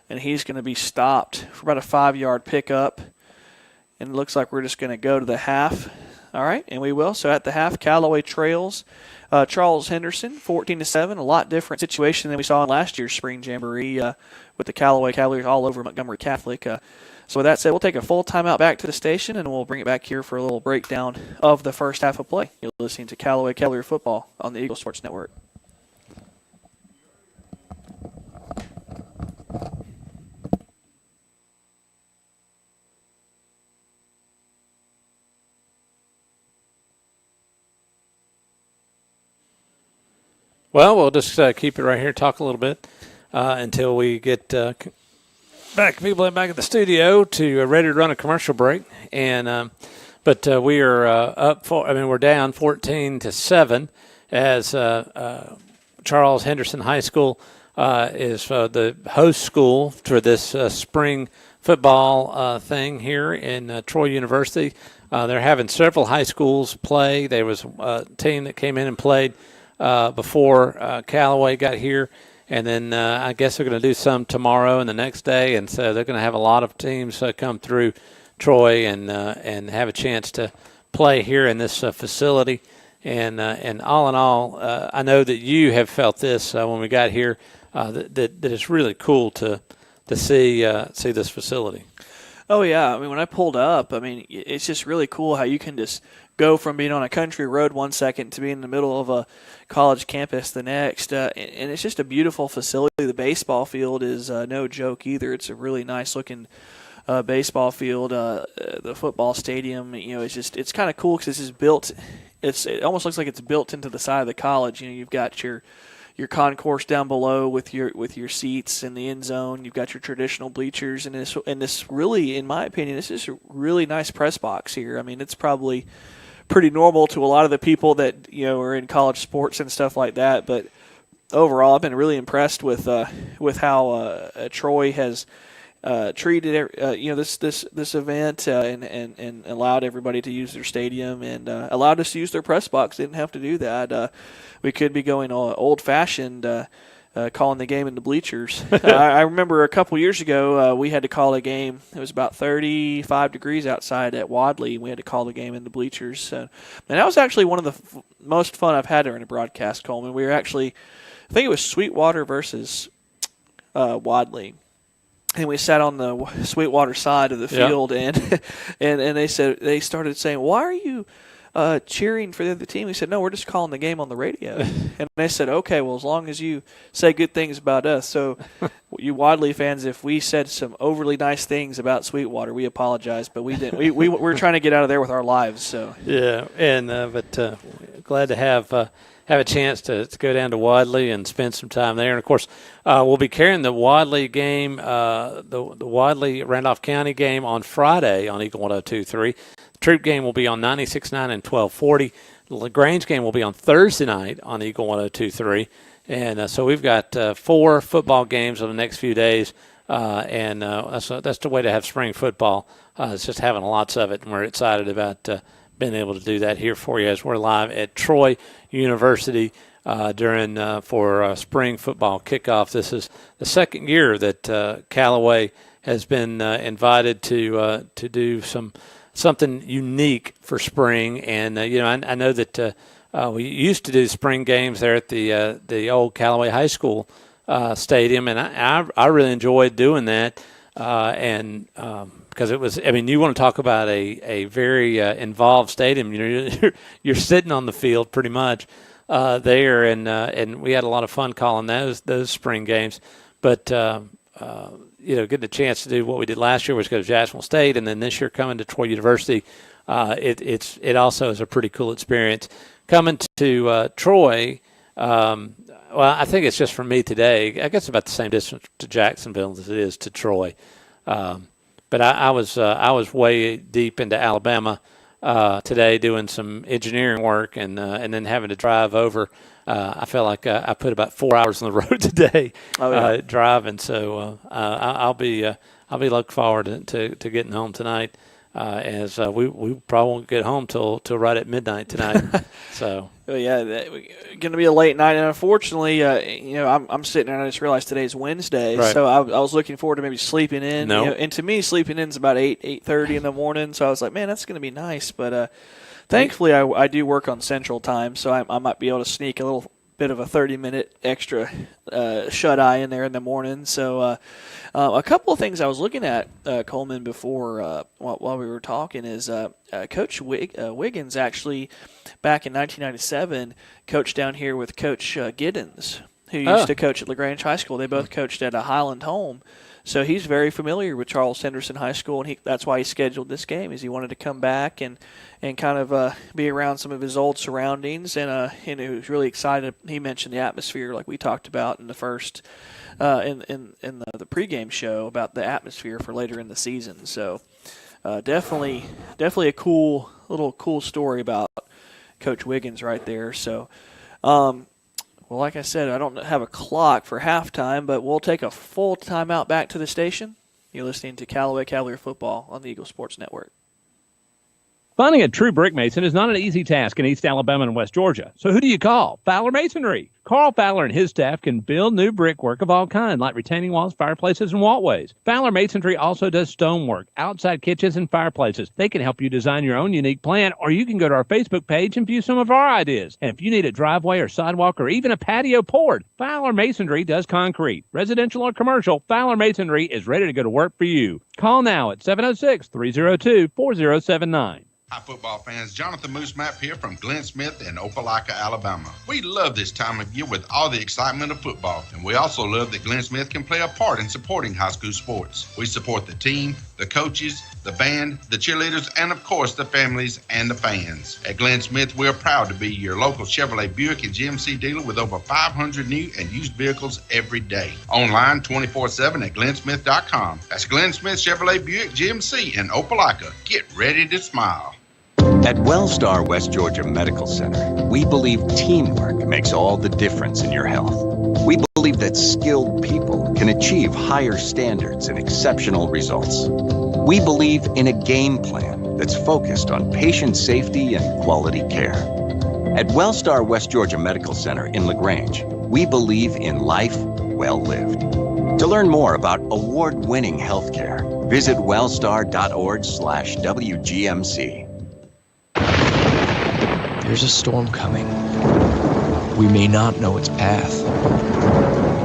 and he's going to be stopped for about a 5-yard pickup. And it looks like we're just going to go to the half. All right, and we will. So at the half, Callaway trails Charles Henderson 14-7. A lot different situation than we saw in last year's spring jamboree with the Callaway Cavaliers all over Montgomery Catholic. So with that said, we'll take a full timeout back to the station, and we'll bring it back here for a little breakdown of the first half of play. You're listening to Callaway Cavalier Football on the Eagle Sports Network. Well, we'll just keep it right here, talk a little bit until we get people back at the studio to ready to run a commercial break. And but we are we're down 14-7 as Charles Henderson High School is the host school for this spring football thing here in Troy University. They're having several high schools play. There was a team that came in and played before Callaway got here. And then I guess they're going to do some tomorrow and the next day. And so they're going to have a lot of teams come through Troy and have a chance to play here in this facility. And all in all, I know that you have felt this when we got here, that it's really cool to see this facility. Oh, yeah. I mean, when I pulled up, I mean, it's just really cool how you can just go from being on a country road one second to being in the middle of a college campus the next. And it's just a beautiful facility. The baseball field is no joke either. It's a really nice-looking baseball field. The football stadium, it's kind of cool because this is built. It almost looks like it's built into the side of the college. You've got your concourse down below with your seats in the end zone. You've got your traditional bleachers, and this really, in my opinion, this is a really nice press box here. I mean, it's probably pretty normal to a lot of the people that are in college sports and stuff like that. But overall, I've been really impressed with how Troy has treated this event and allowed everybody to use their stadium and allowed us to use their press box. They didn't have to do that. We could be going old-fashioned, calling the game in the bleachers. I remember a couple years ago we had to call a game. It was about 35 degrees outside at Wadley, and we had to call the game in the bleachers. And that was actually one of the most fun I've had during a broadcast, Coleman. We were actually, I think it was Sweetwater versus Wadley. And we sat on the Sweetwater side of the field, and they started saying, "Why are you cheering for the other team?" We said, "No, we're just calling the game on the radio." And they said, "Okay, well, as long as you say good things about us." So, you Wadley fans, if we said some overly nice things about Sweetwater, we apologize, but we didn't. We're trying to get out of there with our lives. So yeah, and but glad to have a chance to go down to Wadley and spend some time there. And, of course, we'll be carrying the Wadley game, the Wadley Randolph County game on Friday on Eagle 102.3. The Troop game will be on 96.9 and 1240. The LaGrange game will be on Thursday night on Eagle 102.3. And so we've got 4 football games over the next few days, and that's the way to have spring football. It's just having lots of it, and we're excited about being able to do that here for you as we're live at Troy University for spring football kickoff. This is the second year that Callaway has been invited to do something unique for spring, and I know that we used to do spring games there at the old Callaway High School stadium, and I really enjoyed doing that, because it was, I mean, you want to talk about a very involved stadium. You're sitting on the field pretty much there, and we had a lot of fun calling those spring games. But getting a chance to do what we did last year was go to Jacksonville State, and then this year coming to Troy University, it also is a pretty cool experience. Coming to Troy, well, I think it's just for me today. I guess about the same distance to Jacksonville as it is to Troy. But I was way deep into Alabama today doing some engineering work, and then having to drive over. I felt like I put about 4 hours on the road today driving. So I'll be looking forward to getting home tonight. As we probably won't get home till right at midnight tonight. So. Oh, yeah, going to be a late night, and unfortunately, I'm sitting there and I just realized today's Wednesday, right. So I was looking forward to maybe sleeping in. No. And to me, sleeping in is about 8:30 in the morning, so I was like, man, that's going to be nice. But thankfully, I do work on Central Time, so I might be able to sneak a little bit of a 30-minute extra shut-eye in there in the morning. So a couple of things I was looking at, Coleman, before while we were talking is Coach Wiggins actually, back in 1997, coached down here with Coach Giddens, who used to coach at LaGrange High School. They both coached at a Highland home. So he's very familiar with Charles Henderson High School, and that's why he scheduled this game, is he wanted to come back and kind of be around some of his old surroundings, and he was really excited. He mentioned the atmosphere, like we talked about in the first in the pregame show, about the atmosphere for later in the season. So definitely a cool story about Coach Wiggins right there. So. Well, like I said, I don't have a clock for halftime, but we'll take a full timeout back to the station. You're listening to Callaway Cavalier Football on the Eagle Sports Network. Finding a true brick mason is not an easy task in East Alabama and West Georgia. So who do you call? Fowler Masonry. Carl Fowler and his staff can build new brickwork of all kinds, like retaining walls, fireplaces, and walkways. Fowler Masonry also does stonework, outside kitchens, and fireplaces. They can help you design your own unique plan, or you can go to our Facebook page and view some of our ideas. And if you need a driveway or sidewalk or even a patio poured, Fowler Masonry does concrete. Residential or commercial, Fowler Masonry is ready to go to work for you. Call now at 706-302-4079. Hi, football fans. Jonathan Moose Map here from Glenn Smith in Opelika, Alabama. We love this time of year with all the excitement of football, and we also love that Glenn Smith can play a part in supporting high school sports. We support the team, the coaches, the band, the cheerleaders, and of course the families and the fans. At Glenn Smith, we're proud to be your local Chevrolet Buick and GMC dealer with over 500 new and used vehicles every day. Online 24/7 at glennsmith.com. That's Glenn Smith Chevrolet Buick GMC in Opelika. Get ready to smile. At Wellstar West Georgia Medical Center, we believe teamwork makes all the difference in your health. We believe that skilled people can achieve higher standards and exceptional results. We believe in a game plan that's focused on patient safety and quality care. At Wellstar West Georgia Medical Center in LaGrange, we believe in life well lived. To learn more about award-winning healthcare, visit wellstar.org/WGMC. There's a storm coming. We may not know its path,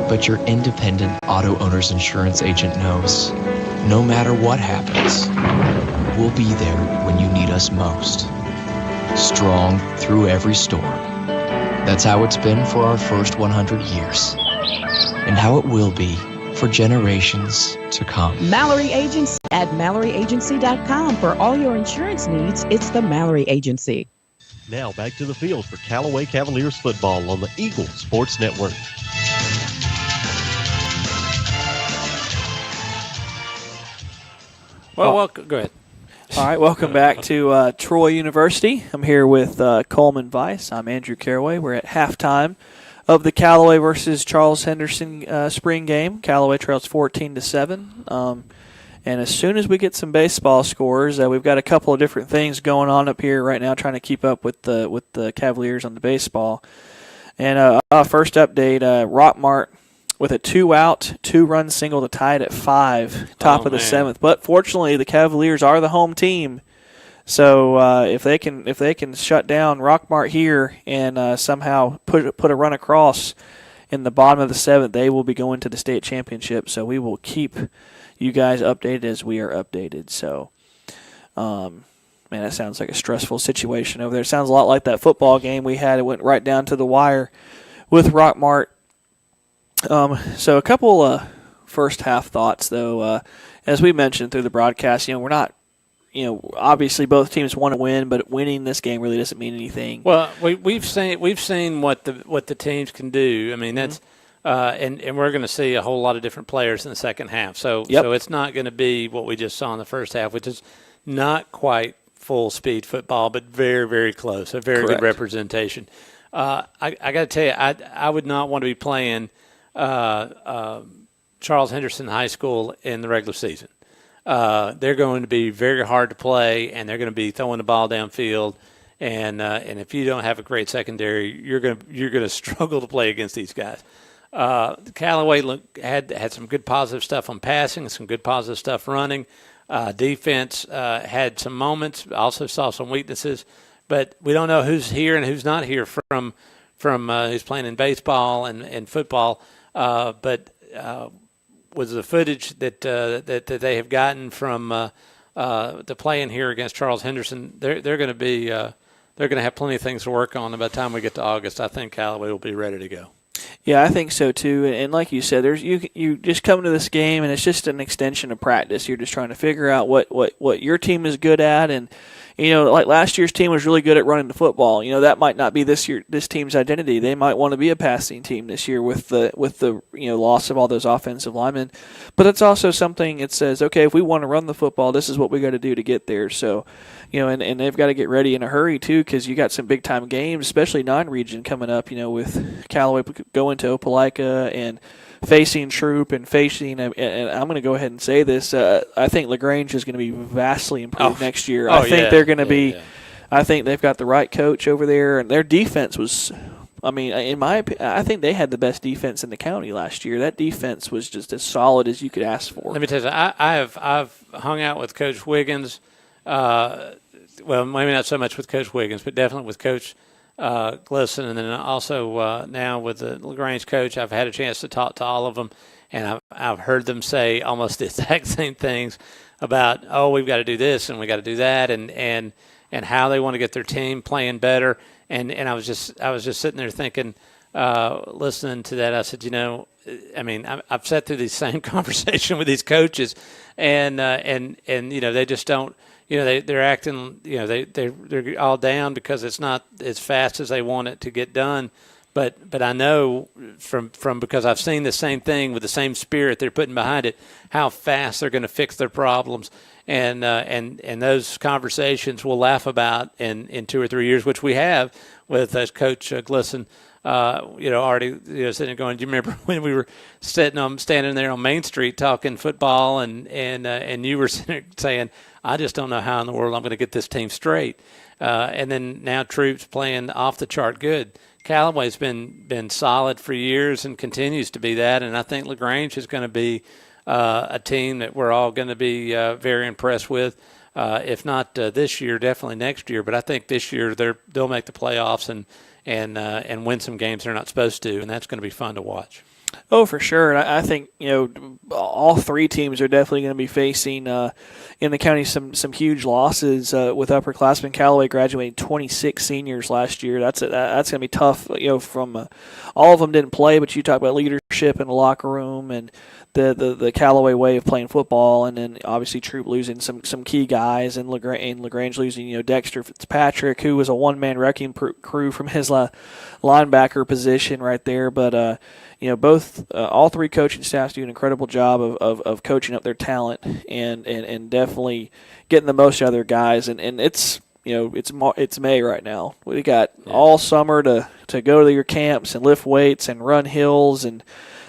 but your independent auto owner's insurance agent knows no matter what happens, we'll be there when you need us most. Strong through every storm. That's how it's been for our first 100 years, and how it will be for generations to come. Mallory Agency at MalloryAgency.com. For all your insurance needs, it's the Mallory Agency. Now back to the field for Callaway Cavaliers football on the Eagle Sports Network. Well, go ahead. All right, welcome back to Troy University. I'm here with Coleman Weiss. I'm Andrew Caraway. We're at halftime of the Callaway versus Charles Henderson spring game. Callaway trails 14-7. And as soon as we get some baseball scores, we've got a couple of different things going on up here right now, trying to keep up with the Cavaliers on the baseball. And first update: Rockmart with a 2-out, 2-run single to tie it at 5, top of the 7th. But fortunately, the Cavaliers are the home team, so if they can shut down Rockmart here and somehow put a run across in the bottom of the 7th, they will be going to the state championship. So we will keep you guys updated as we are updated. So, man, that sounds like a stressful situation over there. It sounds a lot like that football game we had. It went right down to the wire with Rockmart. So a couple first half thoughts, though. As we mentioned through the broadcast, we're not, obviously both teams want to win, but winning this game really doesn't mean anything. Well, we've seen what the teams can do. I mean, that's. And we're going to see a whole lot of different players in the second half. So it's not going to be what we just saw in the first half, which is not quite full speed football, but very, very close. A very good representation. I got to tell you, I would not want to be playing Charles Henderson High School in the regular season. They're going to be very hard to play, and they're going to be throwing the ball downfield. And if you don't have a great secondary, you're going to struggle to play against these guys. Callaway had some good positive stuff on passing, some good positive stuff running. Defense had some moments, also saw some weaknesses, but we don't know who's here and who's not here from who's playing in baseball and football. But with the footage that they have gotten from the playing here against Charles Henderson, they're going to be they're going to have plenty of things to work on. And by the time we get to August, I think Callaway will be ready to go. Yeah, I think so too. And like you said, you just come to this game and it's just an extension of practice. You're just trying to figure out what your team is good at, and like last year's team was really good at running the football. That might not be this team's identity. They might want to be a passing team this year with the loss of all those offensive linemen. But it's also something it says, okay, if we want to run the football, this is what we got to do to get there. So, and they've got to get ready in a hurry too, because you got some big time games, especially non-region coming up. With Callaway going going to Opelika and facing Troop and facing, and I'm going to go ahead and say this, I think LaGrange is going to be vastly improved next year. I think they're going to be I think they've got the right coach over there, and their defense was, I mean, in my opinion, I think they had the best defense in the county last year. That defense was just as solid as you could ask for. Let me tell you, I've hung out with Coach Wiggins, well, maybe not so much with Coach Wiggins, but definitely with Coach Glisson, and then also now with the LaGrange coach, I've had a chance to talk to all of them, and I've heard them say almost the exact same things about, we've got to do this and we got to do that, and how they want to get their team playing better. And I was just sitting there thinking, listening to that, I said, I mean, I've sat through the same conversation with these coaches, and they just don't. They're acting, they're all down because it's not as fast as they want it to get done. But I know from because I've seen the same thing with the same spirit they're putting behind it, how fast they're going to fix their problems. And those conversations we'll laugh about in 2 or 3 years, which we have with Coach Glisson. Already sitting there going, do you remember when we were standing there on Main Street talking football, and you were sitting there saying, I just don't know how in the world I'm going to get this team straight. And then now Troop's playing off the chart good. Callaway's been solid for years and continues to be that, and I think LaGrange is going to be a team that we're all going to be very impressed with. If not this year, definitely next year. But I think this year they'll make the playoffs and win some games they're not supposed to, and that's going to be fun to watch. Oh, for sure. And I think, all three teams are definitely going to be facing in the county some huge losses with upperclassmen. Callaway graduated 26 seniors last year. That's going to be tough. From all of them didn't play, but you talk about leadership in the locker room and the Callaway way of playing football, and then obviously Troop losing some key guys, and LaGrange losing Dexter Fitzpatrick, who was a one-man wrecking crew from his linebacker position right there. But all three coaching staffs do an incredible job of coaching up their talent and definitely getting the most out of their guys. And it's it's May right now. We got all summer to go to your camps and lift weights and run hills and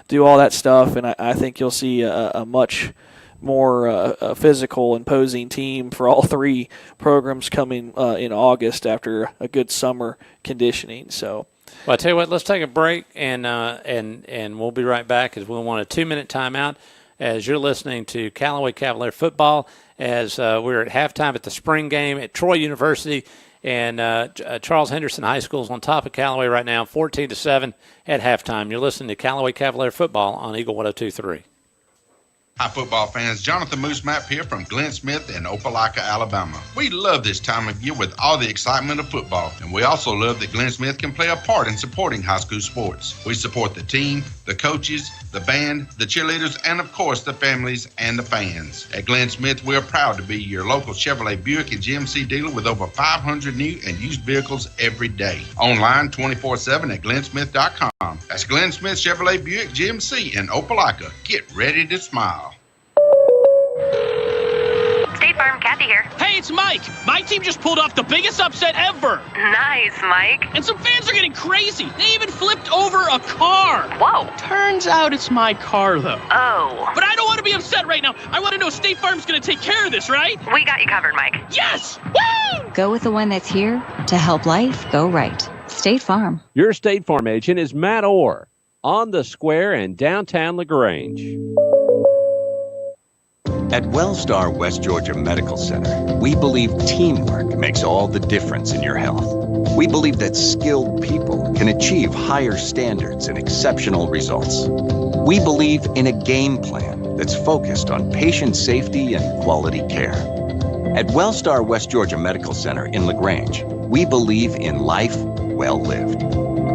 do all that stuff. And I think you'll see a much more physical, imposing team for all three programs coming in August after a good summer conditioning. So. Well, I tell you what, let's take a break, and we'll be right back as we'll want a 2-minute timeout as you're listening to Callaway Cavalier football as we're at halftime at the spring game at Troy University, and Charles Henderson High School is on top of Callaway right now, 14-7 at halftime. You're listening to Callaway Cavalier football on Eagle 102.3. Hi, football fans. Jonathan Moose Map here from Glenn Smith in Opelika, Alabama. We love this time of year with all the excitement of football, and we also love that Glenn Smith can play a part in supporting high school sports. We support the team, the coaches, the band, the cheerleaders, and of course the families and the fans. At Glenn Smith, we're proud to be your local Chevrolet Buick and GMC dealer with over 500 new and used vehicles every day. Online 24/7 at glennsmith.com. That's Glenn Smith Chevrolet Buick GMC in Opelika. Get ready to smile. State Farm, Kathy here. Hey, it's Mike. My team just pulled off the biggest upset ever. Nice, Mike. And some fans are getting crazy. They even flipped over a car. Whoa. Turns out it's my car, though. Oh. But I don't want to be upset right now. I want to know State Farm's going to take care of this, right? We got you covered, Mike. Yes! Woo! Go with the one that's here to help life go right. State Farm. Your State Farm agent is Matt Orr on the square in downtown LaGrange. At Wellstar West Georgia Medical Center, we believe teamwork makes all the difference in your health. We believe that skilled people can achieve higher standards and exceptional results. We believe in a game plan that's focused on patient safety and quality care. At Wellstar West Georgia Medical Center in LaGrange, we believe in life well lived.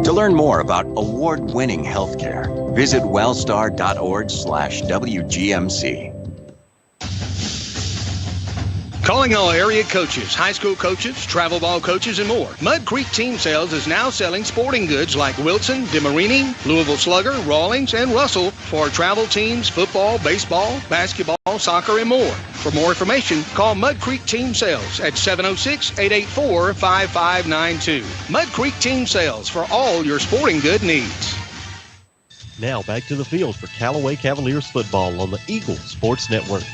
To learn more about award-winning healthcare, visit wellstar.org/WGMC. Calling all area coaches, high school coaches, travel ball coaches, and more. Mud Creek Team Sales is now selling sporting goods like Wilson, DeMarini, Louisville Slugger, Rawlings, and Russell for travel teams, football, baseball, basketball, soccer, and more. For more information, call Mud Creek Team Sales at 706-884-5592. Mud Creek Team Sales for all your sporting good needs. Now back to the field for Callaway Cavaliers football on the Eagle Sports Network.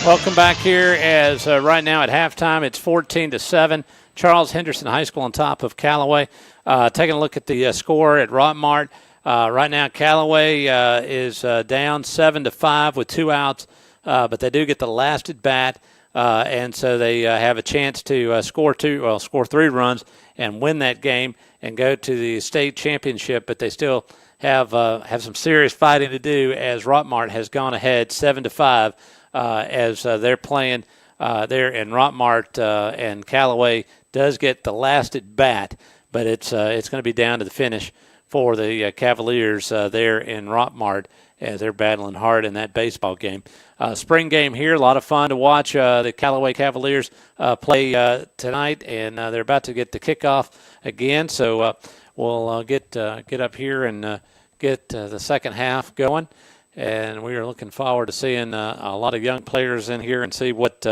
Welcome back here as right now at halftime it's 14-7. Charles Henderson High School on top of Callaway. Taking a look at the score at Rockmart. Right now Callaway is down 7-5 with 2 outs, but they do get the last at bat, and so they have a chance to score 3 runs and win that game and go to the state championship. But they still have some serious fighting to do as Rockmart has gone ahead 7-5. As they're playing there in Rockmart, and Callaway does get the last at bat, but it's going to be down to the finish for the Cavaliers there in Rockmart as they're battling hard in that baseball game. Spring game here, a lot of fun to watch the Callaway Cavaliers play tonight, and they're about to get the kickoff again. So we'll get up here and get the second half going. And we are looking forward to seeing a lot of young players in here and see what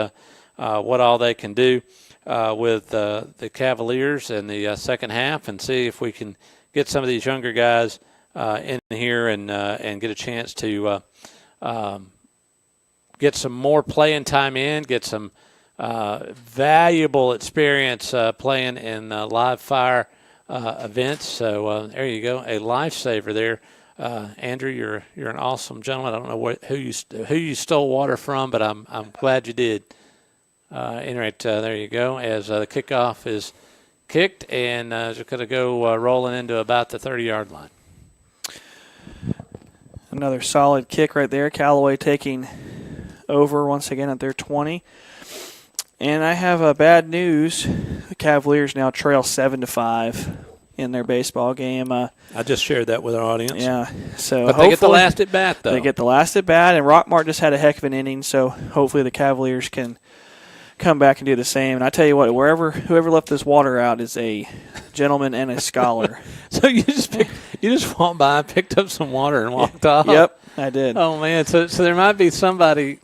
all they can do with the Cavaliers in the second half, and see if we can get some of these younger guys in here and get a chance to get some more playing time in, get some valuable experience playing in live fire events. So there you go, a lifesaver there. Andrew, you're an awesome gentleman. I don't know who you stole water from, but I'm glad you did. Anyway, there you go. As the kickoff is kicked, and it's going to go rolling into about the 30-yard line. Another solid kick right there. Callaway taking over once again at their 20. And I have bad news. The Cavaliers now trail 7-5. In their baseball game. I just shared that with our audience. Yeah. So but they get the last at bat, though. They get the last at bat, and Rockmart just had a heck of an inning, so hopefully the Cavaliers can come back and do the same. And I tell you what, whoever left this water out is a gentleman and a scholar. So you just walked by, picked up some water, and walked off. Yep, I did. Oh man, so there might be somebody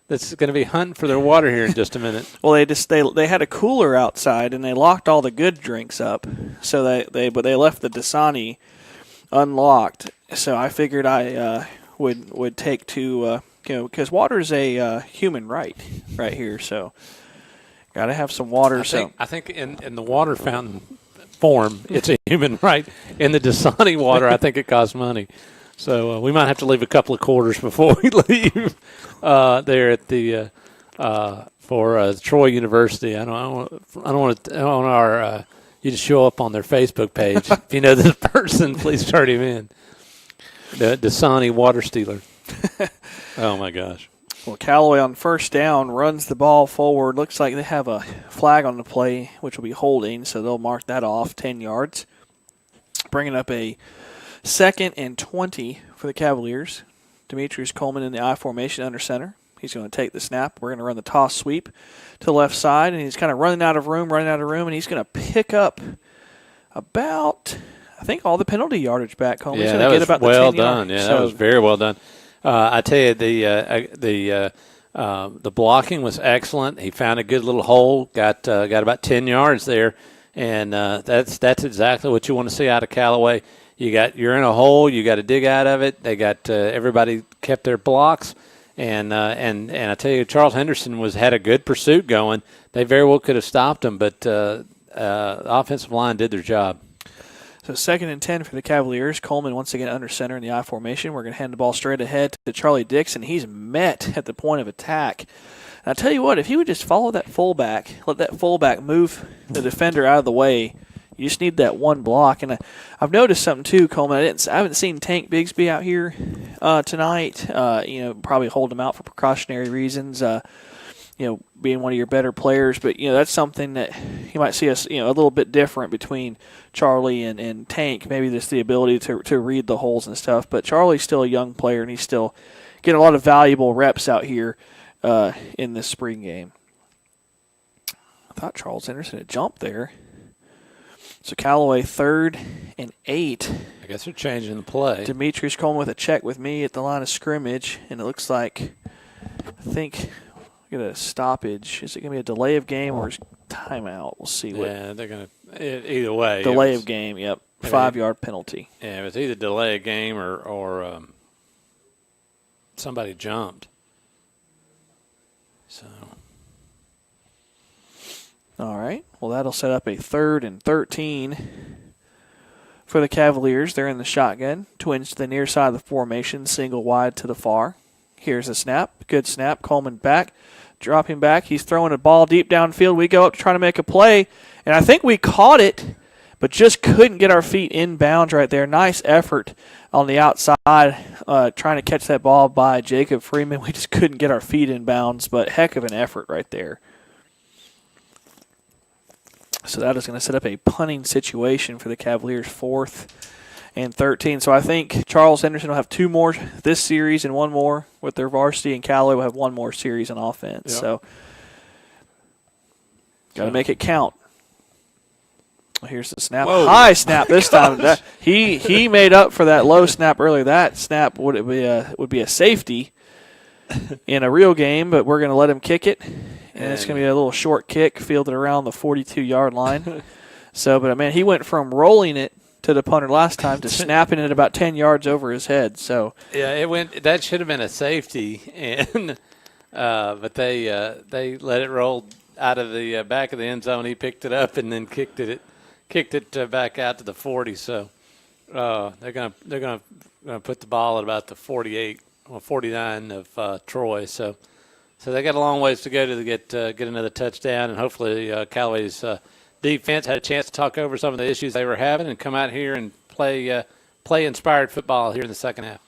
that's going to be hunting for their water here in just a minute. Well, they had a cooler outside and they locked all the good drinks up, so they left the Dasani unlocked. So I figured I would take to because water is a human right here. So got to have some water. I think in the water fountain form, it's a human right. In the Dasani water, I think it costs money. So we might have to leave a couple of quarters before we leave there at the for Troy University. I don't want our you to show up on their Facebook page. If you know this person, please turn him in. The Dasani water stealer. Oh my gosh. Well, Callaway on first down runs the ball forward. Looks like they have a flag on the play, which will be holding, so they'll mark that off 10 yards. Bringing up a 2nd and 20 for the Cavaliers. Demetrius Coleman in the I formation under center. He's going to take the snap. We're going to run the toss sweep to the left side, and he's kind of running out of room, and he's going to pick up about, I think, all the penalty yardage back home. Yeah, that was about well done. Yeah, that was very well done. I tell you, the blocking was excellent. He found a good little hole, got about 10 yards there, and that's exactly what you want to see out of Callaway. You're in a hole. You got to dig out of it. They got everybody kept their blocks, and I tell you, Charles Henderson had a good pursuit going. They very well could have stopped him, but the offensive line did their job. So 2nd and 10 for the Cavaliers. Coleman once again under center in the I formation. We're going to hand the ball straight ahead to Charlie Dixon. He's met at the point of attack. And I tell you what, if he would just follow that fullback, let that fullback move the defender out of the way. You just need that one block. And I've noticed something too, Coleman. I haven't seen Tank Bigsby out here tonight. Probably hold him out for precautionary reasons. Being one of your better players. But that's something that you might see us, a little bit different between Charlie and Tank. Maybe just the ability to read the holes and stuff. But Charlie's still a young player, and he's still getting a lot of valuable reps out here in this spring game. I thought Charles Henderson had jumped there. So Callaway 3rd and 8. I guess they're changing the play. Demetrius Coleman with a check with me at the line of scrimmage, and it looks like, I think, we get a stoppage. Is it going to be a delay of game or is timeout? We'll see. Yeah, they're going Either way. Delay of game, yep. 5-yard penalty. Yeah, it was either delay of game or somebody jumped. So. All right. Well, that'll set up a 3rd and 13 for the Cavaliers. They're in the shotgun. Twins to the near side of the formation, single wide to the far. Here's a snap. Good snap. Coleman back. Dropping back. He's throwing a ball deep downfield. We go up to try to make a play, and I think we caught it, but just couldn't get our feet inbounds right there. Nice effort on the outside, trying to catch that ball by Jacob Freeman. We just couldn't get our feet inbounds, but heck of an effort right there. So that is going to set up a punting situation for the Cavaliers, 4th and 13. So I think Charles Henderson will have 2 more this series and 1 more with their varsity, and Callaway will have 1 more series on offense. Yep. So got to make it count. Here's the snap. Whoa. High snap this time. He made up for that low snap earlier. That snap would be a safety in a real game, but we're going to let him kick it. And it's going to be a little short kick fielded around the 42-yard line. But, man, he went from rolling it to the punter last time to snapping it about 10 yards over his head. So yeah, that should have been a safety, and but they let it roll out of the back of the end zone. He picked it up and then kicked it back out to the 40. So they're gonna put the ball at about the 49 of Troy. So they got a long ways to go to get another touchdown, and hopefully Callaway's defense had a chance to talk over some of the issues they were having and come out here and play inspired football here in the second half.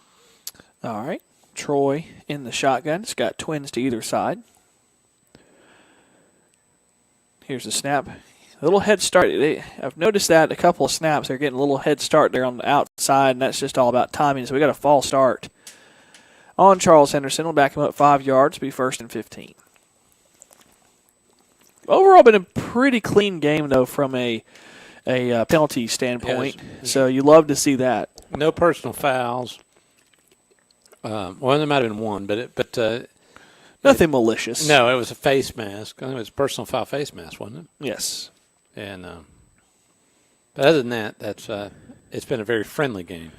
All right, Troy in the shotgun. It's got twins to either side. Here's the snap. A little head start. I've noticed that a couple of snaps, they're getting a little head start there on the outside, and that's just all about timing. So we got a false start on Charles Henderson. We'll back him up 5 yards, be 1st and 15. Overall, been a pretty clean game, though, from a penalty standpoint. Yes. So you love to see that. No personal fouls. Well, there might have been one, but nothing malicious. No, it was a face mask. It was a personal foul face mask, wasn't it? Yes. And but other than that, it's been a very friendly game.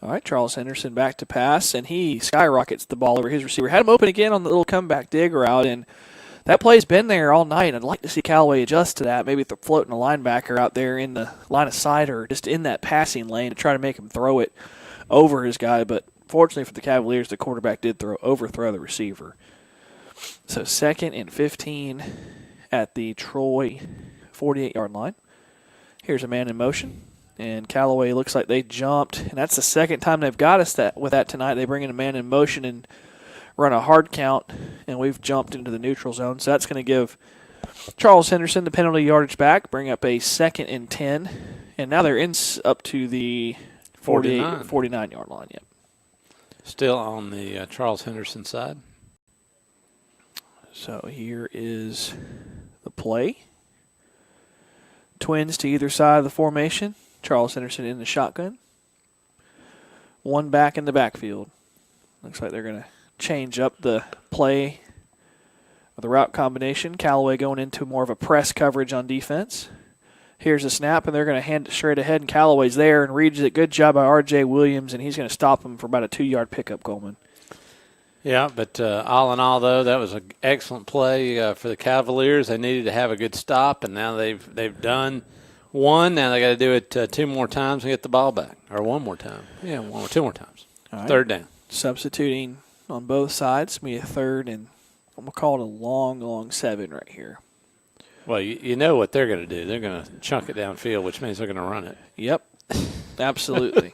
All right, Charles Henderson back to pass, and he skyrockets the ball over his receiver. Had him open again on the little comeback dig route, and that play's been there all night. I'd like to see Callaway adjust to that, maybe floating a linebacker out there in the line of sight or just in that passing lane to try to make him throw it over his guy. But fortunately for the Cavaliers, the quarterback did overthrow the receiver. So 2nd and 15 at the Troy 48-yard line. Here's a man in motion. And Callaway looks like they jumped, and that's the second time they've got us with that tonight. They bring in a man in motion and run a hard count, and we've jumped into the neutral zone. So that's going to give Charles Henderson the penalty yardage back, bring up a 2nd and 10, and now they're up to the 49-yard line. Yep. Still on the Charles Henderson side. So here is the play. Twins to either side of the formation. Charles Henderson in the shotgun. One back in the backfield. Looks like they're going to change up the play of the route combination. Callaway going into more of a press coverage on defense. Here's a snap, and they're going to hand it straight ahead, and Callaway's there and reads it. Good job by R.J. Williams, and he's going to stop him for about a 2-yard pickup, Coleman. Yeah, but all in all, though, that was an excellent play for the Cavaliers. They needed to have a good stop, and now they've done one. Now they got to do it 2 more times and get the ball back, or 1 more time. Yeah, 2 more times. All right. 3rd down. Substituting on both sides, be a 3rd, and I'm going to call it a long 7 right here. Well, you know what they're going to do. They're going to chunk it downfield, which means they're going to run it. Yep, absolutely.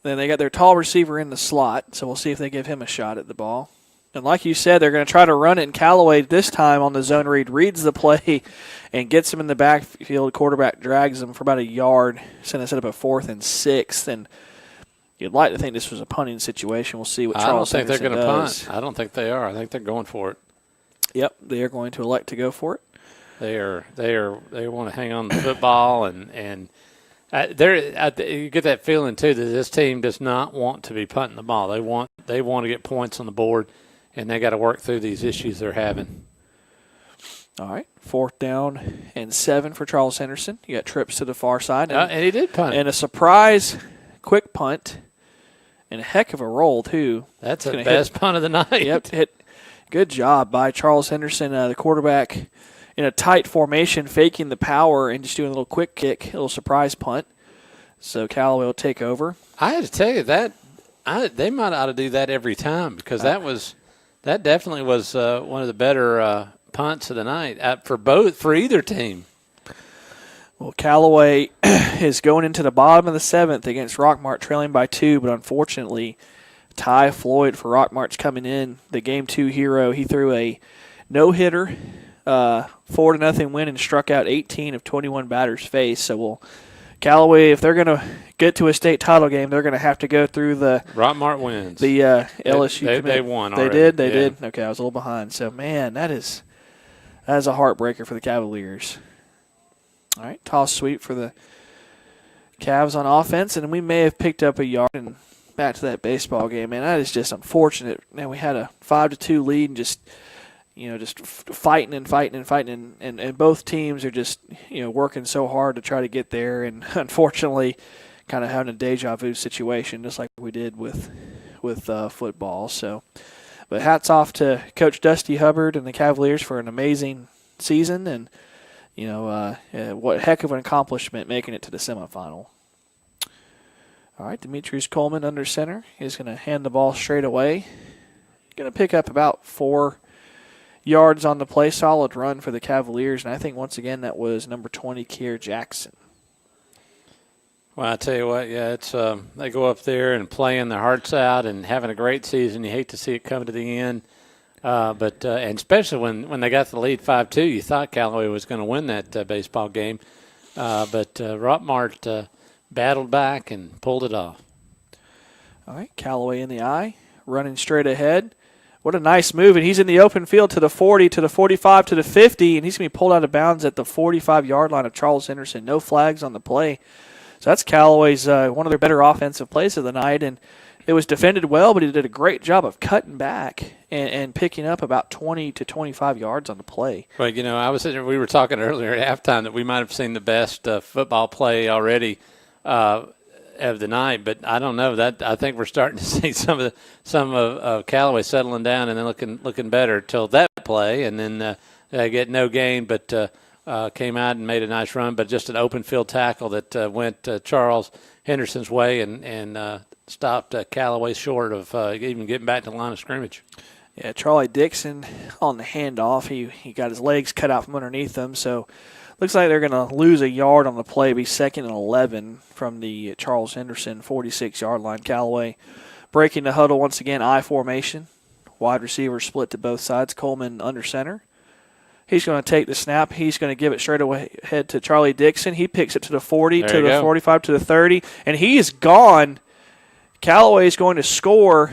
Then they got their tall receiver in the slot, so we'll see if they give him a shot at the ball. And like you said, they're going to try to run it, and Callaway this time on the zone read reads the play and gets him in the backfield. Quarterback drags him for about a yard, so they set up a 4th and 6th. And you'd like to think this was a punting situation. We'll see what Charles Henderson does. I don't think they're going to punt. I don't think they are. I think they're going for it. Yep, they are going to elect to go for it. They want to hang on to the football and you get that feeling too that this team does not want to be punting the ball. They want to get points on the board, and they got to work through these issues they're having. All right, 4th down and 7 for Charles Henderson. You got trips to the far side. And he did punt. And a surprise quick punt and a heck of a roll, too. That's the best punt of the night. Yep, good job by Charles Henderson, the quarterback, in a tight formation, faking the power and just doing a little quick kick, a little surprise punt. So Callaway will take over. I had to tell you that they might ought to do that every time because that definitely was one of the better punts of the night for either team. Well, Callaway is going into the bottom of the 7th against Rockmart, trailing by 2, but unfortunately, Ty Floyd for Rockmart's coming in, the Game 2 hero. He threw a no-hitter, 4-0 win, and struck out 18 of 21 batters faced. So Callaway, if they're going to get to a state title game, they're going to have to go through the Rockmart wins. The LSU. They won already. They did. They did. Okay, I was a little behind. So man, that is a heartbreaker for the Cavaliers. All right, toss sweep for the Cavs on offense, and we may have picked up a yard. And back to that baseball game, man, that is just unfortunate. Man, we had a 5-2 lead and just fighting and both teams are just working so hard to try to get there, and unfortunately, kind of having a deja vu situation, just like we did with football. So, but hats off to Coach Dusty Hubbard and the Cavaliers for an amazing season, and what heck of an accomplishment making it to the semifinal. All right, Demetrius Coleman under center. He's going to hand the ball straight away. Going to pick up about 4 yards on the play. Solid run for the Cavaliers, and I think once again that was number 20, Kier Jackson. Well, I tell you what, it's they go up there and playing their hearts out and having a great season. You hate to see it come to the end. But especially when they got the lead 5-2, you thought Callaway was going to win that baseball game. But Rockmart battled back and pulled it off. All right, Callaway in the eye, running straight ahead. What a nice move, and he's in the open field to the 40, to the 45, to the 50, and he's going to be pulled out of bounds at the 45-yard line of Charles Henderson. No flags on the play. So that's Callaway's one of their better offensive plays of the night, and it was defended well, but he did a great job of cutting back and picking up about 20 to 25 yards on the play. Well, we were talking earlier at halftime that we might have seen the best football play already of the night, but I don't know that. I think we're starting to see some of Callaway settling down and then looking better till that play, and then they get no gain, but came out and made a nice run, but just an open field tackle that went Charles Henderson's way and stopped Callaway short of even getting back to the line of scrimmage. Yeah, Charlie Dixon on the handoff. He got his legs cut out from underneath him, so looks like they're going to lose a yard on the play, be 2nd and 11 from the Charles Henderson 46-yard line. Callaway breaking the huddle once again, I formation. Wide receiver split to both sides. Coleman under center. He's going to take the snap. He's going to give it straight away ahead to Charlie Dixon. He picks it to the 40, to the 45, to the 30, and he is gone. Callaway is going to score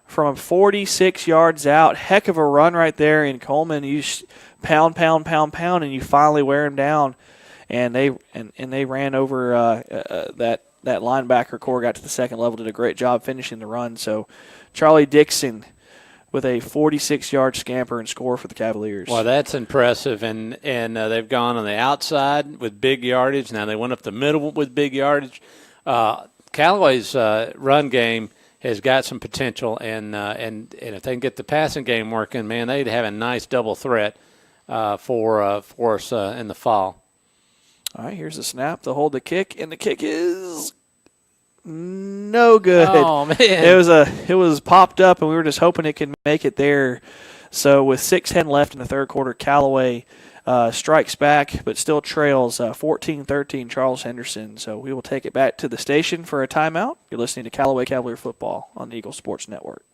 from 46 yards out. Heck of a run right there in Coleman. You pound, and you finally wear him down. And they ran over that linebacker core, got to the second level, did a great job finishing the run. So Charlie Dixon with a 46-yard scamper and score for the Cavaliers. Well, that's impressive, and they've gone on the outside with big yardage. Now they went up the middle with big yardage. Callaway's run game has got some potential, and if they can get the passing game working, man, they'd have a nice double threat for us in the fall. All right, here's the snap. They'll hold the kick, and the kick is no good. Oh, man. It was popped up, and we were just hoping it could make it there. So with 6:10 left in the third quarter, Callaway strikes back, but still trails 14-13 Charles Henderson. So we will take it back to the station for a timeout. You're listening to Callaway Cavalier Football on the Eagle Sports Network.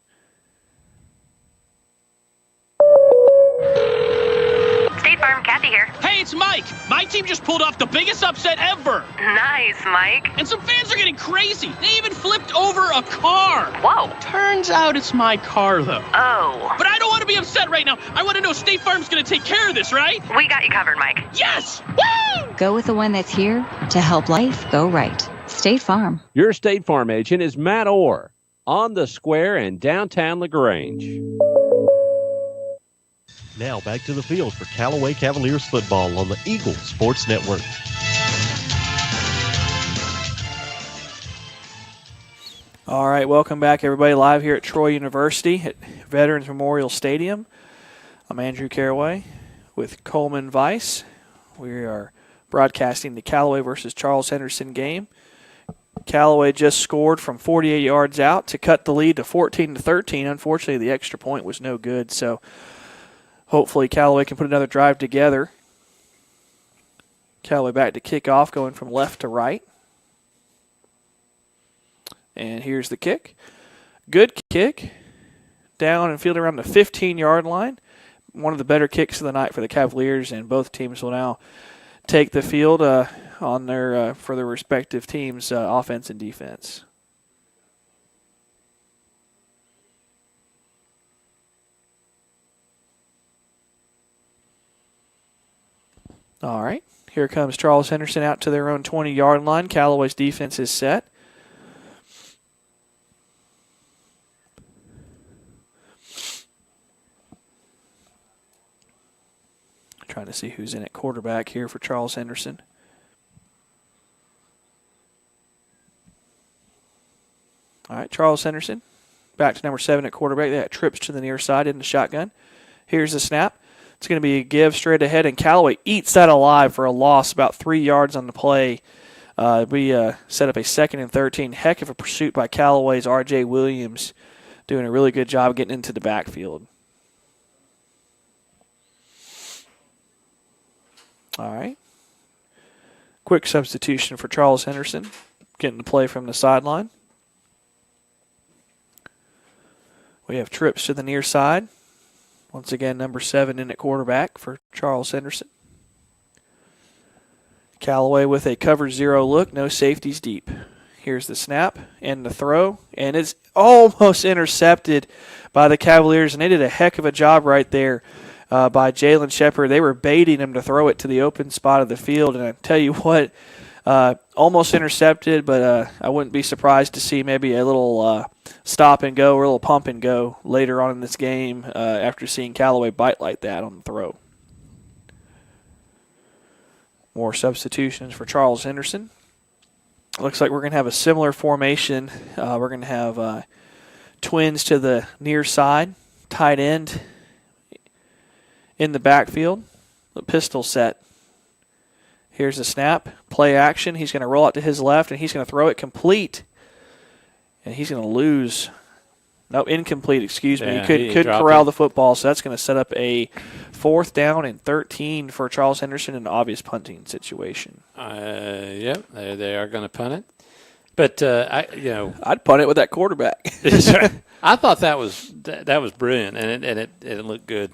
State Farm, Kathy here. Hey, it's Mike. My team just pulled off the biggest upset ever. Nice, Mike. And some fans are getting crazy. They even flipped over a car. Whoa. Turns out it's my car, though. Oh. But I don't want to be upset right now. I want to know State Farm's going to take care of this, right? We got you covered, Mike. Yes! Woo! Go with the one that's here to help life go right. State Farm. Your State Farm agent is Matt Orr on the Square in downtown LaGrange. Now back to the field for Callaway Cavaliers football on the Eagle Sports Network. All right, welcome back, everybody, live here at Troy University at Veterans Memorial Stadium. I'm Andrew Caraway with Coleman Weiss. We are broadcasting the Callaway versus Charles Henderson game. Callaway just scored from 48 yards out to cut the lead to 14-13. Unfortunately, the extra point was no good, so hopefully Callaway can put another drive together. Callaway back to kick off, going from left to right. And here's the kick. Good kick. Down and field around the 15-yard line. One of the better kicks of the night for the Cavaliers, and both teams will now take the field on their for their respective teams' offense and defense. All right, here comes Charles Henderson out to their own 20-yard line. Callaway's defense is set. Trying to see who's in at quarterback here for Charles Henderson. All right, Charles Henderson back to number 7 at quarterback. They got trips to the near side in the shotgun. Here's the snap. It's going to be a give straight ahead, and Callaway eats that alive for a loss about 3 yards on the play. We set up a 2nd and 13. Heck of a pursuit by Callaway's R.J. Williams, doing a really good job getting into the backfield. All right. Quick substitution for Charles Henderson, getting the play from the sideline. We have trips to the near side. Once again, number 7 in at quarterback for Charles Henderson. Callaway with a cover 0 look, no safeties deep. Here's the snap and the throw, and it's almost intercepted by the Cavaliers, and they did a heck of a job right there. By Jalen Shepard. They were baiting him to throw it to the open spot of the field, and I tell you what, almost intercepted, but I wouldn't be surprised to see maybe a little stop and go or a little pump and go later on in this game after seeing Callaway bite like that on the throw. More substitutions for Charles Henderson. Looks like we're going to have a similar formation. We're going to have twins to the near side, tight end in the backfield, the pistol set. Here's the snap, play action. He's going to roll out to his left, and he's going to throw it complete. And he's going to lose. No, incomplete, excuse me. Yeah, he couldn't corral the football, so that's going to set up a 4th down and 13 for Charles Henderson in an obvious punting situation. Yep, they are going to punt it. But, I'd punt it with that quarterback. I thought that was brilliant, and it looked good.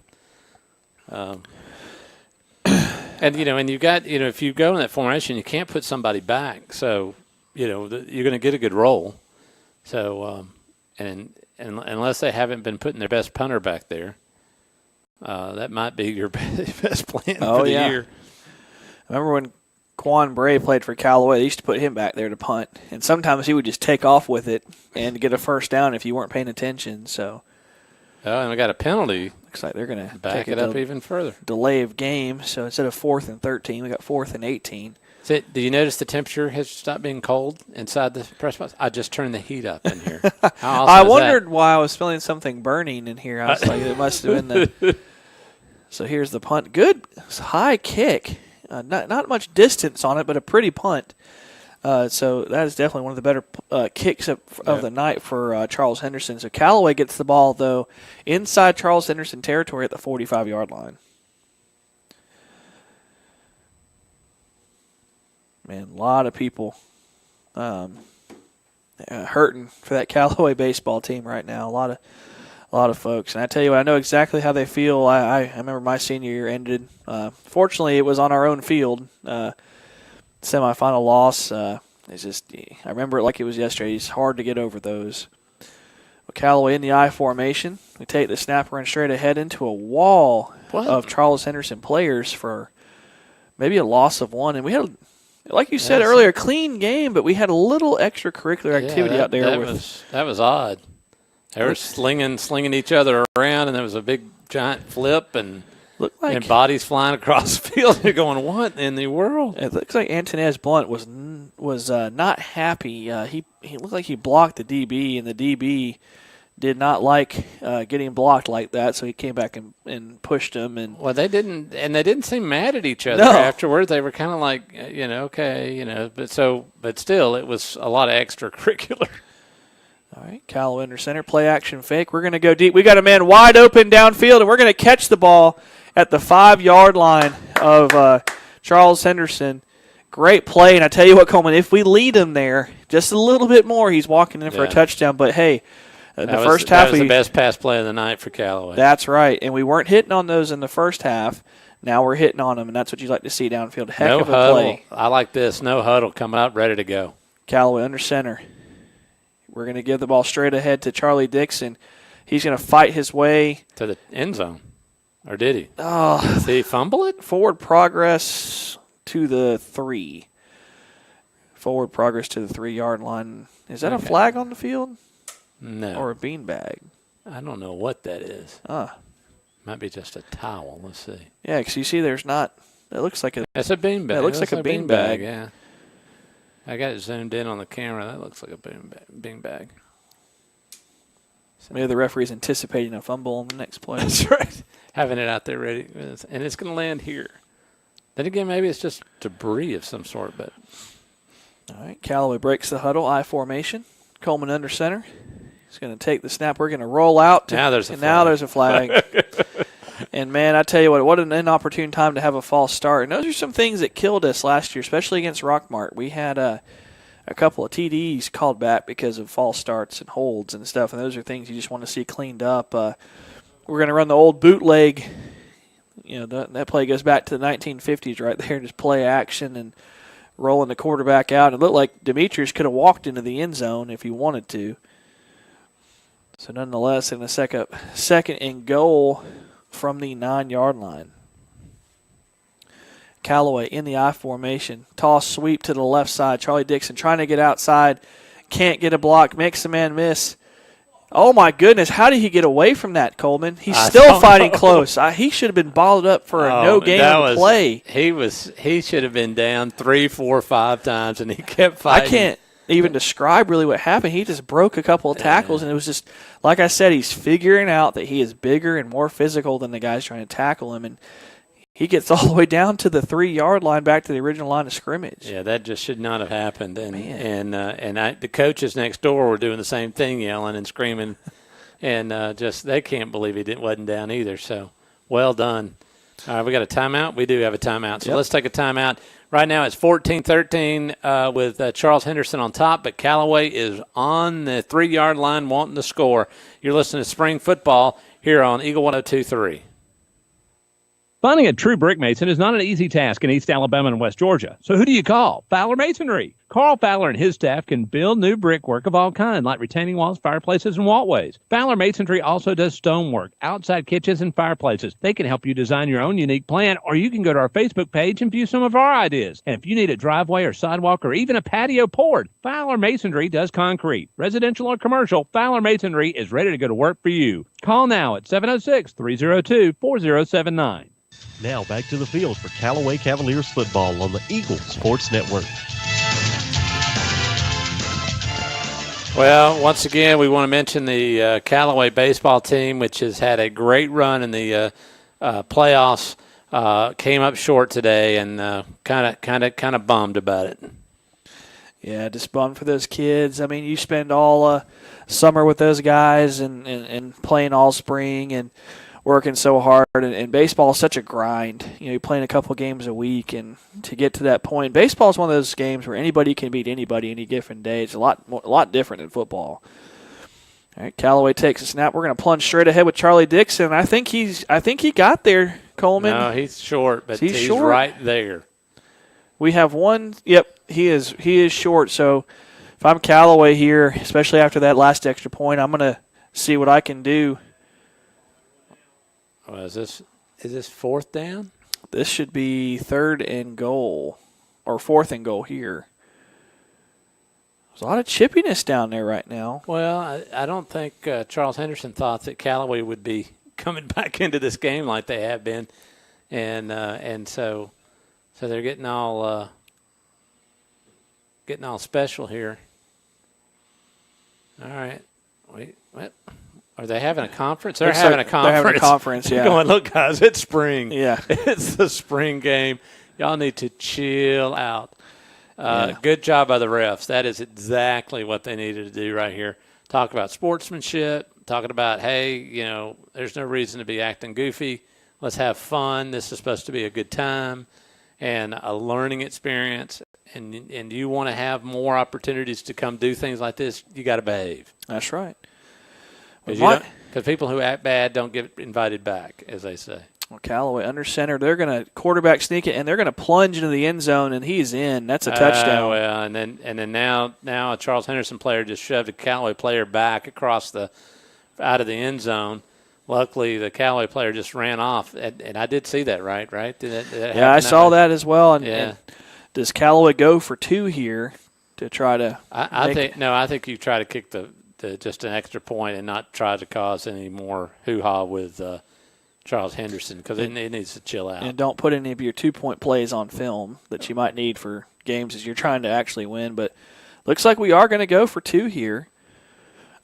And you got, if you go in that formation, you can't put somebody back. So, you're going to get a good roll. So, and unless they haven't been putting their best punter back there, that might be your best plan for the year. I remember when Quan Bray played for Callaway, they used to put him back there to punt. And sometimes he would just take off with it and get a first down if you weren't paying attention. So, and we got a penalty. Looks like they're going to back it up even further. Delay of game. So instead of 4th and 13, we got 4th and 18. Do you notice the temperature has stopped being cold inside the press box? I just turned the heat up in here. How awesome I is wondered that? why I was feeling something burning in here. I was like, it must have been the. So here's the punt. Good high kick. Not much distance on it, but a pretty punt. So that is definitely one of the better kicks of the night for Charles Henderson. So Callaway gets the ball, though, inside Charles Henderson territory at the 45-yard line. Man, a lot of people hurting for that Callaway baseball team right now. A lot of folks. And I tell you what, I know exactly how they feel. I remember my senior year ended. Fortunately, it was on our own field. Semifinal loss. It's just, I remember it like it was yesterday. It's hard to get over those. But Callaway in the I formation. We take the snap, run straight ahead into a wall of Charles Henderson players for maybe a loss of 1. And we had, like you said earlier, a clean game, but we had a little extracurricular activity out there. That was odd. They were slinging each other around, and there was a big giant flip and and bodies flying across the field. They're going, what in the world? It looks like Antonez Blunt was not happy. He looked like he blocked the DB, and the DB did not like getting blocked like that, so he came back and pushed him. And they didn't seem mad at each other afterwards. They were kind of like, okay, but still, it was a lot of extracurricular. All right, Callaway under center, play action fake. We're going to go deep. We got a man wide open downfield, and we're going to catch the ball at the 5-yard line of Charles Henderson. Great play, and I tell you what, Coleman, if we lead him there just a little bit more, he's walking in for a touchdown. But, hey, first half, that was the best pass play of the night for Callaway. That's right, and we weren't hitting on those in the first half. Now we're hitting on them, and that's what you like to see downfield. Heck of a play. I like this. No huddle, coming up, ready to go. Callaway under center. We're going to give the ball straight ahead to Charlie Dixon. He's going to fight his way to the end zone. Or did he? Oh, did he fumble it? Forward progress to the 3. Forward progress to the 3-yard line. Is that a flag on the field? No. Or a beanbag? I don't know what that is. Might be just a towel. Let's see. Yeah, because you see there's not – it looks like a – It's a beanbag. It looks like a beanbag. Yeah. I got it zoomed in on the camera. That looks like a beanbag. Maybe the referee's anticipating a fumble on the next play. That's right. Having it out there ready. And it's going to land here. Then again, maybe it's just debris of some sort. But all right, Callaway breaks the huddle, I formation. Coleman under center. He's going to take the snap. We're going to roll out. Now there's a flag. Now there's a flag. And, man, I tell you what an inopportune time to have a false start. And those are some things that killed us last year, especially against Rockmart. We had a couple of TDs called back because of false starts and holds and stuff, and those are things you just want to see cleaned up. We're going to run the old bootleg. That play goes back to the 1950s right there, just play action and rolling the quarterback out. It looked like Demetrius could have walked into the end zone if he wanted to. So, nonetheless, in a second and goal from the 9-yard line. Callaway in the I formation. Toss sweep to the left side. Charlie Dixon trying to get outside. Can't get a block. Makes the man miss. Oh, my goodness. How did he get away from that, Coleman? He's still fighting close. He should have been balled up for a no-gain play. He should have been down 3, 4, 5 times, and he kept fighting. I can't even describe really what happened. He just broke a couple of tackles, and it was just, like I said, he's figuring out that he is bigger and more physical than the guys trying to tackle him, and he gets all the way down to the 3-yard line, back to the original line of scrimmage. Yeah, that just should not have happened. And the coaches next door were doing the same thing, yelling and screaming, and they can't believe he wasn't down either. So, well done. All right, we got a timeout. We do have a timeout, so let's take a timeout. Right now it's 14-13 with Charles Henderson on top, but Callaway is on the 3-yard line wanting to score. You're listening to Spring Football here on Eagle 102.3. Finding a true brick mason is not an easy task in East Alabama and West Georgia. So who do you call? Fowler Masonry. Carl Fowler and his staff can build new brickwork of all kinds, like retaining walls, fireplaces, and walkways. Fowler Masonry also does stonework, outside kitchens, and fireplaces. They can help you design your own unique plan, or you can go to our Facebook page and view some of our ideas. And if you need a driveway or sidewalk or even a patio poured, Fowler Masonry does concrete. Residential or commercial, Fowler Masonry is ready to go to work for you. Call now at 706-302-4079. Now back to the field for Callaway Cavaliers football on the Eagle Sports Network. Well, once again, we want to mention the Callaway baseball team, which has had a great run in the playoffs. Came up short today, and kind of bummed about it. Yeah, just bummed for those kids. I mean, you spend all summer with those guys and playing all spring and working so hard, and baseball is such a grind. You're playing a couple games a week, and to get to that point, baseball is one of those games where anybody can beat anybody any given day. It's a lot different than football. All right, Callaway takes a snap. We're going to plunge straight ahead with Charlie Dixon. I think he got there, Coleman. No, he's short, but he's short. Right there. We have one. Yep, he is short. So if I'm Callaway here, especially after that last extra point, I'm going to see what I can do. Well, is this fourth down? This should be 3rd and goal, or 4th and goal here. There's a lot of chippiness down there right now. Well, I don't think Charles Henderson thought that Callaway would be coming back into this game like they have been, and so they're getting all special here. All right, wait, what? Are they having a conference? They're having a conference. They're having a conference, yeah. Going, look, guys, it's spring. Yeah. It's the spring game. Y'all need to chill out. Good job by the refs. That is exactly what they needed to do right here. Talk about sportsmanship, talking about, hey, there's no reason to be acting goofy. Let's have fun. This is supposed to be a good time and a learning experience. And you want to have more opportunities to come do things like this, you got to behave. That's right. Because people who act bad don't get invited back, as they say. Well, Callaway under center. They're going to quarterback sneak it, and they're going to plunge into the end zone, and he's in. That's a touchdown. Well, and then now a Charles Henderson player just shoved a Callaway player back across out of the end zone. Luckily, the Callaway player just ran off, and I did see that, right? Did that I saw that as well. And does Callaway go for 2 here to try to? I think you try to kick the just an extra point and not try to cause any more hoo-ha with Charles Henderson because it needs to chill out. And don't put any of your 2-point plays on film that you might need for games as you're trying to actually win. But looks like we are going to go for 2 here.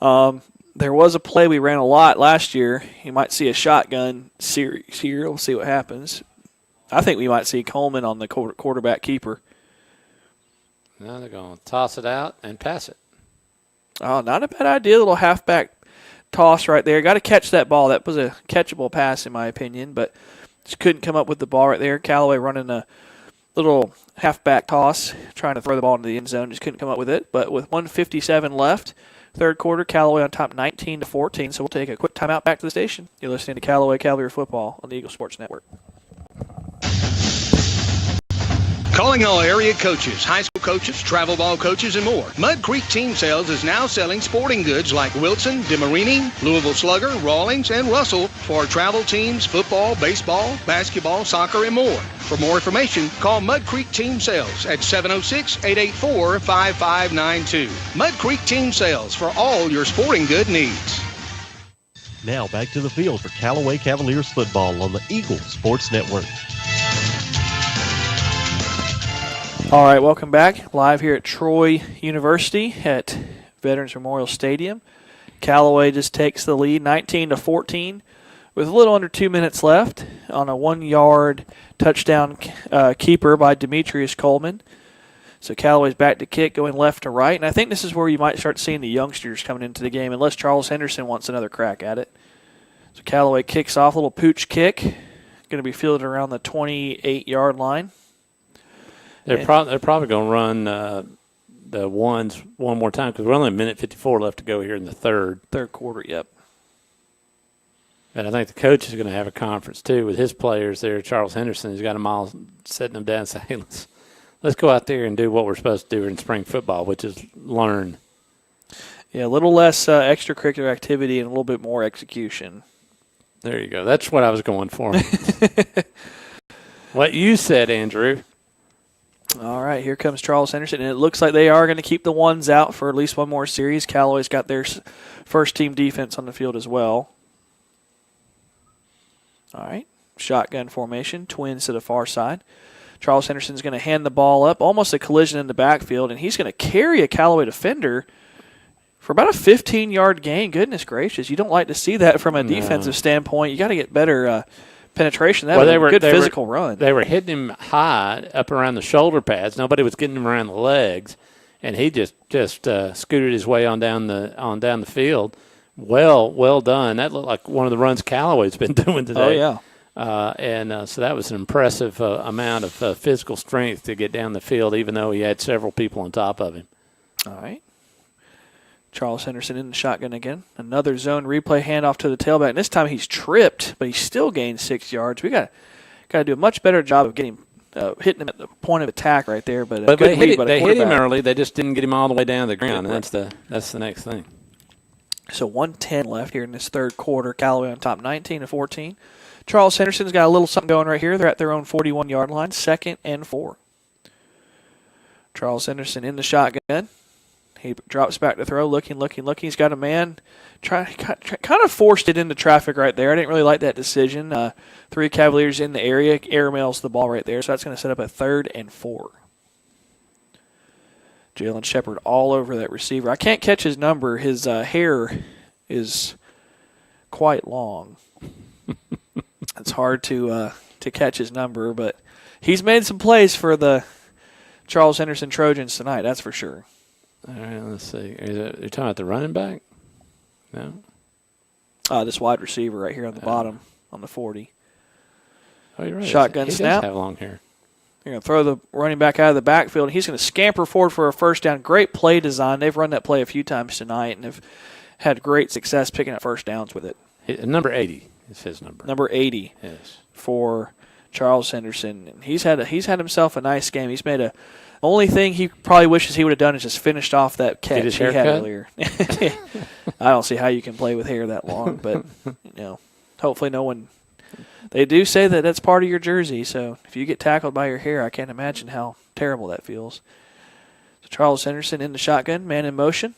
There was a play we ran a lot last year. You might see a shotgun series here. We'll see what happens. I think we might see Coleman on the quarterback keeper. Now they're going to toss it out and pass it. Oh, not a bad idea. A little halfback toss right there. Got to catch that ball. That was a catchable pass in my opinion, but just couldn't come up with the ball right there. Callaway running a little halfback toss, trying to throw the ball into the end zone. Just couldn't come up with it. But with 1:57 left, third quarter, Callaway on top 19-14. So we'll take a quick timeout back to the station. You're listening to Callaway Cavalier Football on the Eagle Sports Network. Calling all area coaches, high school coaches, travel ball coaches, and more. Mud Creek Team Sales is now selling sporting goods like Wilson, DeMarini, Louisville Slugger, Rawlings, and Russell for travel teams, football, baseball, basketball, soccer, and more. For more information, call Mud Creek Team Sales at 706-884-5592. Mud Creek Team Sales for all your sporting good needs. Now back to the field for Callaway Cavaliers football on the Eagle Sports Network. All right, welcome back. Live here at Troy University at Veterans Memorial Stadium. Callaway just takes the lead, 19-14, with a little under 2 minutes left on a 1-yard touchdown keeper by Demetrius Coleman. So Callaway's back to kick, going left to right, and I think this is where you might start seeing the youngsters coming into the game, unless Charles Henderson wants another crack at it. So Callaway kicks off, a little pooch kick, going to be fielded around the 28-yard line. They're probably going to run the ones one more time because we're only a minute 54 left to go here in the third quarter. Yep. And I think the coach is going to have a conference too with his players there. Charles Henderson, he's got them all setting them down and saying, hey, let's go out there and do what we're supposed to do in spring football, which is learn. Yeah, a little less extracurricular activity and a little bit more execution. There you go. That's what I was going for. What you said, Andrew. All right, here comes Charles Henderson, and it looks like they are going to keep the ones out for at least one more series. Callaway's got their first-team defense on the field as well. All right, shotgun formation, twins to the far side. Charles Henderson's going to hand the ball up, almost a collision in the backfield, and he's going to carry a Callaway defender for about a 15-yard gain. Goodness gracious, you don't like to see that from a defensive standpoint. You got to get better penetration. That was a good physical run. They were hitting him high up around the shoulder pads. Nobody was getting him around the legs, and he just scooted his way on down the field. Well done. That looked like one of the runs Callaway's been doing today. Oh yeah. So that was an impressive amount of physical strength to get down the field, even though he had several people on top of him. All right. Charles Henderson in the shotgun again. Another zone replay handoff to the tailback. And this time he's tripped, but he still gained 6 yards. We got to do a much better job of getting hitting him at the point of attack right there. But they hit him early. They just didn't get him all the way down to the ground, and that's the next thing. So 1:10 left here in this third quarter. Callaway on top, 19-14. Charles Henderson's got a little something going right here. They're at their own 41-yard line, 2nd and 4. Charles Henderson in the shotgun. He drops back to throw, looking. He's got a man. Kind of forced it into traffic right there. I didn't really like that decision. 3 Cavaliers in the area. Airmails the ball right there, so that's going to set up a 3rd and 4. Jalen Shepard all over that receiver. I can't catch his number. His hair is quite long. It's hard to catch his number, but he's made some plays for the Charles Henderson Trojans tonight, that's for sure. All right, let's see. You're talking about the running back? No? This wide receiver right here on the bottom on the 40. Oh, you're right. Shotgun he snap. Does have long hair. You're going to throw the running back out of the backfield, and he's going to scamper forward for a first down. Great play design. They've run that play a few times tonight and have had great success picking up first downs with it. Number 80 is his number. Number 80 for Charles Henderson. And he's had himself a nice game. He's made a only thing he probably wishes he would have done is just finished off that catch he had earlier. I don't see how you can play with hair that long, but hopefully no one. They do say that that's part of your jersey, so if you get tackled by your hair, I can't imagine how terrible that feels. So Charles Henderson in the shotgun, man in motion.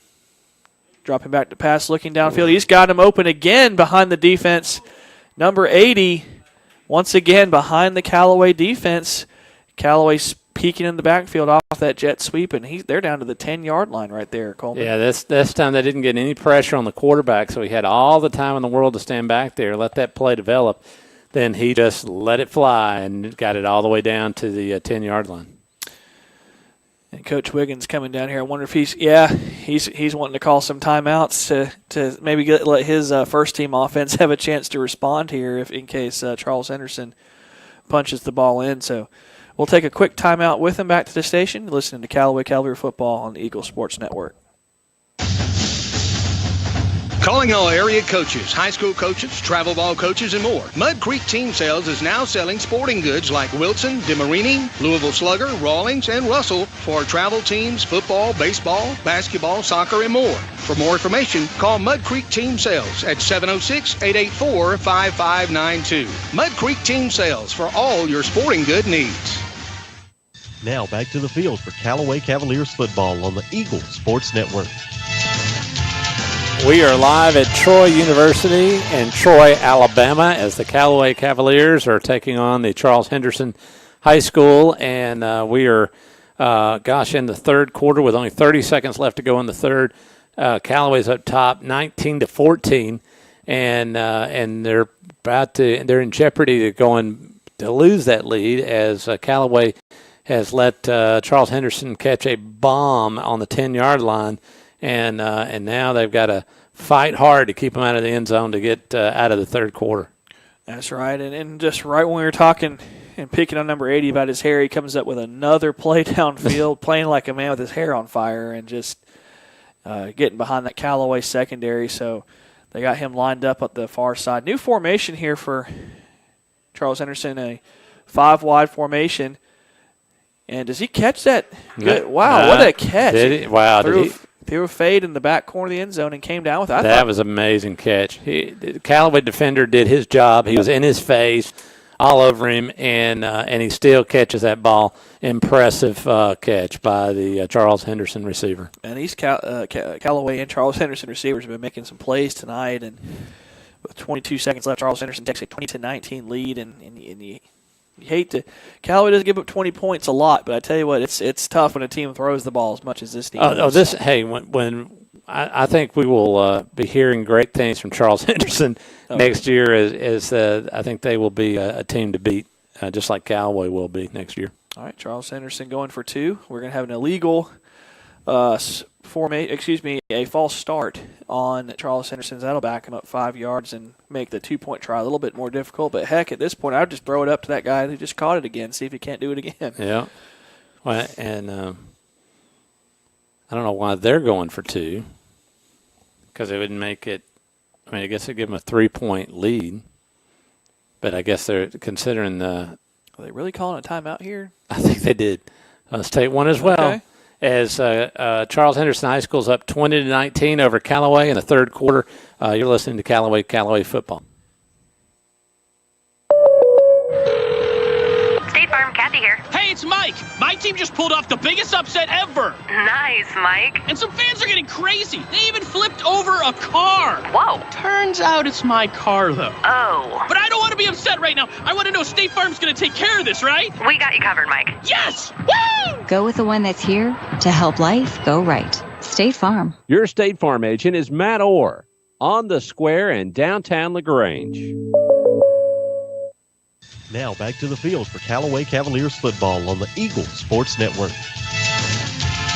Dropping back to pass, looking downfield. He's got him open again behind the defense. Number 80, once again behind the Callaway defense. Callaway's peeking in the backfield off that jet sweep, and they're down to the 10-yard line right there, Coleman. Yeah, this time they didn't get any pressure on the quarterback, so he had all the time in the world to stand back there, let that play develop. Then he just let it fly and got it all the way down to the 10-yard line. And Coach Wiggins coming down here. I wonder if he's wanting to call some timeouts to maybe let his first-team offense have a chance to respond here in case Charles Henderson punches the ball in. So we'll take a quick timeout with him back to the station, listening to Callaway Cavalier football on the Eagle Sports Network. Calling all area coaches, high school coaches, travel ball coaches, and more. Mud Creek Team Sales is now selling sporting goods like Wilson, DeMarini, Louisville Slugger, Rawlings, and Russell for travel teams, football, baseball, basketball, soccer, and more. For more information, call Mud Creek Team Sales at 706-884-5592. Mud Creek Team Sales for all your sporting good needs. Now back to the field for Callaway Cavaliers football on the Eagle Sports Network. We are live at Troy University in Troy, Alabama, as the Callaway Cavaliers are taking on the Charles Henderson High School. And we are, in the third quarter with only 30 seconds left to go in the third. Callaway's up top, 19-14, and they're they're in jeopardy to lose that lead as Callaway has let Charles Henderson catch a bomb on the 10-yard line. And now they've got to fight hard to keep them out of the end zone to get out of the third quarter. That's right. And just right when we were talking and picking on number 80 about his hair, he comes up with another play downfield, playing like a man with his hair on fire and just getting behind that Callaway secondary. So they got him lined up at the far side. New formation here for Charles Henderson, a 5-wide formation. And does he catch that? Good. Wow, what a catch. Did he? Wow, Threw a fade in the back corner of the end zone and came down with it. That was an amazing catch. The Callaway defender did his job. He was in his face, all over him, and he still catches that ball. Impressive catch by the Charles Henderson receiver. And these Callaway and Charles Henderson receivers have been making some plays tonight. And with 22 seconds left, Charles Henderson takes a 20-19 lead, and you hate to. Callaway doesn't give up 20 points a lot, but I tell you what, it's tough when a team throws the ball as much as this team does. When I think we will be hearing great things from Charles Henderson next year. As I think they will be a team to beat, just like Callaway will be next year. All right, Charles Henderson going for 2. We're going to have an illegal a false start on Charles Henderson's. That'll back him up 5 yards and make the 2-point try a little bit more difficult. But heck, at this point, I would just throw it up to that guy who just caught it again, see if he can't do it again. Yeah. Well, and I don't know why they're going for 2, because it would make it. I mean, I guess it'd give them a 3-point lead. But I guess they're considering the. Are they really calling a timeout here? I think they did. Let's take one as well. Okay. As Charles Henderson High School's up 20-19 over Callaway in the third quarter. You're listening to Callaway football. State Farm, Kathy here. Hey, it's Mike. Mike, my team just pulled off the biggest upset ever. Nice, Mike. And some fans are getting crazy. They even flipped over a car. Whoa. Turns out it's my car, though. Oh. But I don't want to be upset right now. I want to know State Farm's going to take care of this, right? We got you covered, Mike. Yes! Woo! Go with the one that's here to help life go right. State Farm. Your State Farm agent is Matt Orr on the square in downtown LaGrange. Now back to the field for Callaway Cavaliers football on the Eagle Sports Network.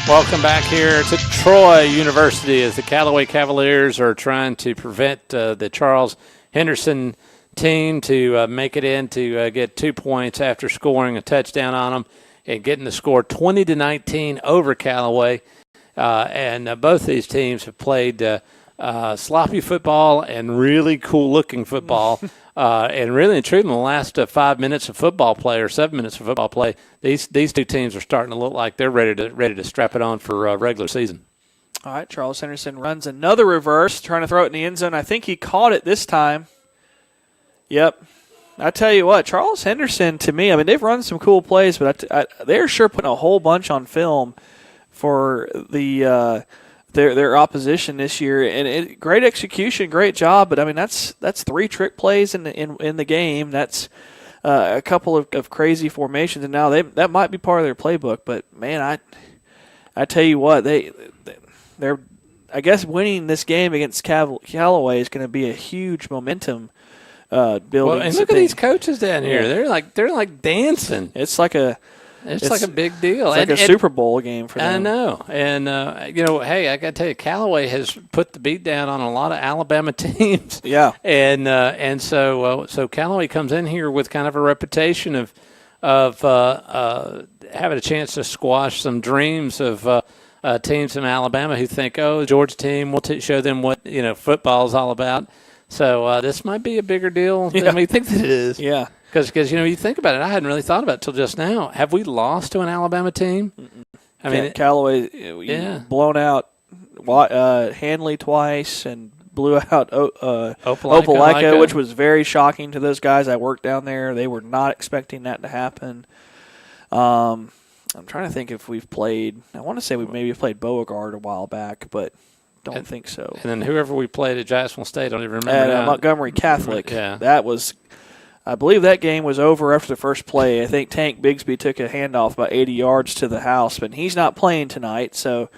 Welcome back here to Troy University as the Callaway Cavaliers are trying to prevent the Charles Henderson team to make it in to get 2 points after scoring a touchdown on them and getting the score 20-19 over Callaway. And both these teams have played sloppy football and really cool-looking football. And really and truly, in the last 5 minutes of football play or 7 minutes of football play, these two teams are starting to look like they're ready to strap it on for regular season. All right, Charles Henderson runs another reverse, trying to throw it in the end zone. I think he caught it this time. Yep. I tell you what, Charles Henderson, to me, I mean, they've run some cool plays, but they're sure putting a whole bunch on film for the their opposition this year, and great execution, great job. But I mean, that's 3 trick plays in the game. That's a couple of crazy formations, and now that might be part of their playbook. But man, I tell you what, they're I guess winning this game against Callaway is going to be a huge momentum building. Well, and look at these coaches down here. Yeah. They're like dancing. It's like a big deal. It's like a Super Bowl game for them. I know. And, hey, I got to tell you, Callaway has put the beat down on a lot of Alabama teams. Yeah. And so Callaway comes in here with kind of a reputation of having a chance to squash some dreams of teams from Alabama who think, oh, Georgia team, we'll show them what, football is all about. So this might be a bigger deal than we think that it is. Yeah. Because you think about it, I hadn't really thought about it till just now. Have we lost to an Alabama team? I mean, Callaway blown out Hanley twice and blew out Opelika, which was very shocking to those guys that worked down there. They were not expecting that to happen. I'm trying to think if we've played. I want to say we maybe played Beauregard a while back, but don't think so. And then whoever we played at Jacksonville State, I don't even remember. At Montgomery Catholic. Yeah. That was. I believe that game was over after the first play. I think Tank Bigsby took a handoff about 80 yards to the house, but he's not playing tonight. So,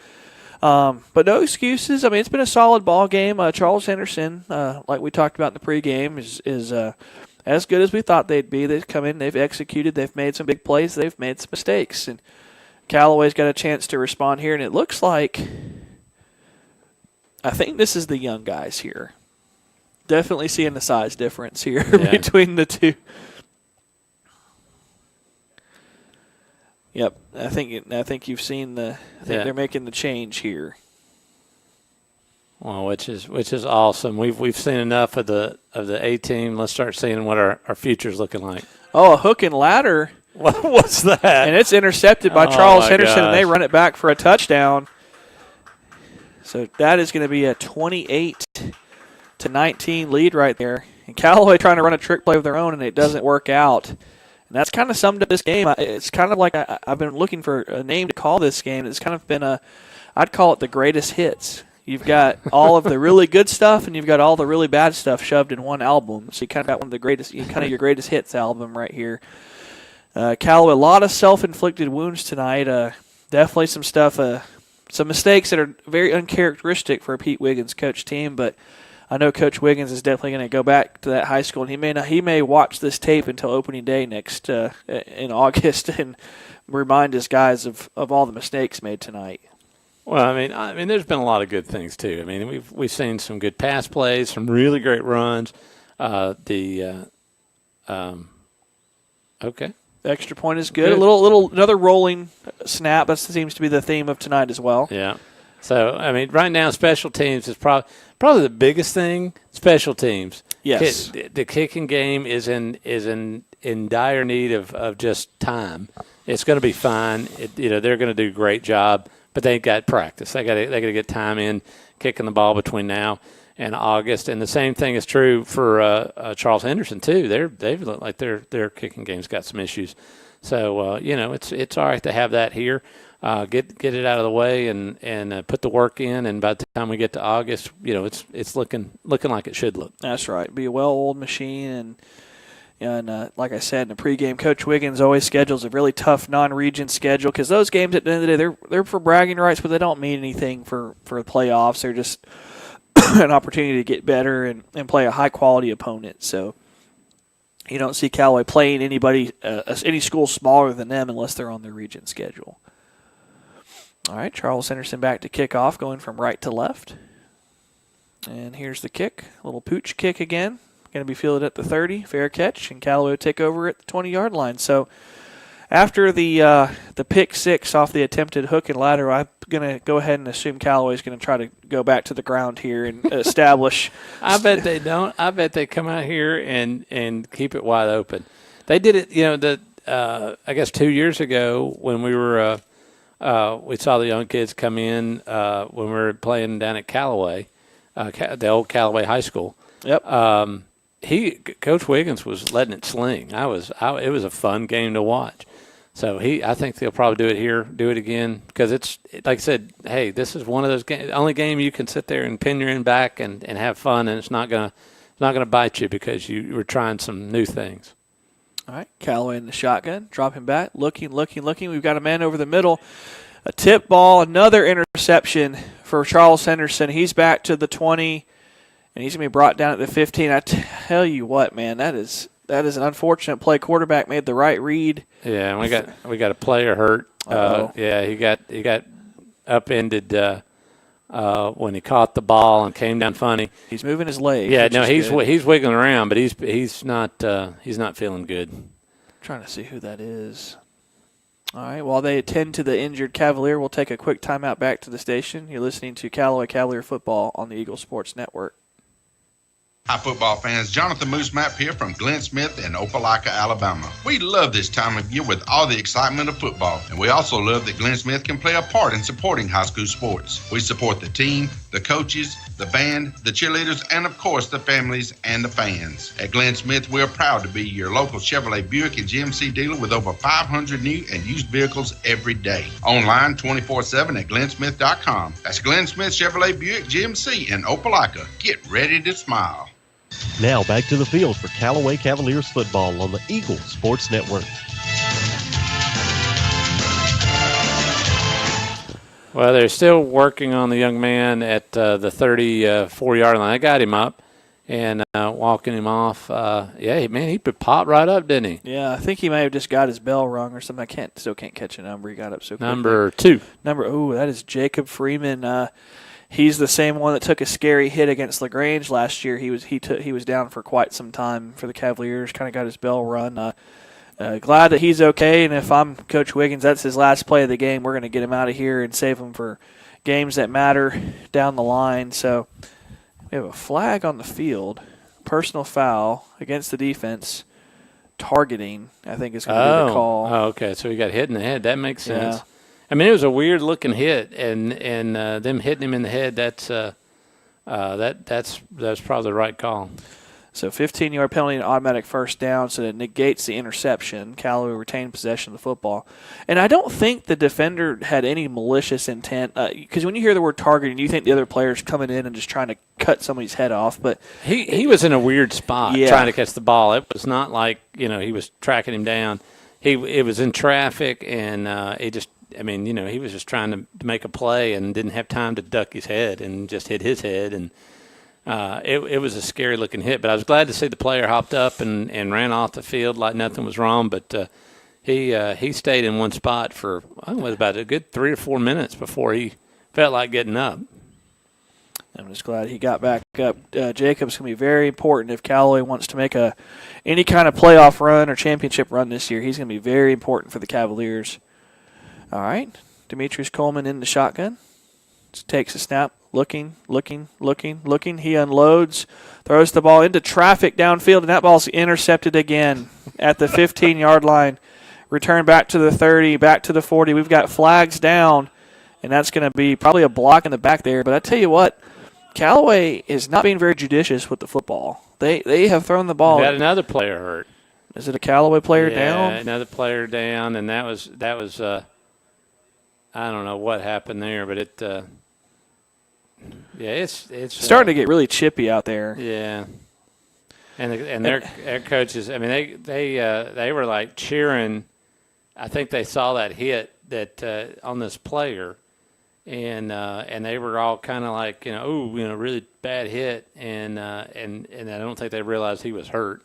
but no excuses. I mean, it's been a solid ball game. Charles Henderson, like we talked about in the pregame, is as good as we thought they'd be. They've come in, they've executed, they've made some big plays, they've made some mistakes, and Callaway's got a chance to respond here. And it looks like, I think this is the young guys here. Definitely seeing the size difference here between the two. Yep, I think you've seen they're making the change here. Well, which is awesome. We've seen enough of the A team. Let's start seeing what our future's looking like. Oh, a hook and ladder. What's that? And it's intercepted by Charles Henderson, and they run it back for a touchdown. So that is going to be a 28-19 lead right there. And Callaway trying to run a trick play of their own, and it doesn't work out. And that's kind of summed up this game. It's kind of like I've been looking for a name to call this game. It's kind of been I'd call it the greatest hits. You've got all of the really good stuff, and you've got all the really bad stuff shoved in one album. So you kind of got one of the greatest, your greatest hits album right here. Callaway, a lot of self-inflicted wounds tonight. Definitely some stuff, some mistakes that are very uncharacteristic for a Pete Wiggins coach team, but I know Coach Wiggins is definitely going to go back to that high school, and he may watch this tape until opening day next in August and remind his guys of all the mistakes made tonight. Well, I mean, there's been a lot of good things too. I mean, we've seen some good pass plays, some really great runs. The extra point is good. A little another rolling snap. That seems to be the theme of tonight as well. Yeah. So, I mean, right now, special teams is probably the biggest thing. Special teams. Yes. The kicking game is in dire need of just time. It's going to be fine. They're going to do a great job, but they got practice. They got to get time in kicking the ball between now and August. And the same thing is true for Charles Henderson too. They've looked like their kicking game's got some issues. So it's all right to have that here. Get it out of the way and put the work in, and by the time we get to August, it's looking like it should look. That's right. Be a well-oiled machine, and like I said in the pregame, Coach Wiggins always schedules a really tough non-region schedule because those games at the end of the day they're for bragging rights, but they don't mean anything for the playoffs. They're just an opportunity to get better and play a high-quality opponent. So you don't see Callaway playing anybody, any school smaller than them unless they're on their region schedule. All right, Charles Henderson back to kick off, going from right to left. And here's the kick, a little pooch kick again. Going to be fielded at the 30, fair catch, and Callaway will take over at the 20-yard line. So after the pick six off the attempted hook and ladder, I'm going to go ahead and assume Callaway's going to try to go back to the ground here and establish. I bet they don't. I bet they come out here and keep it wide open. They did it, I guess 2 years ago when we were we saw the young kids come in when we were playing down at Callaway, the old Callaway High School. Yep. Coach Wiggins was letting it sling. It was a fun game to watch. So I think they'll probably do it here, do it again, because it's like I said. Hey, this is one of those only game you can sit there and pin your end back and have fun, and it's not gonna bite you because you were trying some new things. All right, Callaway in the shotgun, dropping back, looking. We've got a man over the middle, a tip ball, another interception for Charles Henderson. He's back to the 20, and he's going to be brought down at the 15. I tell you what, man, that is an unfortunate play. Quarterback made the right read. Yeah, and we got a player hurt. He got upended when he caught the ball and came down funny. He's moving his leg. Yeah, no, he's wiggling around, but he's not feeling good. Trying to see who that is. All right, while they attend to the injured Cavalier, we'll take a quick timeout back to the station. You're listening to Callaway Cavalier Football on the Eagle Sports Network. Hi, football fans. Jonathan Moose Map here from Glenn Smith in Opelika, Alabama. We love this time of year with all the excitement of football, and we also love that Glenn Smith can play a part in supporting high school sports. We support the team, the coaches, the band, the cheerleaders, and of course the families and the fans. At Glenn Smith, we're proud to be your local Chevrolet Buick and GMC dealer with over 500 new and used vehicles every day. Online 24/7 at glennsmith.com. That's Glenn Smith Chevrolet Buick GMC in Opelika. Get ready to smile. Now back to the field for Callaway Cavaliers football on the Eagle Sports Network. Well, they're still working on the young man at the 34-yard line. I got him up and walking him off. He popped right up, didn't he? Yeah, I think he may have just got his bell rung or something. I still can't catch a number. He got up so quickly. Number 2. That is Jacob Freeman. He's the same one that took a scary hit against LaGrange last year. He was down for quite some time for the Cavaliers. Kind of got his bell run. Glad that he's okay. And if I'm Coach Wiggins, that's his last play of the game. We're going to get him out of here and save him for games that matter down the line. So we have a flag on the field, personal foul against the defense. Targeting, I think, is going to be the call. Oh, okay. So he got hit in the head. That makes sense. Yeah. I mean, it was a weird-looking hit, and them hitting him in the head, that's probably the right call. So 15-yard penalty and automatic first down, so that negates the interception. Callaway retained possession of the football. And I don't think the defender had any malicious intent, because when you hear the word targeting, you think the other player's coming in and just trying to cut somebody's head off. But he was in a weird spot trying to catch the ball. It was not like, he was tracking him down. It was in traffic, and he was just trying to make a play and didn't have time to duck his head and just hit his head. And it was a scary-looking hit. But I was glad to see the player hopped up and ran off the field like nothing was wrong. But he stayed in one spot for, I think it was about a good 3 or 4 minutes before he felt like getting up. I'm just glad he got back up. Jacob's going to be very important if Callaway wants to make any kind of playoff run or championship run this year. He's going to be very important for the Cavaliers. All right, Demetrius Coleman in the shotgun. Just takes a snap, looking. He unloads, throws the ball into traffic downfield, and that ball's intercepted again at the 15-yard line. Return back to the 30, back to the 40. We've got flags down, and that's going to be probably a block in the back there. But I tell you what, Callaway is not being very judicious with the football. They have thrown the ball. We had another player hurt. Is it a Callaway player Yeah, down? another player down, and that was I don't know what happened there, but it's starting to get really chippy out there. Yeah, and their coaches. I mean, they were like cheering. I think they saw that hit that on this player, and they were all kind of like really bad hit, and I don't think they realized he was hurt.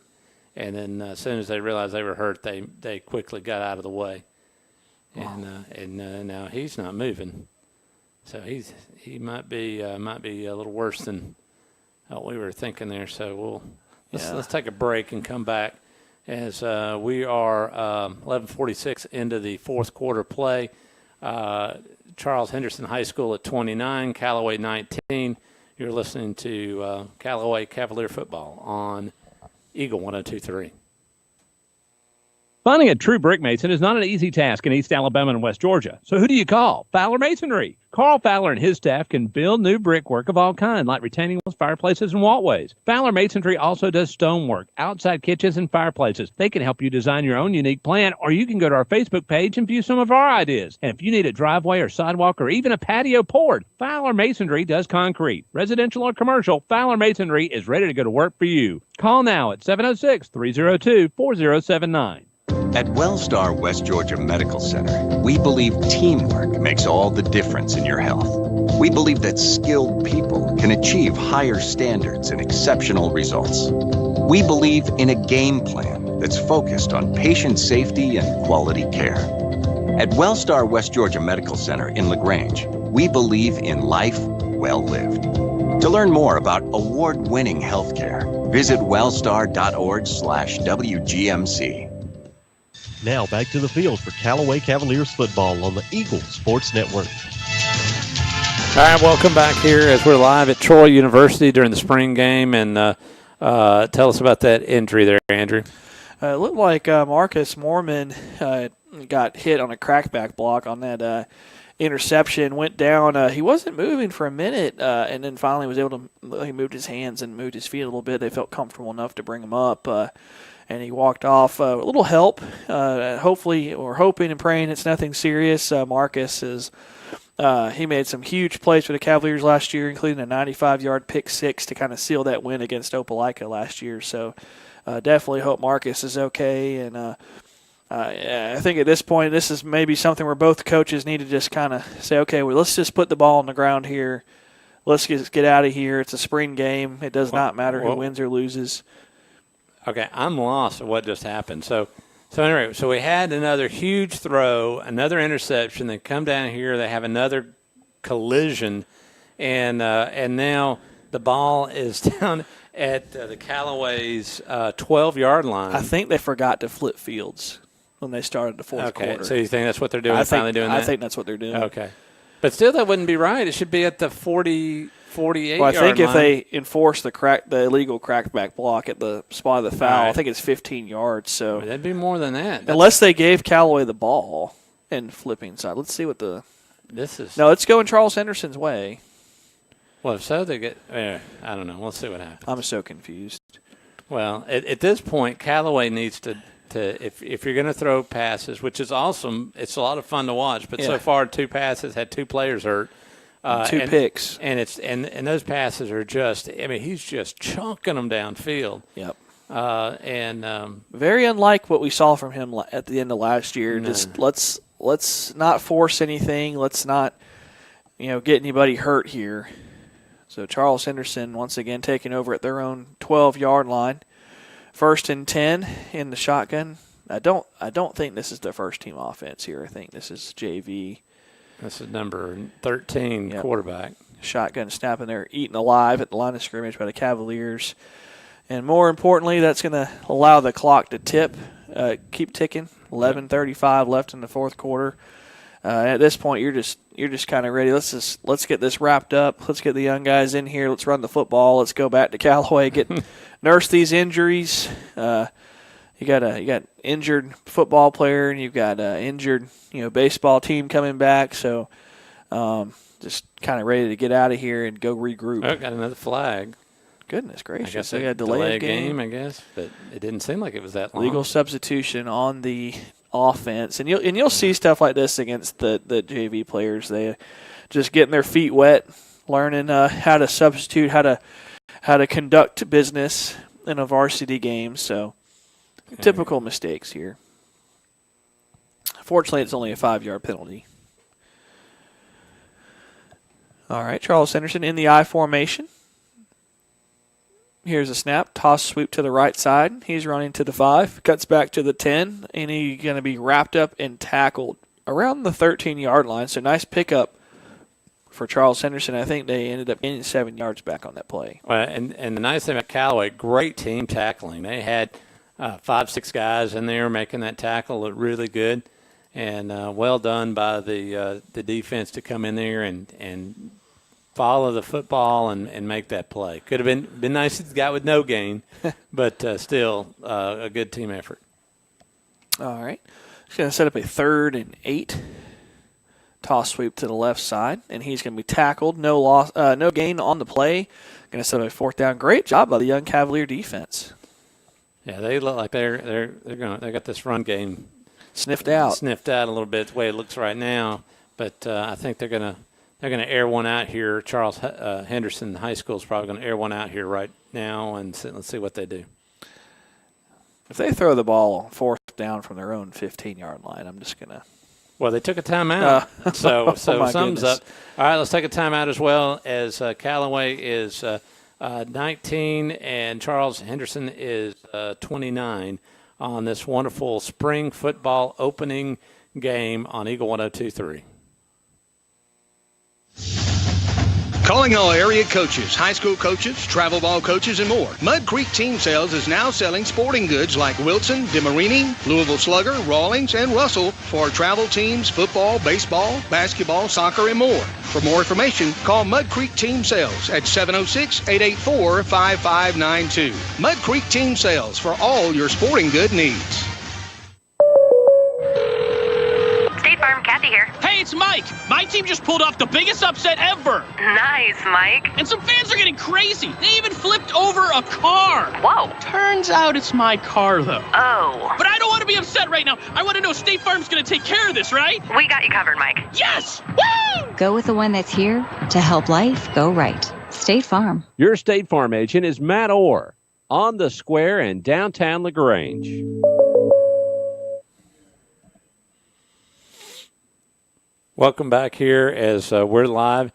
And then as soon as they realized they were hurt, they quickly got out of the way. And now he's not moving, so he might be a little worse than what we were thinking there. So let's take a break and come back as we are 11:46 into the fourth quarter play. Charles Henderson High School at 29, Callaway 19. You're listening to Callaway Cavalier football on Eagle 102.3. Finding a true brick mason is not an easy task in East Alabama and West Georgia. So who do you call? Fowler Masonry. Carl Fowler and his staff can build new brickwork of all kinds, like retaining walls, fireplaces, and walkways. Fowler Masonry also does stonework, outside kitchens, and fireplaces. They can help you design your own unique plan, or you can go to our Facebook page and view some of our ideas. And if you need a driveway or sidewalk or even a patio poured, Fowler Masonry does concrete. Residential or commercial, Fowler Masonry is ready to go to work for you. Call now at 706-302-4079. At Wellstar West Georgia Medical Center, we believe teamwork makes all the difference in your health. We believe that skilled people can achieve higher standards and exceptional results. We believe in a game plan that's focused on patient safety and quality care. At Wellstar West Georgia Medical Center in LaGrange, we believe in life well lived. To learn more about award-winning healthcare, visit wellstar.org/WGMC. Now back to the field for Callaway Cavaliers football on the Eagle Sports Network. All right, welcome back here as we're live at Troy University during the spring game. And tell us about that injury there, Andrew. It looked like Marcus Moorman got hit on a crackback block on that interception, went down. He wasn't moving for a minute, and then finally was able to – he moved his hands and moved his feet a little bit. They felt comfortable enough to bring him up. And he walked off. A little help. Hopefully, we're hoping and praying it's nothing serious. Marcus he made some huge plays for the Cavaliers last year, including a 95-yard pick six to kind of seal that win against Opelika last year. So definitely hope Marcus is okay. And I think at this point, this is maybe something where both coaches need to just kind of say, okay, well, let's just put the ball on the ground here. Let's just get out of here. It's a spring game. It does not matter who wins or loses. Okay, I'm lost at what just happened. So anyway, we had another huge throw, another interception. They come down here, they have another collision, and now the ball is down at the Callaway's 12-yard line. I think they forgot to flip fields when they started the fourth quarter. Okay, so you think that's what they're doing? Finally doing that? I think that's what they're doing. Okay, but still, that wouldn't be right. It should be at the 48 well, I think line. if they enforce the illegal crackback block at the spot of the foul, I think it's 15 yards. So that'd be more than that. Unless they gave Callaway the ball and flipping side. Let's see what this is. No, it's going Charles Henderson's way. Well, if so, they get. I don't know. We'll see what happens. I'm so confused. Well, at this point, Callaway needs to if you're going to throw passes, which is awesome, it's a lot of fun to watch. But so far, 2 passes had 2 players hurt. 2 picks, and those passes are just. I mean, he's just chunking them downfield. Yep. Very unlike what we saw from him at the end of last year. No. Just let's not force anything. Let's not get anybody hurt here. So Charles Henderson once again taking over at their own 12-yard line. 1st and 10 in the shotgun. I don't think this is the first team offense here. I think this is JV. This is number 13 quarterback. Shotgun snap, and they're eaten alive at the line of scrimmage by the Cavaliers. And more importantly, that's going to allow the clock to keep ticking. 11:35 left in the fourth quarter. At this point, you're just kind of ready. Let's get this wrapped up. Let's get the young guys in here. Let's run the football. Let's go back to Callaway, nurse these injuries. You got injured football player, and you've got injured baseball team coming back. So just kind of ready to get out of here and go regroup. Oh, got another flag. Goodness gracious. I guess they had delay game, I guess, but it didn't seem like it was that long. Legal substitution on the offense. And you'll see stuff like this against the JV players. They just getting their feet wet, learning how to substitute, how to conduct business in a varsity game. So typical mistakes here. Fortunately, it's only a 5-yard penalty. All right, Charles Henderson in the I formation. Here's a snap. Toss sweep to the right side. He's running to the 5. Cuts back to the 10. And he's going to be wrapped up and tackled around the 13-yard line. So nice pickup for Charles Henderson. I think they ended up gaining 7 yards back on that play. Well, and the nice thing about Callaway, great team tackling. They had 5-6 guys in there making that tackle look really good. And well done by the defense to come in there and follow the football and make that play. Could have been nice if the guy with no gain, but still a good team effort. All right. He's going to set up a 3rd and 8. Toss sweep to the left side, and he's going to be tackled. No gain on the play. Going to set up a 4th down. Great job by the young Cavalier defense. Yeah, they look like they got this run game sniffed out a little bit the way it looks right now. But I think they're going to air one out here. Charles Henderson High School is probably going to air one out here right now, and let's see what they do. If they throw the ball 4th down from their own 15-yard line, I'm just going to. Well, they took a timeout, so thumbs up. All right, let's take a timeout as well as Callaway is 19 and Charles Henderson is 29 on this wonderful spring football opening game on Eagle 102.3. Calling all area coaches, high school coaches, travel ball coaches, and more. Mud Creek Team Sales is now selling sporting goods like Wilson, DeMarini, Louisville Slugger, Rawlings, and Russell for travel teams, football, baseball, basketball, soccer, and more. For more information, call Mud Creek Team Sales at 706-884-5592. Mud Creek Team Sales for all your sporting good needs. State Farm, Kathy here. Hey, it's Mike. My team just pulled off the biggest upset ever. Nice, Mike. And some fans are getting crazy. They even flipped over a car. Whoa. Turns out it's my car, though. Oh. But I don't want to be upset right now. I want to know State Farm's going to take care of this, right? We got you covered, Mike. Yes! Woo! Go with the one that's here to help life go right. State Farm. Your State Farm agent is Matt Orr on the square in downtown LaGrange. Welcome back here as we're live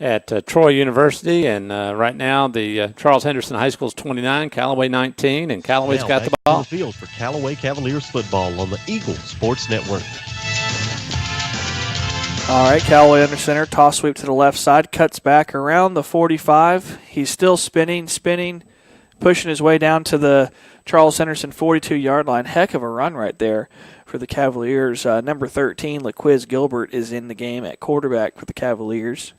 at Troy University, and right now the Charles Henderson High School is 29, Callaway 19, and Callaway's got the ball. The field for Callaway Cavaliers football on the Eagle Sports Network. All right, Callaway under center, toss sweep to the left side, cuts back around the 45. He's still spinning, pushing his way down to the Charles Henderson 42-yard line. Heck of a run right there for the Cavaliers. Number 13, LaQuiz Gilbert, is in the game at quarterback for the Cavaliers.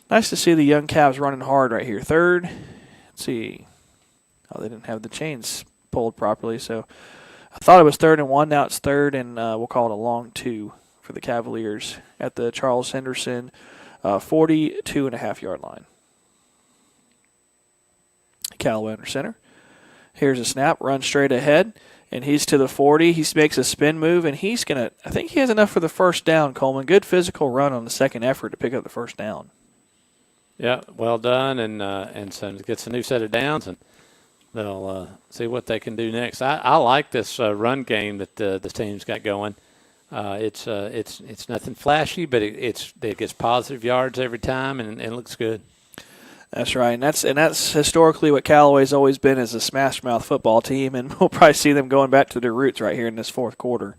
Nice to see the young Cavs running hard right here. 3rd. Let's see. Oh, they didn't have the chains pulled properly, so I thought it was 3rd and 1. Now it's 3rd, and we'll call it a long 2 for the Cavaliers at the Charles Henderson 42.5-yard line. Callaway under center. Here's a snap, run straight ahead, and he's to the 40. He makes a spin move, and he's going to, I think he has enough for the first down, Coleman. Good physical run on the second effort to pick up the first down. Yeah, well done, and so it gets a new set of downs, and they'll see what they can do next. I like this run game that the team's got going. It's nothing flashy, but it gets positive yards every time, and it looks good. That's right, and that's historically what Callaway's always been, as a smash mouth football team, and we'll probably see them going back to their roots right here in this fourth quarter.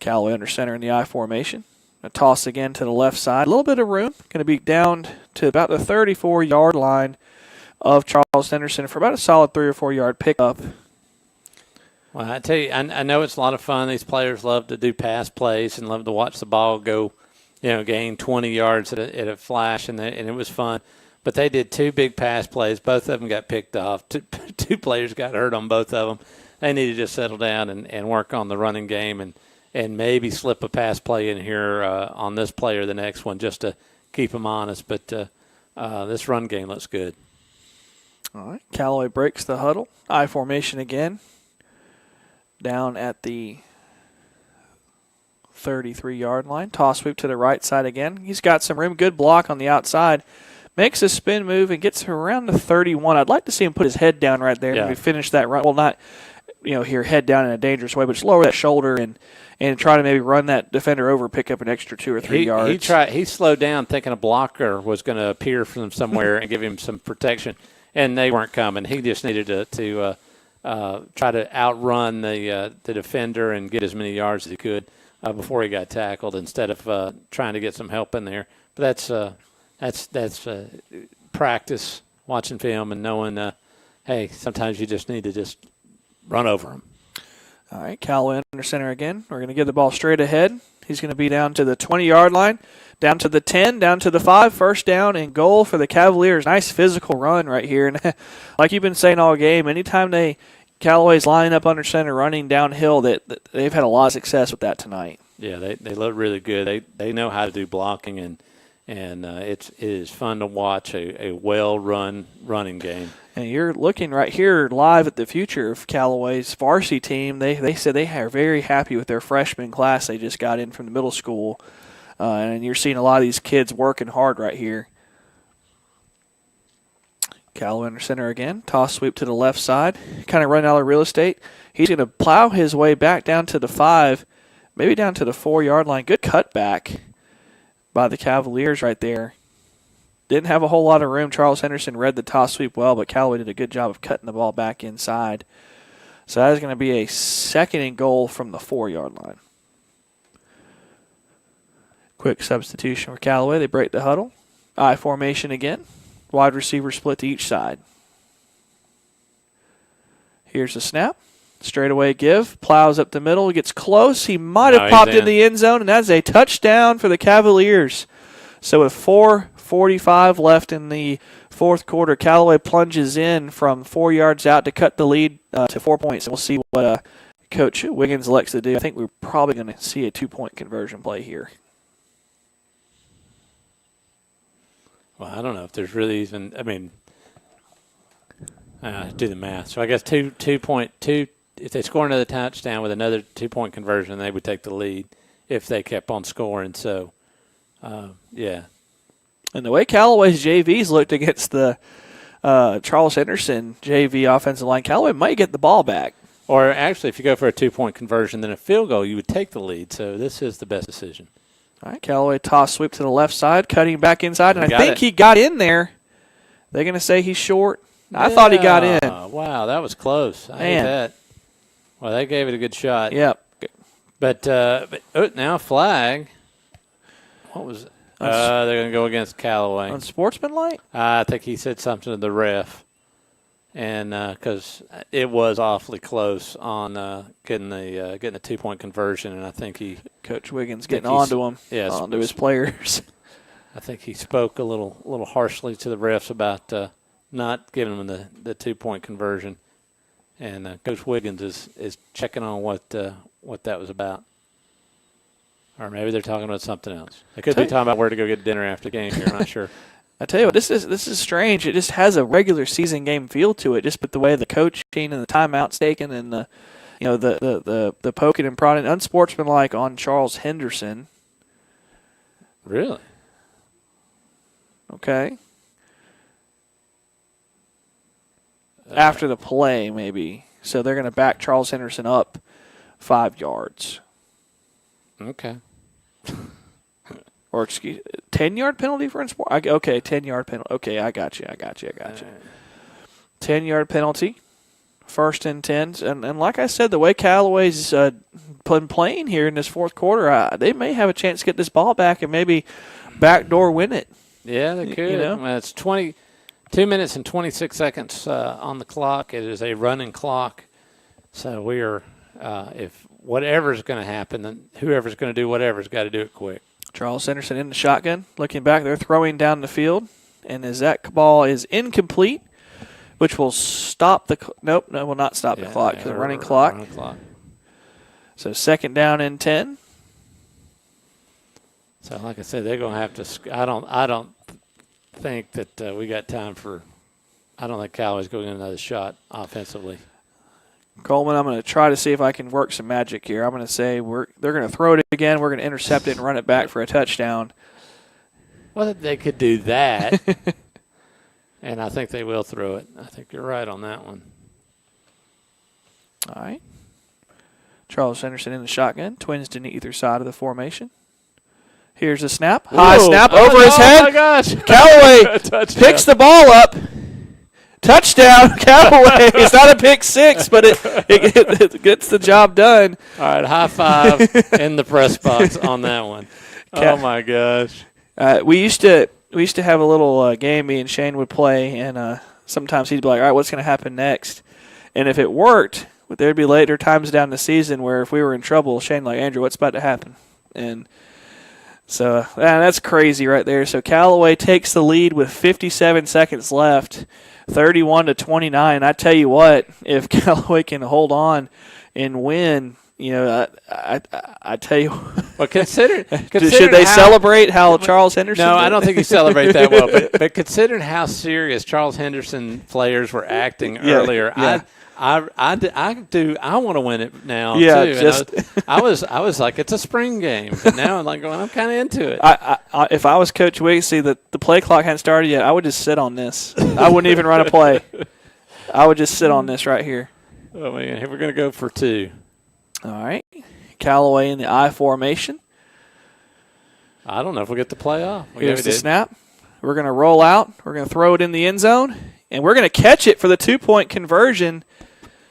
Callaway under center in the I formation. A toss again to the left side. A little bit of room. Going to be down to about the 34-yard line of Charles Henderson for about a solid 3 or 4 yard pickup. Well, I tell you, I know it's a lot of fun. These players love to do pass plays and love to watch the ball go, gain 20 yards at a flash, and it was fun. But they did 2 big pass plays. Both of them got picked off. Two players got hurt on both of them. They need to just settle down and work on the running game and maybe slip a pass play in here on this play or the next one just to keep them honest. But this run game looks good. All right. Callaway breaks the huddle. I formation again. Down at the 33-yard line. Toss sweep to the right side again. He's got some room. Good block on the outside. Makes a spin move and gets around the 31. I'd like to see him put his head down right there and finish that run. Well, not, here head down in a dangerous way, but just lower that shoulder and try to maybe run that defender over, pick up an extra 2 or 3 yards. He slowed down thinking a blocker was going to appear from somewhere and give him some protection, and they weren't coming. He just needed to try to outrun the defender and get as many yards as he could before he got tackled instead of trying to get some help in there. But that's practice, watching film and knowing, hey, sometimes you just need to just run over him. All right, Callaway under center again. We're going to get the ball straight ahead. He's going to be down to the 20-yard line, down to the 10, down to the 5, first down and goal for the Cavaliers. Nice physical run right here. And like you've been saying all game, anytime Callaway's lining up under center running downhill, that they've had a lot of success with that tonight. Yeah, they look really good. They know how to do blocking, and it is fun to watch a well-run running game. And you're looking right here live at the future of Callaway's varsity team. They said they are very happy with their freshman class they just got in from the middle school. And you're seeing a lot of these kids working hard right here. Callaway under center again. Toss sweep to the left side. Kind of run out of real estate. He's going to plow his way back down to the 5, maybe down to the 4-yard line. Good cutback by the Cavaliers right there. Didn't have a whole lot of room. Charles Henderson read the toss sweep well, but Callaway did a good job of cutting the ball back inside. So that is going to be a 2nd and goal from the 4-yard line. Quick substitution for Callaway. They break the huddle. I formation again. Wide receiver split to each side. Here's the snap. Straightaway give. Plows up the middle. Gets close. He might have popped in the end zone, and that's a touchdown for the Cavaliers. So with 4:45 left in the fourth quarter, Callaway plunges in from 4 yards out to cut the lead to 4 points. And we'll see what Coach Wiggins elects to do. I think we're probably going to see a 2-point conversion play here. Well, I don't know if there's really even. I mean, do the math. So I guess 2.2. If they score another touchdown with another 2-point conversion, they would take the lead if they kept on scoring. So, yeah. And the way Callaway's JVs looked against the Charles Henderson JV offensive line, Callaway might get the ball back. Or actually, if you go for a 2-point conversion, then a field goal, you would take the lead. So this is the best decision. All right, Callaway toss sweep to the left side, cutting back inside, and I think he got in there. They're going to say he's short. I thought he got in. Wow, that was close. I hate that. Well, they gave it a good shot. Yep. But now a flag. What was it? They're going to go against Callaway. Unsportsmanlike? I think he said something to the ref. And because it was awfully close on getting a 2-point conversion, and I think Coach Wiggins getting onto him, onto his players. I think he spoke a little harshly to the refs about not giving them the 2-point conversion, and Coach Wiggins is checking on what that was about. Or maybe they're talking about something else. They could be talking about where to go get dinner after the game here. I'm not sure. I tell you what, this is strange. It just has a regular season game feel to it, just with the way the coaching and the timeouts taken and the poking and prodding, unsportsmanlike on Charles Henderson. Really? Okay. After the play, maybe. So they're going to back Charles Henderson up 5 yards. Okay. Or 10-yard penalty for unsport. Okay, 10-yard penalty. Okay, I got you. 10-yard penalty. 1st and 10. And like I said, the way Callaway's been playing here in this fourth quarter, they may have a chance to get this ball back and maybe backdoor win it. Yeah, they could. Well, it's 2 minutes and 26 seconds on the clock. It is a running clock. So we are, if whatever's going to happen, then whoever's going to do whatever's got to do it quick. Charles Henderson in the shotgun. Looking back, they're throwing down the field. And as that ball is incomplete, which will stop the will not stop the clock because the running clock. So 2nd down and 10. So like I said, they're going to have to. I don't think that we got time for. I don't think Callaway's going to get another shot offensively. Coleman, I'm going to try to see if I can work some magic here. I'm going to say they're going to throw it again. We're going to intercept it and run it back for a touchdown. Well, they could do that, and I think they will throw it. I think you're right on that one. All right. Charles Henderson in the shotgun. Twins to either side of the formation. Here's a snap. High snap over his head. Oh, my gosh. Callaway picks the ball up. Touchdown, Callaway. It's not a pick six, but it gets the job done. All right, high five in the press box on that one. Oh, my gosh. We used to have a little game me and Shane would play, and sometimes he'd be like, all right, what's going to happen next? And if it worked, there'd be later times down the season where if we were in trouble, Shane like, Andrew, what's about to happen? And so that's crazy right there. So Callaway takes the lead with 57 seconds left, 31-29. I tell you what, if Callaway can hold on and win, I tell you. Well, consider should they celebrate how Charles Henderson? No, did? I don't think he celebrated that well. But considering how serious Charles Henderson players were acting earlier, yeah. I want to win it now Yeah, too. I was like, it's a spring game, but now I'm like going, I'm kind of into it. If I was Coach Wiggs, see that the play clock hadn't started yet, I would just sit on this. I wouldn't even run a play. I would just sit on this right here. Oh man, we're gonna go for 2. All right, Callaway in the I formation. I don't know if we'll get the play off. Here's the snap. We're gonna roll out. We're gonna throw it in the end zone, and we're gonna catch it for the 2-point conversion.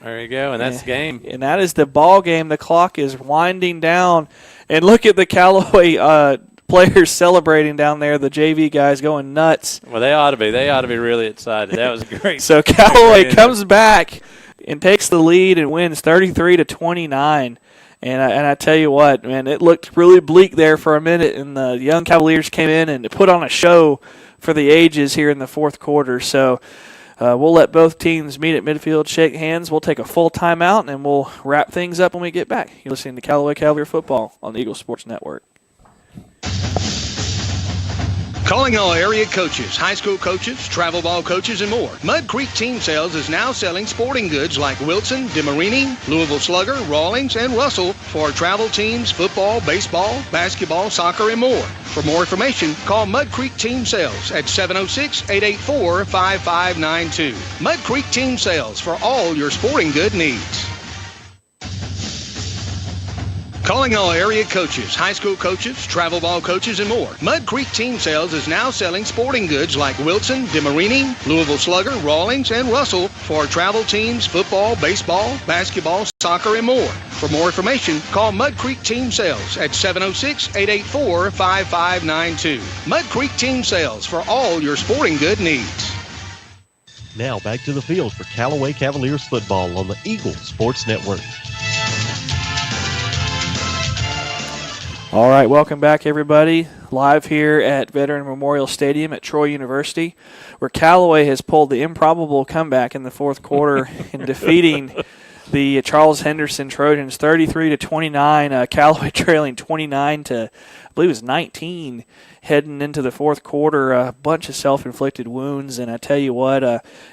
There you go, and that's the game. And that is the ball game. The clock is winding down. And look at the Callaway players celebrating down there, the JV guys going nuts. Well, they ought to be. They ought to be really excited. That was great. So Callaway comes back and takes the lead and wins 33-29. And I tell you what, man, it looked really bleak there for a minute, and the young Cavaliers came in and put on a show for the ages here in the fourth quarter. So we'll let both teams meet at midfield, shake hands. We'll take a full timeout, and we'll wrap things up when we get back. You're listening to Callaway Cavalier Football on the Eagle Sports Network. Calling all area coaches, high school coaches, travel ball coaches, and more. Mud Creek Team Sales is now selling sporting goods like Wilson, DeMarini, Louisville Slugger, Rawlings, and Russell for travel teams, football, baseball, basketball, soccer, and more. For more information, call Mud Creek Team Sales at 706-884-5592. Mud Creek Team Sales for all your sporting good needs. Calling all area coaches, high school coaches, travel ball coaches, and more. Mud Creek Team Sales is now selling sporting goods like Wilson, DeMarini, Louisville Slugger, Rawlings, and Russell for travel teams, football, baseball, basketball, soccer, and more. For more information, call Mud Creek Team Sales at 706-884-5592. Mud Creek Team Sales for all your sporting good needs. Now back to the field for Callaway Cavaliers football on the Eagle Sports Network. All right, welcome back, everybody. Live here at Veteran Memorial Stadium at Troy University, where Callaway has pulled the improbable comeback in the fourth quarter in defeating the Charles Henderson Trojans 33-29. Callaway trailing 29 to, I believe it was 19, heading into the fourth quarter. A bunch of self-inflicted wounds, and I tell you what,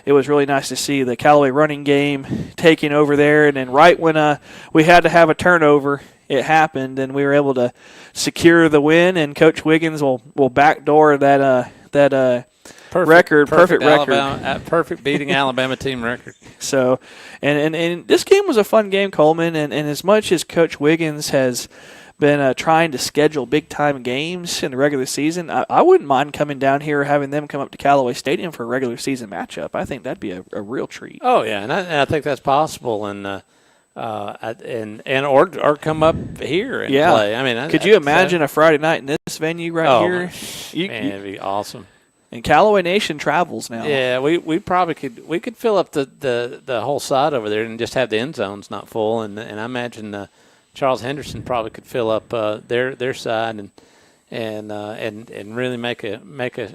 it was really nice to see the Callaway running game taking over there. And then right when we had to have a turnover, it happened, and we were able to secure the win. And Coach Wiggins will backdoor that record, perfect record, perfect beating Alabama team record. So, and this game was a fun game, Coleman. And as much as Coach Wiggins has been trying to schedule big time games in the regular season, I wouldn't mind coming down here, having them come up to Callaway Stadium for a regular season matchup. I think that'd be a real treat. Oh yeah, and I think that's possible. And or come up here and play. I mean, could you imagine a Friday night in this venue here? Man, it'd be awesome. And Callaway Nation travels now. Yeah, we probably could fill up the whole side over there and just have the end zones not full. And I imagine Charles Henderson probably could fill up their side and really make a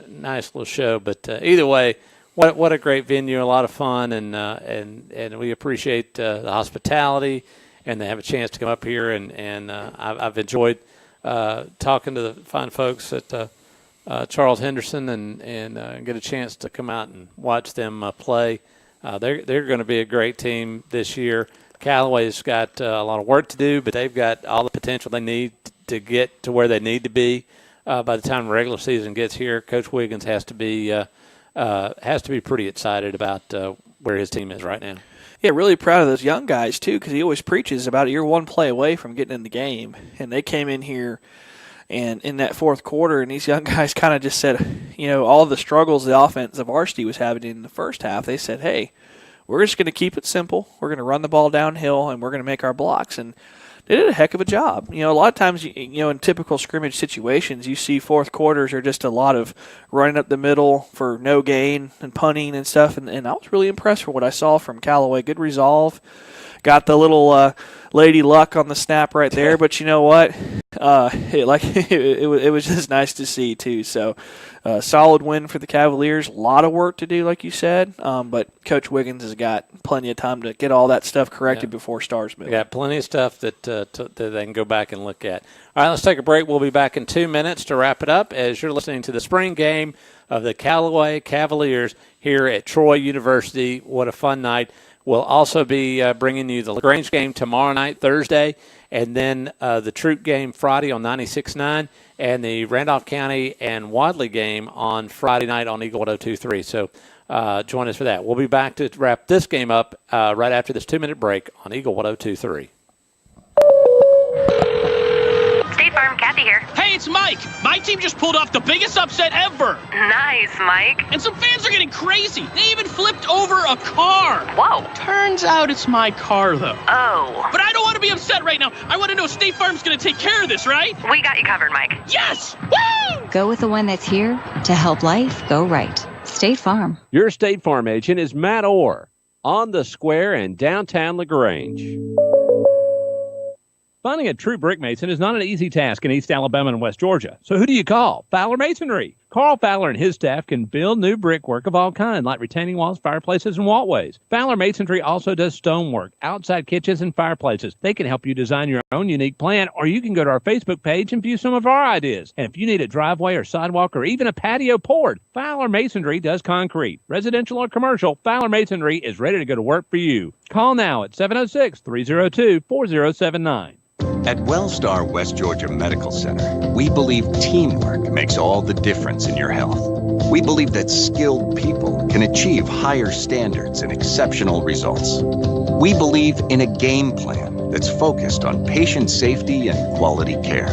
nice little show. But either way. What a great venue, a lot of fun, and we appreciate the hospitality, and they have a chance to come up here, and I've enjoyed talking to the fine folks at Charles Henderson and get a chance to come out and watch them play. They're going to be a great team this year. Callaway's got a lot of work to do, but they've got all the potential they need to get to where they need to be by the time the regular season gets here. Coach Wiggins has to be pretty excited about where his team is right now. Yeah, really proud of those young guys, too, because he always preaches about you're one play away from getting in the game. And they came in here and in that fourth quarter, and these young guys kind of just said, all the struggles the offense of varsity was having in the first half, they said, hey, we're just going to keep it simple. We're going to run the ball downhill, and we're going to make our blocks. And they did a heck of a job. A lot of times, in typical scrimmage situations, you see fourth quarters are just a lot of running up the middle for no gain and punting and stuff. And I was really impressed with what I saw from Callaway. Good resolve. Got the little lady luck on the snap right there. But you know what? It was just nice to see, too. So, solid win for the Cavaliers. A lot of work to do, like you said. But Coach Wiggins has got plenty of time to get all that stuff corrected before Stars move. Got plenty of stuff that they can go back and look at. All right, let's take a break. We'll be back in 2 minutes to wrap it up as you're listening to the spring game of the Callaway Cavaliers here at Troy University. What a fun night. We'll also be bringing you the LaGrange game tomorrow night, Thursday, and then the Troop game Friday on 96.9, and the Randolph County and Wadley game on Friday night on Eagle 102.3. So join us for that. We'll be back to wrap this game up right after this 2-minute break on Eagle 102.3. State Farm, Kathy here. Hey, it's Mike. My team just pulled off the biggest upset ever. Nice, Mike. And some fans are getting crazy. They even flipped over a car. Whoa. Turns out it's my car, though. Oh. But I don't want to be upset right now. I want to know State Farm's going to take care of this, right? We got you covered, Mike. Yes! Woo! Go with the one that's here to help life go right. State Farm. Your State Farm agent is Matt Orr on the square in downtown LaGrange. Finding a true brick mason is not an easy task in East Alabama and West Georgia. So who do you call? Fowler Masonry. Carl Fowler and his staff can build new brickwork of all kinds, like retaining walls, fireplaces, and walkways. Fowler Masonry also does stonework, outside kitchens, and fireplaces. They can help you design your own unique plan, or you can go to our Facebook page and view some of our ideas. And if you need a driveway or sidewalk or even a patio poured, Fowler Masonry does concrete. Residential or commercial, Fowler Masonry is ready to go to work for you. Call now at 706-302-4079. At Wellstar West Georgia Medical Center, we believe teamwork makes all the difference in your health. We believe that skilled people can achieve higher standards and exceptional results. We believe in a game plan that's focused on patient safety and quality care.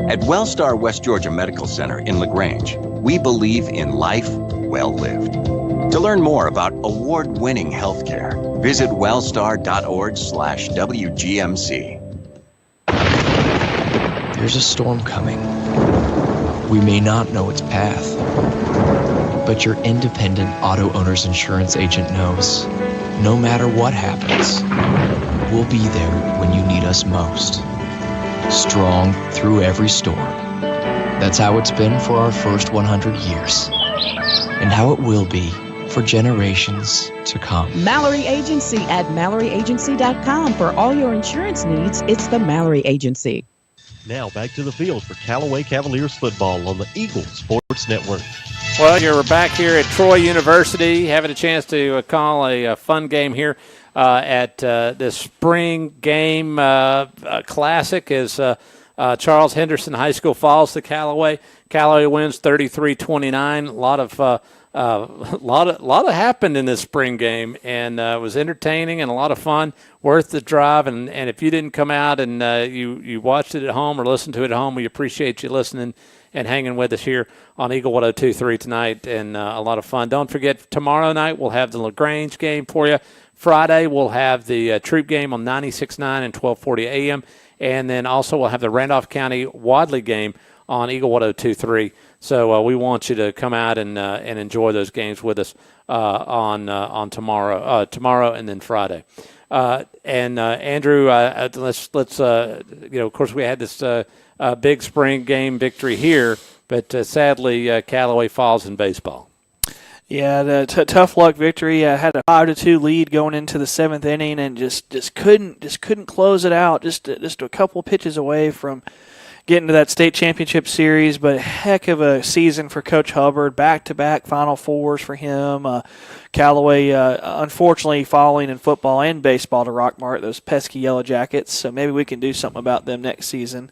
At Wellstar West Georgia Medical Center in LaGrange, we believe in life well lived. To learn more about award-winning healthcare, visit wellstar.org/WGMC. There's a storm coming. We may not know its path, but your independent auto owner's insurance agent knows no matter what happens, we'll be there when you need us most. Strong through every storm. That's how it's been for our first 100 years, and how it will be for generations to come. Mallory Agency at MalloryAgency.com. For all your insurance needs, it's the Mallory Agency. Now back to the field for Callaway Cavaliers football on the Eagle Sports Network. Well, you're back here at Troy University, having a chance to call a fun game here at this spring game classic as Charles Henderson High School falls to Callaway. Callaway wins 33-29. A lot happened in this spring game, and it was entertaining and a lot of fun, worth the drive. And if you didn't come out and you watched it at home or listened to it at home, we appreciate you listening and hanging with us here on Eagle 102.3 tonight, and a lot of fun. Don't forget, tomorrow night we'll have the LaGrange game for you. Friday we'll have the Troop game on 96.9 and 1240 a.m., and then also we'll have the Randolph County Wadley game on Eagle 102.3. So we want you to come out and enjoy those games with us on tomorrow and then Friday. Andrew, let's of course we had this big spring game victory here, but sadly Callaway falls in baseball. Yeah, the tough luck victory. Had a 5-2 lead going into the seventh inning, and just couldn't close it out. Just a couple pitches away from getting to that state championship series, but heck of a season for Coach Hubbard. Back-to-back Final Fours for him. Callaway, unfortunately, falling in football and baseball to Rockmart, those pesky Yellow Jackets. So maybe we can do something about them next season.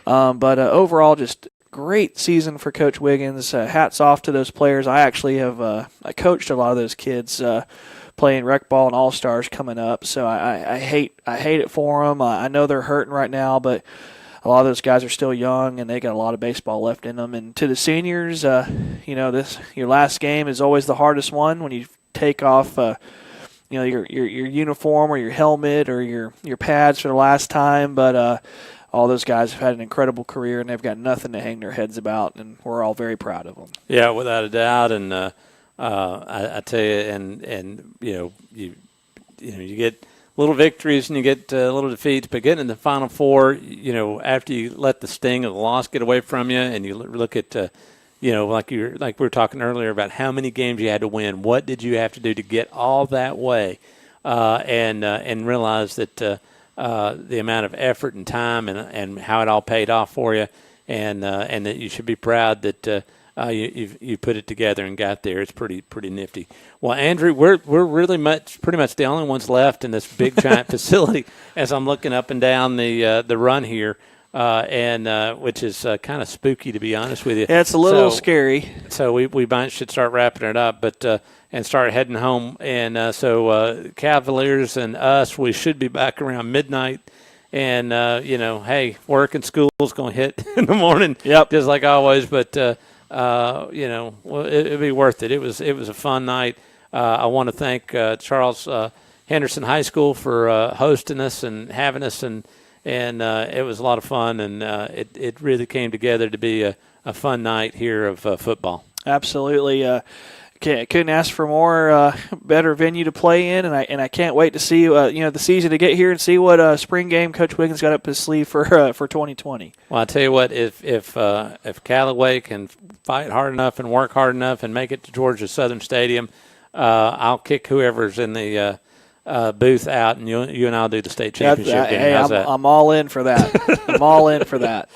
But overall, just great season for Coach Wiggins. Hats off to those players. I actually have I coached a lot of those kids playing rec ball and all-stars coming up. So I hate it for them. I know they're hurting right now, but a lot of those guys are still young and they got a lot of baseball left in them. And to the seniors, your last game is always the hardest one when you take off your uniform or your helmet or your pads for the last time. But all those guys have had an incredible career and they've got nothing to hang their heads about, and we're all very proud of them. Yeah, without a doubt. And I tell you, and you get little victories and you get little defeats, but getting in the Final Four, after you let the sting of the loss get away from you, and you look at, like we were talking earlier about how many games you had to win, what did you have to do to get all that way, and realize that the amount of effort and time and how it all paid off for you, and that you should be proud that. You put it together and got there. It's pretty nifty. Well, Andrew, we're really pretty much the only ones left in this big giant facility. As I'm looking up and down the run here, and which is kind of spooky, to be honest with you. Yeah, it's a little scary. So we might should start wrapping it up, but and start heading home. And so Cavaliers and us, we should be back around midnight. And hey, work and school is going to hit in the morning. Yep, just like always, but. It'd be worth it. It was a fun night. I want to thank Charles Henderson High School for hosting us and having us, and it was a lot of fun, and it really came together to be a fun night here of football. Absolutely. Couldn't ask for more better venue to play in, and I can't wait to see the season to get here and see what spring game Coach Wiggins got up his sleeve for 2020. Well, I tell you what, if Callaway can fight hard enough and work hard enough and make it to Georgia Southern Stadium, I'll kick whoever's in the booth out, and you and I'll do the state championship game. Hey, I'm all in for that. I'm all in for that.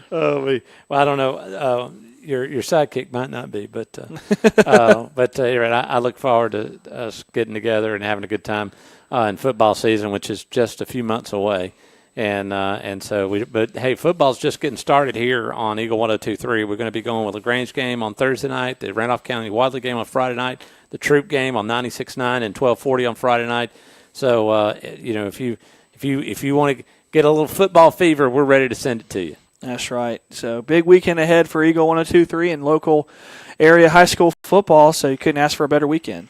Well, I don't know. Your sidekick might not be, but you're right. I look forward to us getting together and having a good time in football season, which is just a few months away. And so but hey, football's just getting started here on Eagle 102.3. We're going to be going with the LaGrange game on Thursday night, the Randolph County Wadley game on Friday night, the Troop game on 96.9 and 1240 on Friday night. So if you want to get a little football fever, we're ready to send it to you. That's right. So big weekend ahead for Eagle 102.3 and local area high school football, so you couldn't ask for a better weekend.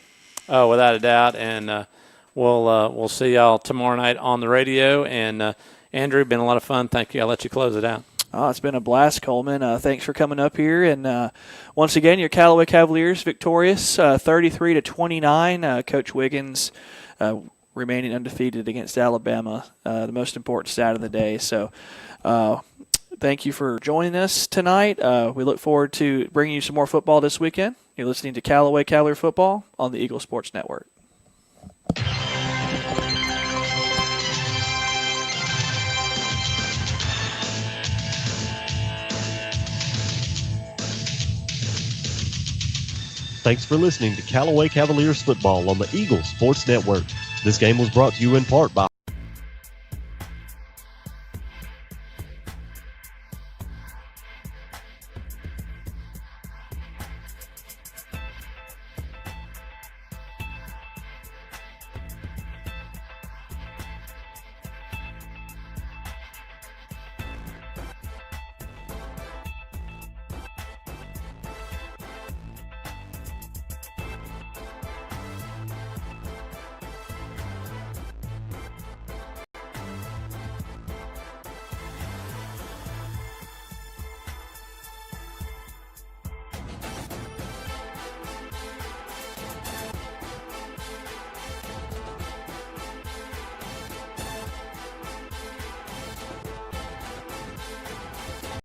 Oh, without a doubt. And we'll see y'all tomorrow night on the radio. And, Andrew, been a lot of fun. Thank you. I'll let you close it out. Oh, it's been a blast, Coleman. Thanks for coming up here. And once again, your Callaway Cavaliers victorious 33-29. Coach Wiggins remaining undefeated against Alabama, the most important stat of the day. So thank you for joining us tonight. We look forward to bringing you some more football this weekend. You're listening to Callaway Cavalier Football on the Eagle Sports Network. Thanks for listening to Callaway Cavaliers Football on the Eagle Sports Network. This game was brought to you in part by